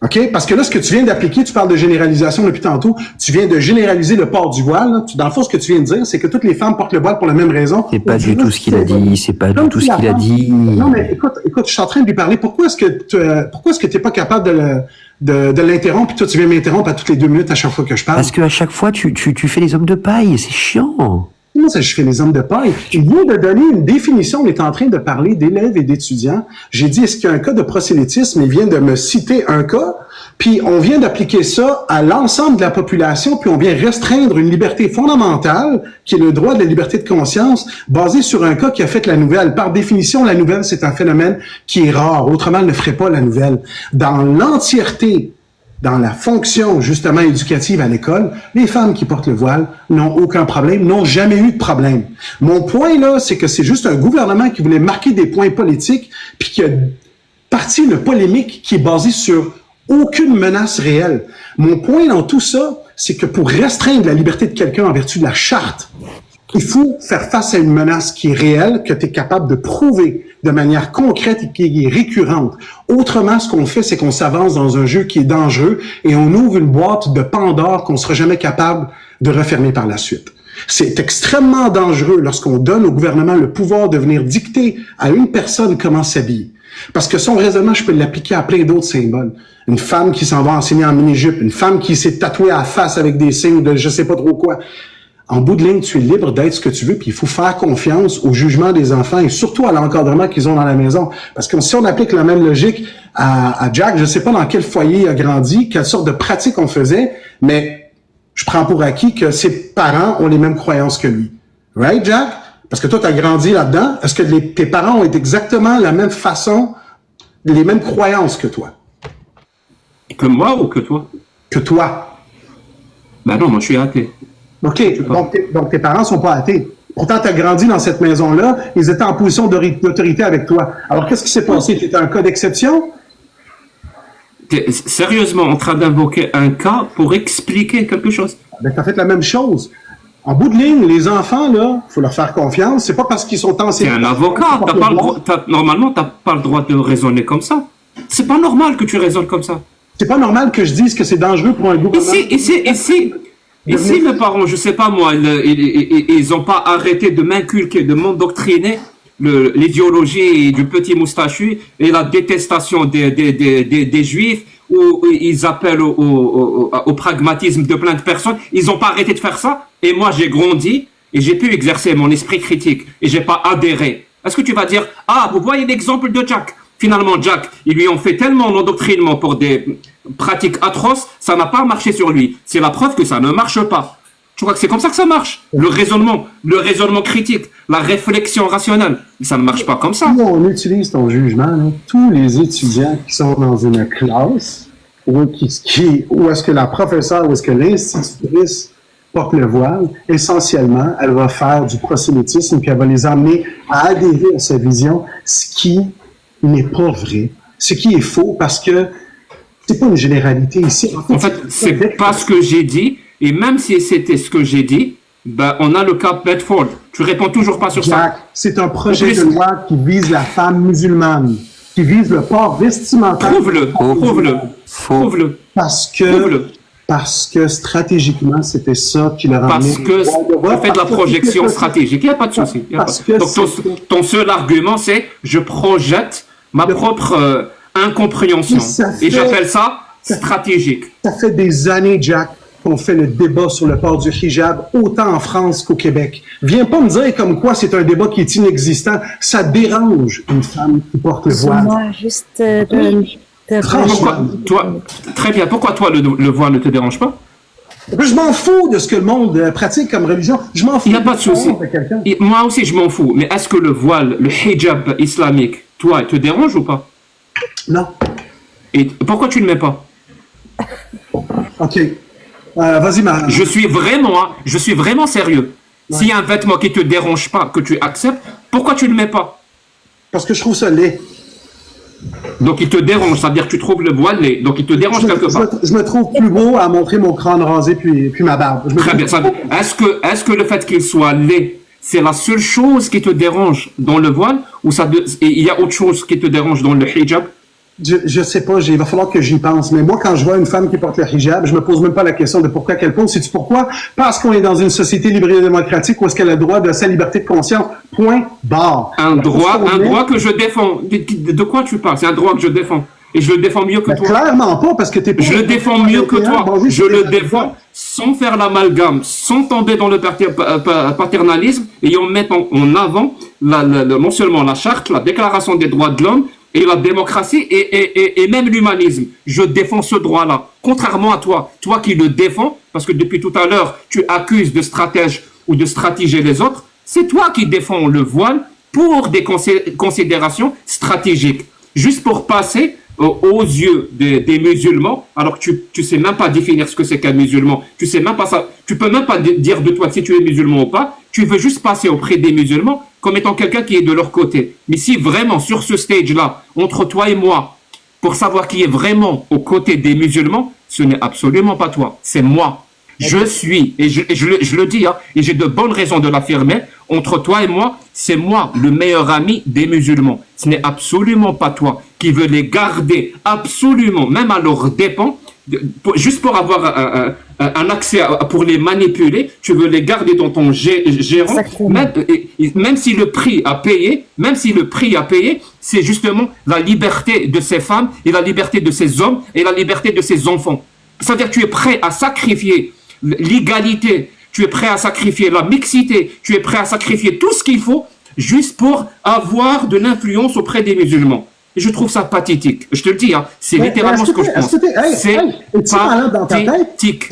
OK? Parce que là, ce que tu viens d'appliquer, tu parles de généralisation depuis tantôt, tu viens de généraliser le port du voile. Là. Dans le fond, ce que tu viens de dire, c'est que toutes les femmes portent le voile pour la même raison. C'est pas du tout ce qu'il a dit. C'est pas du tout ce qu'il a dit. Non, mais écoute, je suis en train de lui parler. Pourquoi est-ce que t'es pas capable de l'interrompre, puis toi, tu viens m'interrompre à toutes les 2 minutes à chaque fois que je parle? Parce que à chaque fois, tu fais les hommes de paille. C'est chiant. Non, confiance, je fais les hommes de paille. Il vient de donner une définition, on est en train de parler d'élèves et d'étudiants. J'ai dit, est-ce qu'il y a un cas de prosélytisme? Il vient de me citer un cas, puis on vient d'appliquer ça à l'ensemble de la population, puis on vient restreindre une liberté fondamentale, qui est le droit de la liberté de conscience, basé sur un cas qui a fait la nouvelle. Par définition, la nouvelle, c'est un phénomène qui est rare. Autrement, elle ne ferait pas la nouvelle. Dans l'entièreté, dans la fonction justement éducative à l'école, les femmes qui portent le voile n'ont aucun problème, n'ont jamais eu de problème. Mon point là, c'est que c'est juste un gouvernement qui voulait marquer des points politiques, puis qui a parti une polémique qui est basée sur aucune menace réelle. Mon point dans tout ça, c'est que pour restreindre la liberté de quelqu'un en vertu de la charte, il faut faire face à une menace qui est réelle, que tu es capable de prouver de manière concrète et qui est récurrente. Autrement, ce qu'on fait, c'est qu'on s'avance dans un jeu qui est dangereux et on ouvre une boîte de Pandore qu'on sera jamais capable de refermer par la suite. C'est extrêmement dangereux lorsqu'on donne au gouvernement le pouvoir de venir dicter à une personne comment s'habiller. Parce que son raisonnement, je peux l'appliquer à plein d'autres symboles. Une femme qui s'en va enseigner en mini-jupe, une femme qui s'est tatouée à la face avec des signes de je sais pas trop quoi. En bout de ligne, tu es libre d'être ce que tu veux, puis il faut faire confiance au jugement des enfants et surtout à l'encadrement qu'ils ont dans la maison. Parce que si on applique la même logique à Jack, je sais pas dans quel foyer il a grandi, quelle sorte de pratique on faisait, mais je prends pour acquis que ses parents ont les mêmes croyances que lui. Right, Jack? Parce que toi, tu as grandi là-dedans. Est-ce que tes parents ont exactement la même façon, les mêmes croyances que toi? Que moi ou que toi? Que toi. Ben non, moi je suis athée. OK, donc tes parents sont pas athées. Pourtant, tu as grandi dans cette maison-là, ils étaient en position d'autorité avec toi. Alors, qu'est-ce qui s'est passé? Tu étais un cas d'exception? T'es sérieusement en train d'invoquer un cas pour expliquer quelque chose? Ben, tu as fait la même chose. En bout de ligne, les enfants, là, faut leur faire confiance. C'est pas parce qu'ils sont enseignés. T'es un avocat, normalement, t'as pas le droit de raisonner comme ça. C'est pas normal que tu raisonnes comme ça. C'est pas normal que je dise que c'est dangereux pour un gouvernement. Et si mes parents, je sais pas moi, ils ont pas arrêté de m'inculquer, de m'endoctriner l'idéologie du petit moustachu et la détestation des juifs, où ils appellent au pragmatisme de plein de personnes, ils ont pas arrêté de faire ça, et moi j'ai grandi, et j'ai pu exercer mon esprit critique, et j'ai pas adhéré. Est-ce que tu vas dire, ah, vous voyez l'exemple de Jack? Finalement, Jack, ils lui ont fait tellement d'endoctrinement pour des pratiques atroces, ça n'a pas marché sur lui. C'est la preuve que ça ne marche pas. Tu crois que c'est comme ça que ça marche? Le raisonnement critique, la réflexion rationnelle, ça ne marche pas comme ça. Si on utilise ton jugement, là, tous les étudiants qui sont dans une classe, où est-ce que la professeure, où est-ce que l'institutrice porte le voile, essentiellement, elle va faire du prosélytisme, puis elle va les amener à adhérer à sa vision, ce qui n'est pas vrai, ce qui est faux, parce que c'est pas une généralité ici. En fait, c'est pas ce que j'ai dit, et même si c'était ce que j'ai dit, ben, on a le cas Bedford. Tu réponds toujours pas sur Jack, ça. c'est un projet de loi qui vise la femme musulmane, qui vise le port vestimentaire. Prouve-le. Parce que stratégiquement, c'était ça qui leur amenait. Parce que on fait de la projection stratégique. Il n'y a pas de souci. Donc ton seul argument, c'est je projette ma propre incompréhension. Et j'appelle ça stratégique. Ça fait des années, Jack, qu'on fait le débat sur le port du hijab, autant en France qu'au Québec. Viens pas me dire comme quoi c'est un débat qui est inexistant. Ça dérange une femme qui porte le voile. Moi, juste... Très bien. Pourquoi toi, le voile ne te dérange pas? Je m'en fous de ce que le monde pratique comme religion. Je m'en fous. Il n'y a pas de souci. Moi aussi, je m'en fous. Mais est-ce que le voile, le hijab islamique, toi, te dérange ou pas? Non. Et pourquoi tu ne le mets pas? OK. Vas-y, Je suis vraiment sérieux. Ouais. S'il y a un vêtement qui te dérange pas, que tu acceptes, pourquoi tu ne le mets pas? Parce que je trouve ça laid. Donc il te dérange, ça veut dire que tu trouves le voile laid. Donc il te dérange quelque part. Je me trouve plus beau à montrer mon crâne rasé puis ma barbe. Très bien. Est-ce que le fait qu'il soit laid, c'est la seule chose qui te dérange dans le voile, ou il y a autre chose qui te dérange dans le hijab? Je sais pas, il va falloir que j'y pense. Mais moi, quand je vois une femme qui porte le hijab, je me pose même pas la question de pourquoi qu'elle pose. Sais-tu pourquoi? Parce qu'on est dans un société libre et démocratique où est-ce qu'elle a le droit de sa liberté de conscience. Point barre. Un droit que je défends. De quoi tu parles? C'est un droit que je défends. Et je le défends mieux que Mais toi. clairement pas, parce que t'es pas... Je le défends mieux que toi. Je le défends sans faire l'amalgame, sans tomber dans le paternalisme, et en mettant en avant non seulement la charte, la déclaration des droits de l'homme, et la démocratie, et même l'humanisme. Je défends ce droit-là. Contrairement à toi, toi qui le défends, parce que depuis tout à l'heure, tu accuses de stratège ou de stratéger les autres, c'est toi qui défends le voile pour des considérations stratégiques. Juste pour passer aux yeux des musulmans, alors que tu sais même pas définir ce que c'est qu'un musulman, tu sais même pas ça, tu peux même pas dire de toi si tu es musulman ou pas, tu veux juste passer auprès des musulmans comme étant quelqu'un qui est de leur côté. Mais si vraiment sur ce stage-là, entre toi et moi, pour savoir qui est vraiment aux côtés des musulmans, ce n'est absolument pas toi, c'est moi. Je suis, et je le dis, hein, et j'ai de bonnes raisons de l'affirmer, entre toi et moi, c'est moi le meilleur ami des musulmans. Ce n'est absolument pas toi qui veux les garder absolument, même à leurs dépens, juste pour avoir un accès, pour les manipuler, tu veux les garder dans ton gérant, même si le prix à payer, c'est justement la liberté de ces femmes, et la liberté de ces hommes, et la liberté de ces enfants. C'est-à-dire que tu es prêt à sacrifier l'égalité, tu es prêt à sacrifier la mixité, tu es prêt à sacrifier tout ce qu'il faut juste pour avoir de l'influence auprès des musulmans. Et je trouve ça pathétique. Je te le dis, hein, c'est littéralement ce que je pense. C'est pathétique.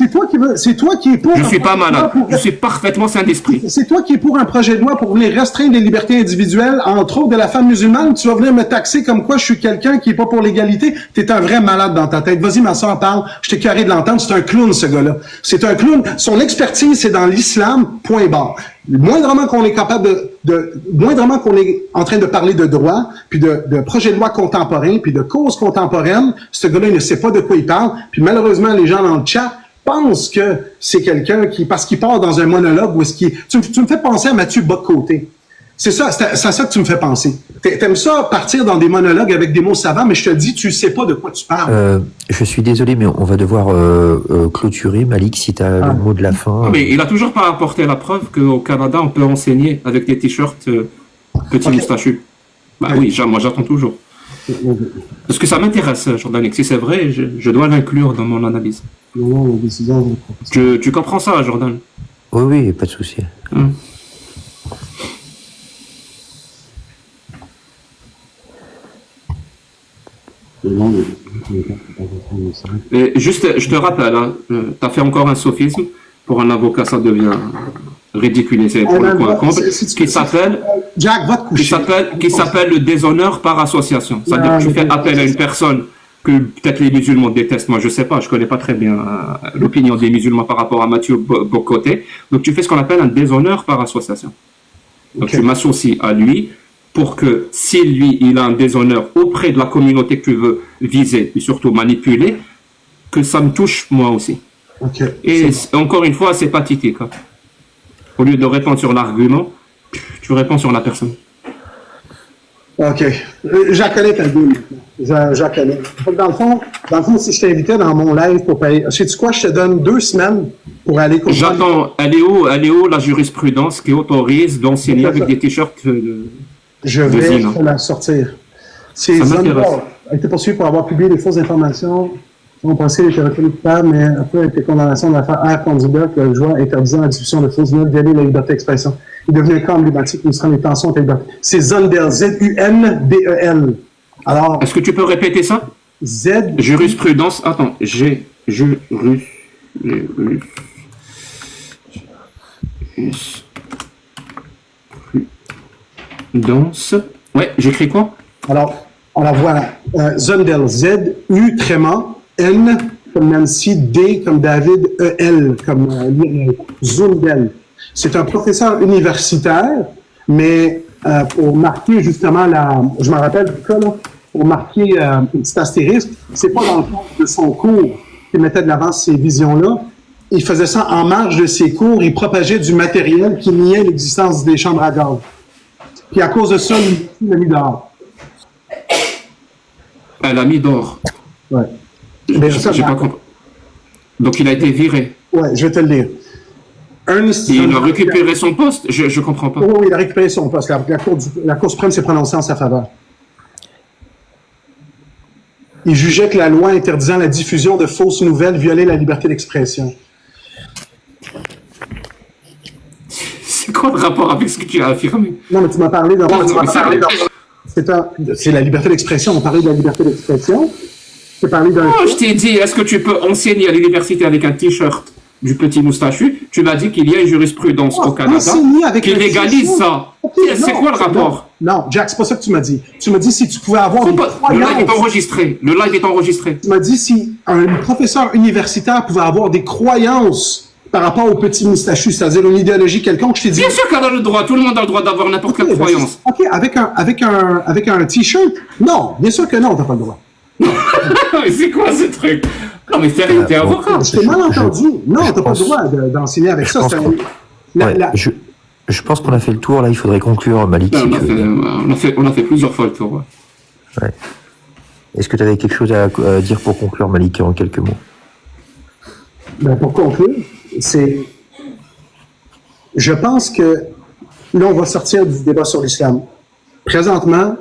C'est toi qui es pour... Je suis pas malade. Je suis parfaitement sain d'esprit. C'est toi qui es pour un projet de loi pour venir restreindre les libertés individuelles, entre autres de la femme musulmane. Tu vas venir me taxer comme quoi je suis quelqu'un qui est pas pour l'égalité. T'es un vrai malade dans ta tête. Vas-y, ma soeur, parle. Je t'ai carré de l'entendre. C'est un clown, ce gars-là. C'est un clown. Son expertise, c'est dans l'islam, point barre. Moindrement qu'on est capable moindrement qu'on est en train de parler de droit, puis de projets de loi contemporains, puis de causes contemporaines, ce gars-là, il ne sait pas de quoi il parle. Puis malheureusement, les gens dans le chat pensent que c'est quelqu'un parce qu'il part dans un monologue où tu me fais penser à Mathieu Bock-Côté. C'est ça que tu me fais penser. T'aimes ça partir dans des monologues avec des mots savants, mais je te dis, tu sais pas de quoi tu parles. Je suis désolé, mais on va devoir clôturer. Malik, si tu as le mot de la fin. Mais il a toujours pas apporté la preuve qu'au Canada, on peut enseigner avec des t-shirts petits moustachus. Bah oui, moi j'attends toujours. Parce que ça m'intéresse, Jordan. Si c'est vrai, je dois l'inclure dans mon analyse. Tu comprends ça, Jordan? Oui, pas de souci. Et juste, je te rappelle, hein, tu as fait encore un sophisme. Pour un avocat, ça devient ridiculisé pour le coup un comble. Qui s'appelle le déshonneur par association. C'est-à-dire que tu fais appel à une personne que peut-être les musulmans détestent. Moi, je sais pas, je connais pas très bien l'opinion des musulmans par rapport à Mathieu Bock-Côté. Donc, tu fais ce qu'on appelle un déshonneur par association. Donc, tu m'associes à lui pour que, si lui, il a un déshonneur auprès de la communauté que tu veux viser et surtout manipuler, que ça me touche moi aussi. Et encore une fois, c'est pathétique. Hein. Au lieu de répondre sur l'argument, tu réponds sur la personne. OK. J'en connais ta gueule. J'en connais. Dans le fond, si je t'invitais dans mon live pour payer, sais-tu quoi, je te donne 2 semaines pour aller... J'attends, elle est où la jurisprudence qui autorise d'enseigner avec des t-shirts Je vais te la sortir. C'est Zondel a été poursuivi pour avoir publié des fausses informations. On pensait qu'il était reconnu coupable, mais après, il était condamnation de l'affaire R. Conduda, que le joueur interdisant la diffusion de fausses nouvelles, violer la liberté d'expression. Il est devenu un camp emblématique illustrant les tensions entre les libertés. C'est Zondel, Z-U-N-D-E-L. Alors. Est-ce que tu peux répéter ça? Jurisprudence. Attends, jurisprudence. Ouais, j'écris quoi? Alors voilà. Zondel, Z-U, tréma, N comme Nancy, D comme David, E-L comme Zondel. C'est un professeur universitaire, mais pour marquer justement je me rappelle du cas, là, pour marquer un petit astérisque, c'est pas dans le cadre de son cours qu'il mettait de l'avant ces visions-là. Il faisait ça en marge de ses cours, il propageait du matériel qui niait l'existence des chambres à gaz. Puis à cause de ça, il l'a mis dehors. Elle a mis dehors. Ouais. J'ai pas compris. Donc il a été viré. Ouais, je vais te le lire. Il a récupéré son poste? Je comprends pas. Oui, il a récupéré son poste. La Cour suprême s'est prononcée en sa faveur. il jugeait que la loi interdisant la diffusion de fausses nouvelles violait la liberté d'expression. C'est quoi le rapport avec ce que tu as affirmé? Non, mais tu m'as parlé de... C'est la liberté d'expression. On parlait de la liberté d'expression. Tu parlé d'un... Oh, je t'ai dit, est-ce que tu peux enseigner à l'université avec un t-shirt du petit moustachu? Tu m'as dit qu'il y a une jurisprudence au Canada qui légalise ça. Okay, c'est quoi le rapport? Non, Jack, c'est pas ça que tu m'as dit. Tu m'as dit si tu pouvais avoir des croyances... Le live est enregistré. Le live est enregistré. Tu m'as dit si un professeur universitaire pouvait avoir des croyances par rapport au petit moustachu, c'est-à-dire une idéologie quelconque, je t'ai dit... Bien sûr qu'elle a le droit. Tout le monde a le droit d'avoir n'importe quelle croyance. OK, avec un t-shirt? Non, bien sûr que non, t'as pas le droit. Mais c'est quoi ce truc? Non, mais t'es avocat. Je t'ai mal entendu. Non, t'as pas le droit d'enseigner avec ça. Je pense qu'on a fait le tour, là, il faudrait conclure, Malik. On a fait plusieurs fois le tour. Ouais. Est-ce que tu avais quelque chose à dire pour conclure, Malik, en quelques mots? Pour conclure, je pense que là, on va sortir du débat sur l'islam. Présentement,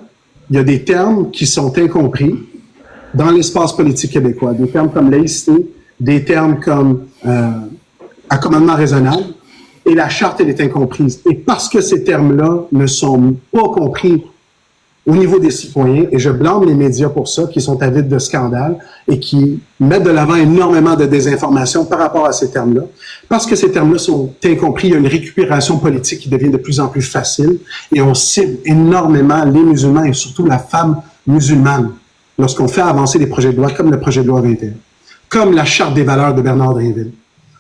il y a des termes qui sont incompris dans l'espace politique québécois. Des termes comme laïcité, des termes comme accommodement raisonnable. Et la charte, elle est incomprise. Et parce que ces termes-là ne sont pas compris au niveau des citoyens, et je blâme les médias pour ça, qui sont avides de scandales et qui mettent de l'avant énormément de désinformation par rapport à ces termes-là. Parce que ces termes-là sont incompris, il y a une récupération politique qui devient de plus en plus facile et on cible énormément les musulmans et surtout la femme musulmane lorsqu'on fait avancer des projets de loi comme le projet de loi 21, comme la Charte des valeurs de Bernard Drinville.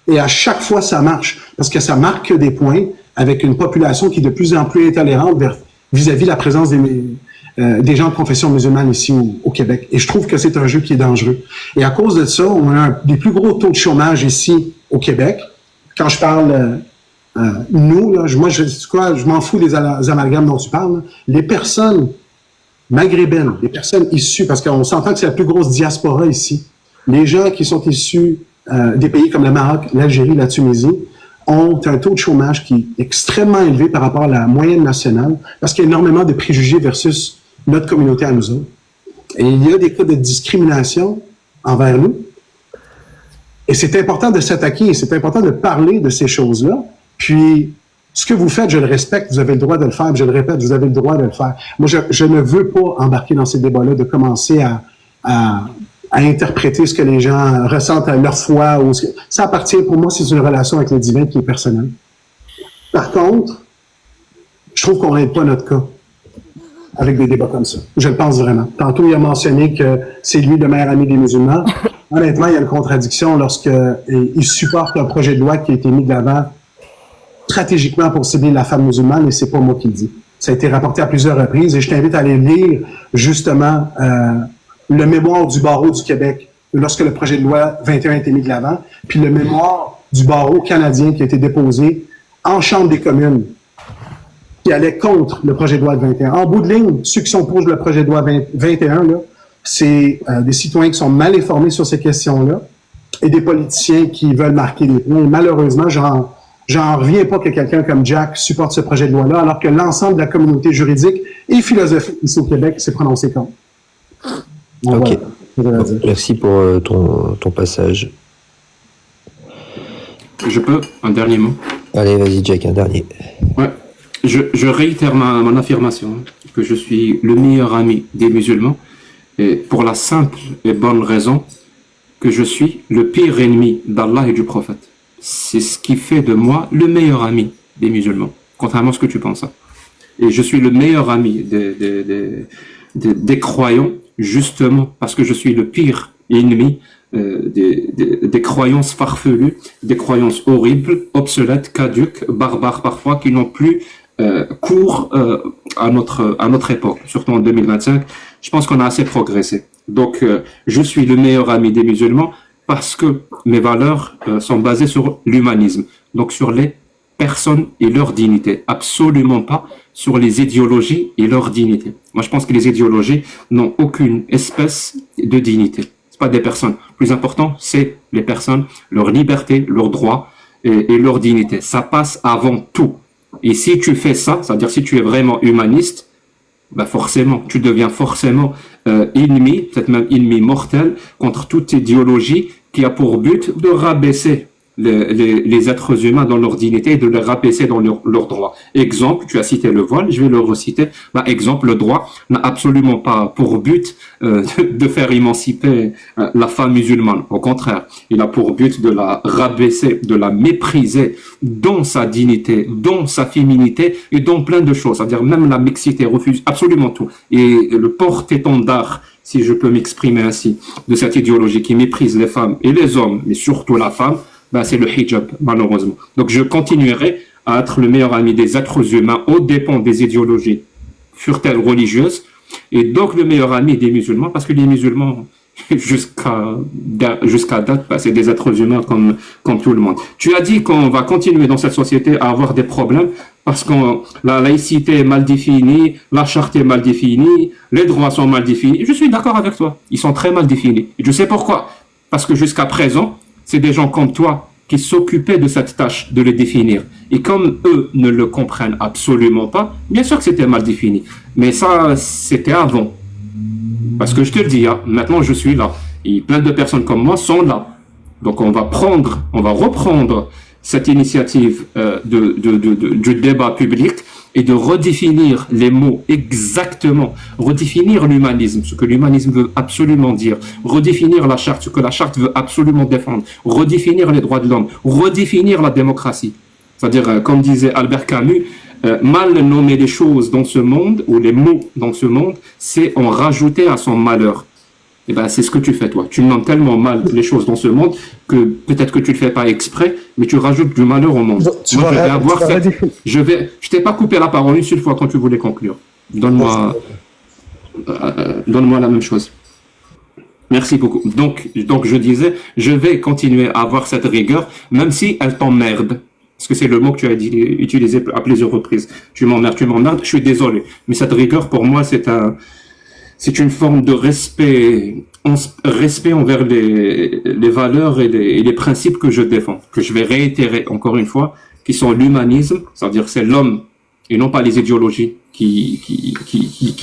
Et à chaque fois, ça marche, parce que ça marque des points avec une population qui est de plus en plus intolérante vis-à-vis la présence des gens de confession musulmane ici au Québec. Et je trouve que c'est un jeu qui est dangereux. Et à cause de ça, on a un des plus gros taux de chômage ici au Québec. Quand je parle nous, là, je m'en fous des amalgames dont tu parles. Là. Les personnes maghrébines, les personnes issues, parce qu'on s'entend que c'est la plus grosse diaspora ici, les gens qui sont issus des pays comme le Maroc, l'Algérie, la Tunisie, ont un taux de chômage qui est extrêmement élevé par rapport à la moyenne nationale, parce qu'il y a énormément de préjugés versus notre communauté à nous autres. Et il y a des cas de discrimination envers nous. Et c'est important de s'attaquer, c'est important de parler de ces choses-là. Puis, ce que vous faites, je le respecte, vous avez le droit de le faire, puis je le répète, vous avez le droit de le faire. Moi, je ne veux pas embarquer dans ces débats-là, de commencer à interpréter ce que les gens ressentent à leur foi. Ça appartient, pour moi, c'est une relation avec le divin qui est personnelle. Par contre, je trouve qu'on n'aide pas notre cas avec des débats comme ça. Je le pense vraiment. Tantôt, il a mentionné que c'est lui le meilleur ami des musulmans. Honnêtement, il y a une contradiction lorsqu'il supporte un projet de loi qui a été mis de l'avant stratégiquement pour cibler la femme musulmane, et c'est pas moi qui le dis. Ça a été rapporté à plusieurs reprises, et je t'invite à aller lire, justement, le mémoire du barreau du Québec, lorsque le projet de loi 21 a été mis de l'avant, puis le mémoire du barreau canadien qui a été déposé en Chambre des communes, qui allait contre le projet de loi 21. En bout de ligne, ceux qui sont pour le projet de loi 21, là, c'est des citoyens qui sont mal informés sur ces questions-là et des politiciens qui veulent marquer des points. Et malheureusement, j'en reviens pas que quelqu'un comme Jack supporte ce projet de loi-là, alors que l'ensemble de la communauté juridique et philosophique ici au Québec s'est prononcé contre. Ok. Merci pour ton passage. Je peux un dernier mot? Allez, vas-y, Jack, un dernier. Ouais. Je réitère mon affirmation que je suis le meilleur ami des musulmans, et pour la simple et bonne raison que je suis le pire ennemi d'Allah et du prophète. C'est ce qui fait de moi le meilleur ami des musulmans, contrairement à ce que tu penses. Et je suis le meilleur ami des croyants, justement parce que je suis le pire ennemi des croyances farfelues, des croyances horribles, obsolètes, caduques, barbares parfois, qui n'ont plus cours à notre époque, surtout en 2025. Je pense qu'on a assez progressé. Donc, je suis le meilleur ami des musulmans parce que mes valeurs sont basées sur l'humanisme, donc sur les personnes et leur dignité, absolument pas sur les idéologies et leur dignité. Moi, je pense que les idéologies n'ont aucune espèce de dignité. C'est pas des personnes. Le plus important, c'est les personnes, leur liberté, leurs droits et leur dignité. Ça passe avant tout. Et si tu fais ça, c'est-à-dire si tu es vraiment humaniste, ben forcément, tu deviens forcément ennemi, peut-être même ennemi mortel, contre toute idéologie qui a pour but de rabaisser les êtres humains dans leur dignité et de les rabaisser dans leurs droits. Exemple, tu as cité le voile, je vais le reciter. Exemple, le droit n'a absolument pas pour but de faire émanciper la femme musulmane. Au contraire, il a pour but de la rabaisser, de la mépriser dans sa dignité, dans sa féminité et dans plein de choses. C'est-à-dire même la mixité refuse absolument tout. Et le porte-étendard, si je peux m'exprimer ainsi, de cette idéologie qui méprise les femmes et les hommes, mais surtout la femme, c'est le hijab, malheureusement. Donc je continuerai à être le meilleur ami des êtres humains aux dépens des idéologies, furent-elles religieuses, et donc le meilleur ami des musulmans, parce que les musulmans, jusqu'à date, c'est des êtres humains comme tout le monde. Tu as dit qu'on va continuer dans cette société à avoir des problèmes parce que la laïcité est mal définie, la charte est mal définie, les droits sont mal définis. Je suis d'accord avec toi, ils sont très mal définis. Et je sais pourquoi. Parce que jusqu'à présent, c'est des gens comme toi qui s'occupaient de cette tâche de les définir. Et comme eux ne le comprennent absolument pas, bien sûr que c'était mal défini. Mais ça, c'était avant. Parce que je te le dis, maintenant je suis là. Et plein de personnes comme moi sont là. Donc on va reprendre cette initiative du débat public et de redéfinir les mots exactement, redéfinir l'humanisme, ce que l'humanisme veut absolument dire, redéfinir la charte, ce que la charte veut absolument défendre, redéfinir les droits de l'homme, redéfinir la démocratie. C'est-à-dire, comme disait Albert Camus, mal nommer les choses dans ce monde, ou les mots dans ce monde, c'est en rajouter à son malheur. Et c'est ce que tu fais, toi. Tu nommes tellement mal les choses dans ce monde que peut-être que tu le fais pas exprès, mais tu rajoutes du malheur au monde. Moi, je t'ai pas coupé la parole une seule fois quand tu voulais conclure. Donne-moi la même chose. Merci beaucoup. Donc, je disais, je vais continuer à avoir cette rigueur, même si elle t'emmerde. Parce que c'est le mot que tu as utilisé à plusieurs reprises. Tu m'emmerdes, je suis désolé. Mais cette rigueur, pour moi, c'est une forme de respect envers les valeurs et les principes que je défends, que je vais réitérer encore une fois, qui sont l'humanisme, c'est-à-dire c'est l'homme et non pas les idéologies qui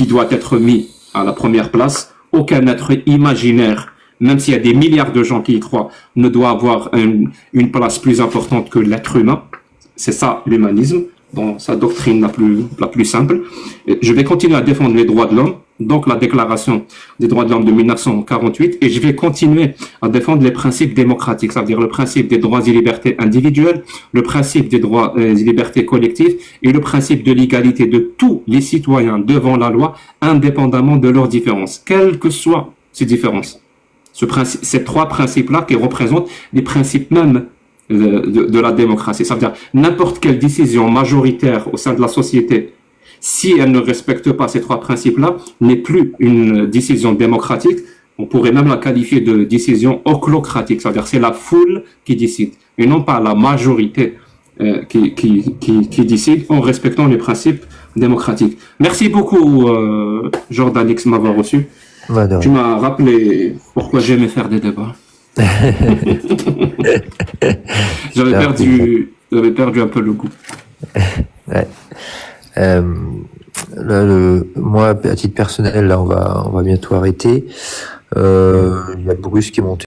doit être mis à la première place. Aucun être imaginaire, même s'il y a des milliards de gens qui y croient, ne doit avoir une place plus importante que l'être humain. C'est ça l'humanisme, dans sa doctrine la plus simple. Et je vais continuer à défendre les droits de l'homme, donc la déclaration des droits de l'homme de 1948, et je vais continuer à défendre les principes démocratiques, c'est-à-dire le principe des droits et libertés individuelles, le principe des droits et libertés collectives, et le principe de l'égalité de tous les citoyens devant la loi, indépendamment de leurs différences, quelles que soient ces différences. Ces trois principes-là qui représentent les principes même de la démocratie, c'est-à-dire n'importe quelle décision majoritaire au sein de la société, si elle ne respecte pas ces trois principes-là, n'est plus une décision démocratique. On pourrait même la qualifier de décision ochlocratique, c'est-à-dire c'est la foule qui décide, et non pas la majorité qui décide en respectant les principes démocratiques. Merci beaucoup, Jordan X, m'avoir reçu. Tu m'as rappelé pourquoi j'aimais faire des débats. J'avais perdu un peu le goût. Ouais. Moi, à titre personnel, là, on va bientôt arrêter. Il y a Bruce qui est monté.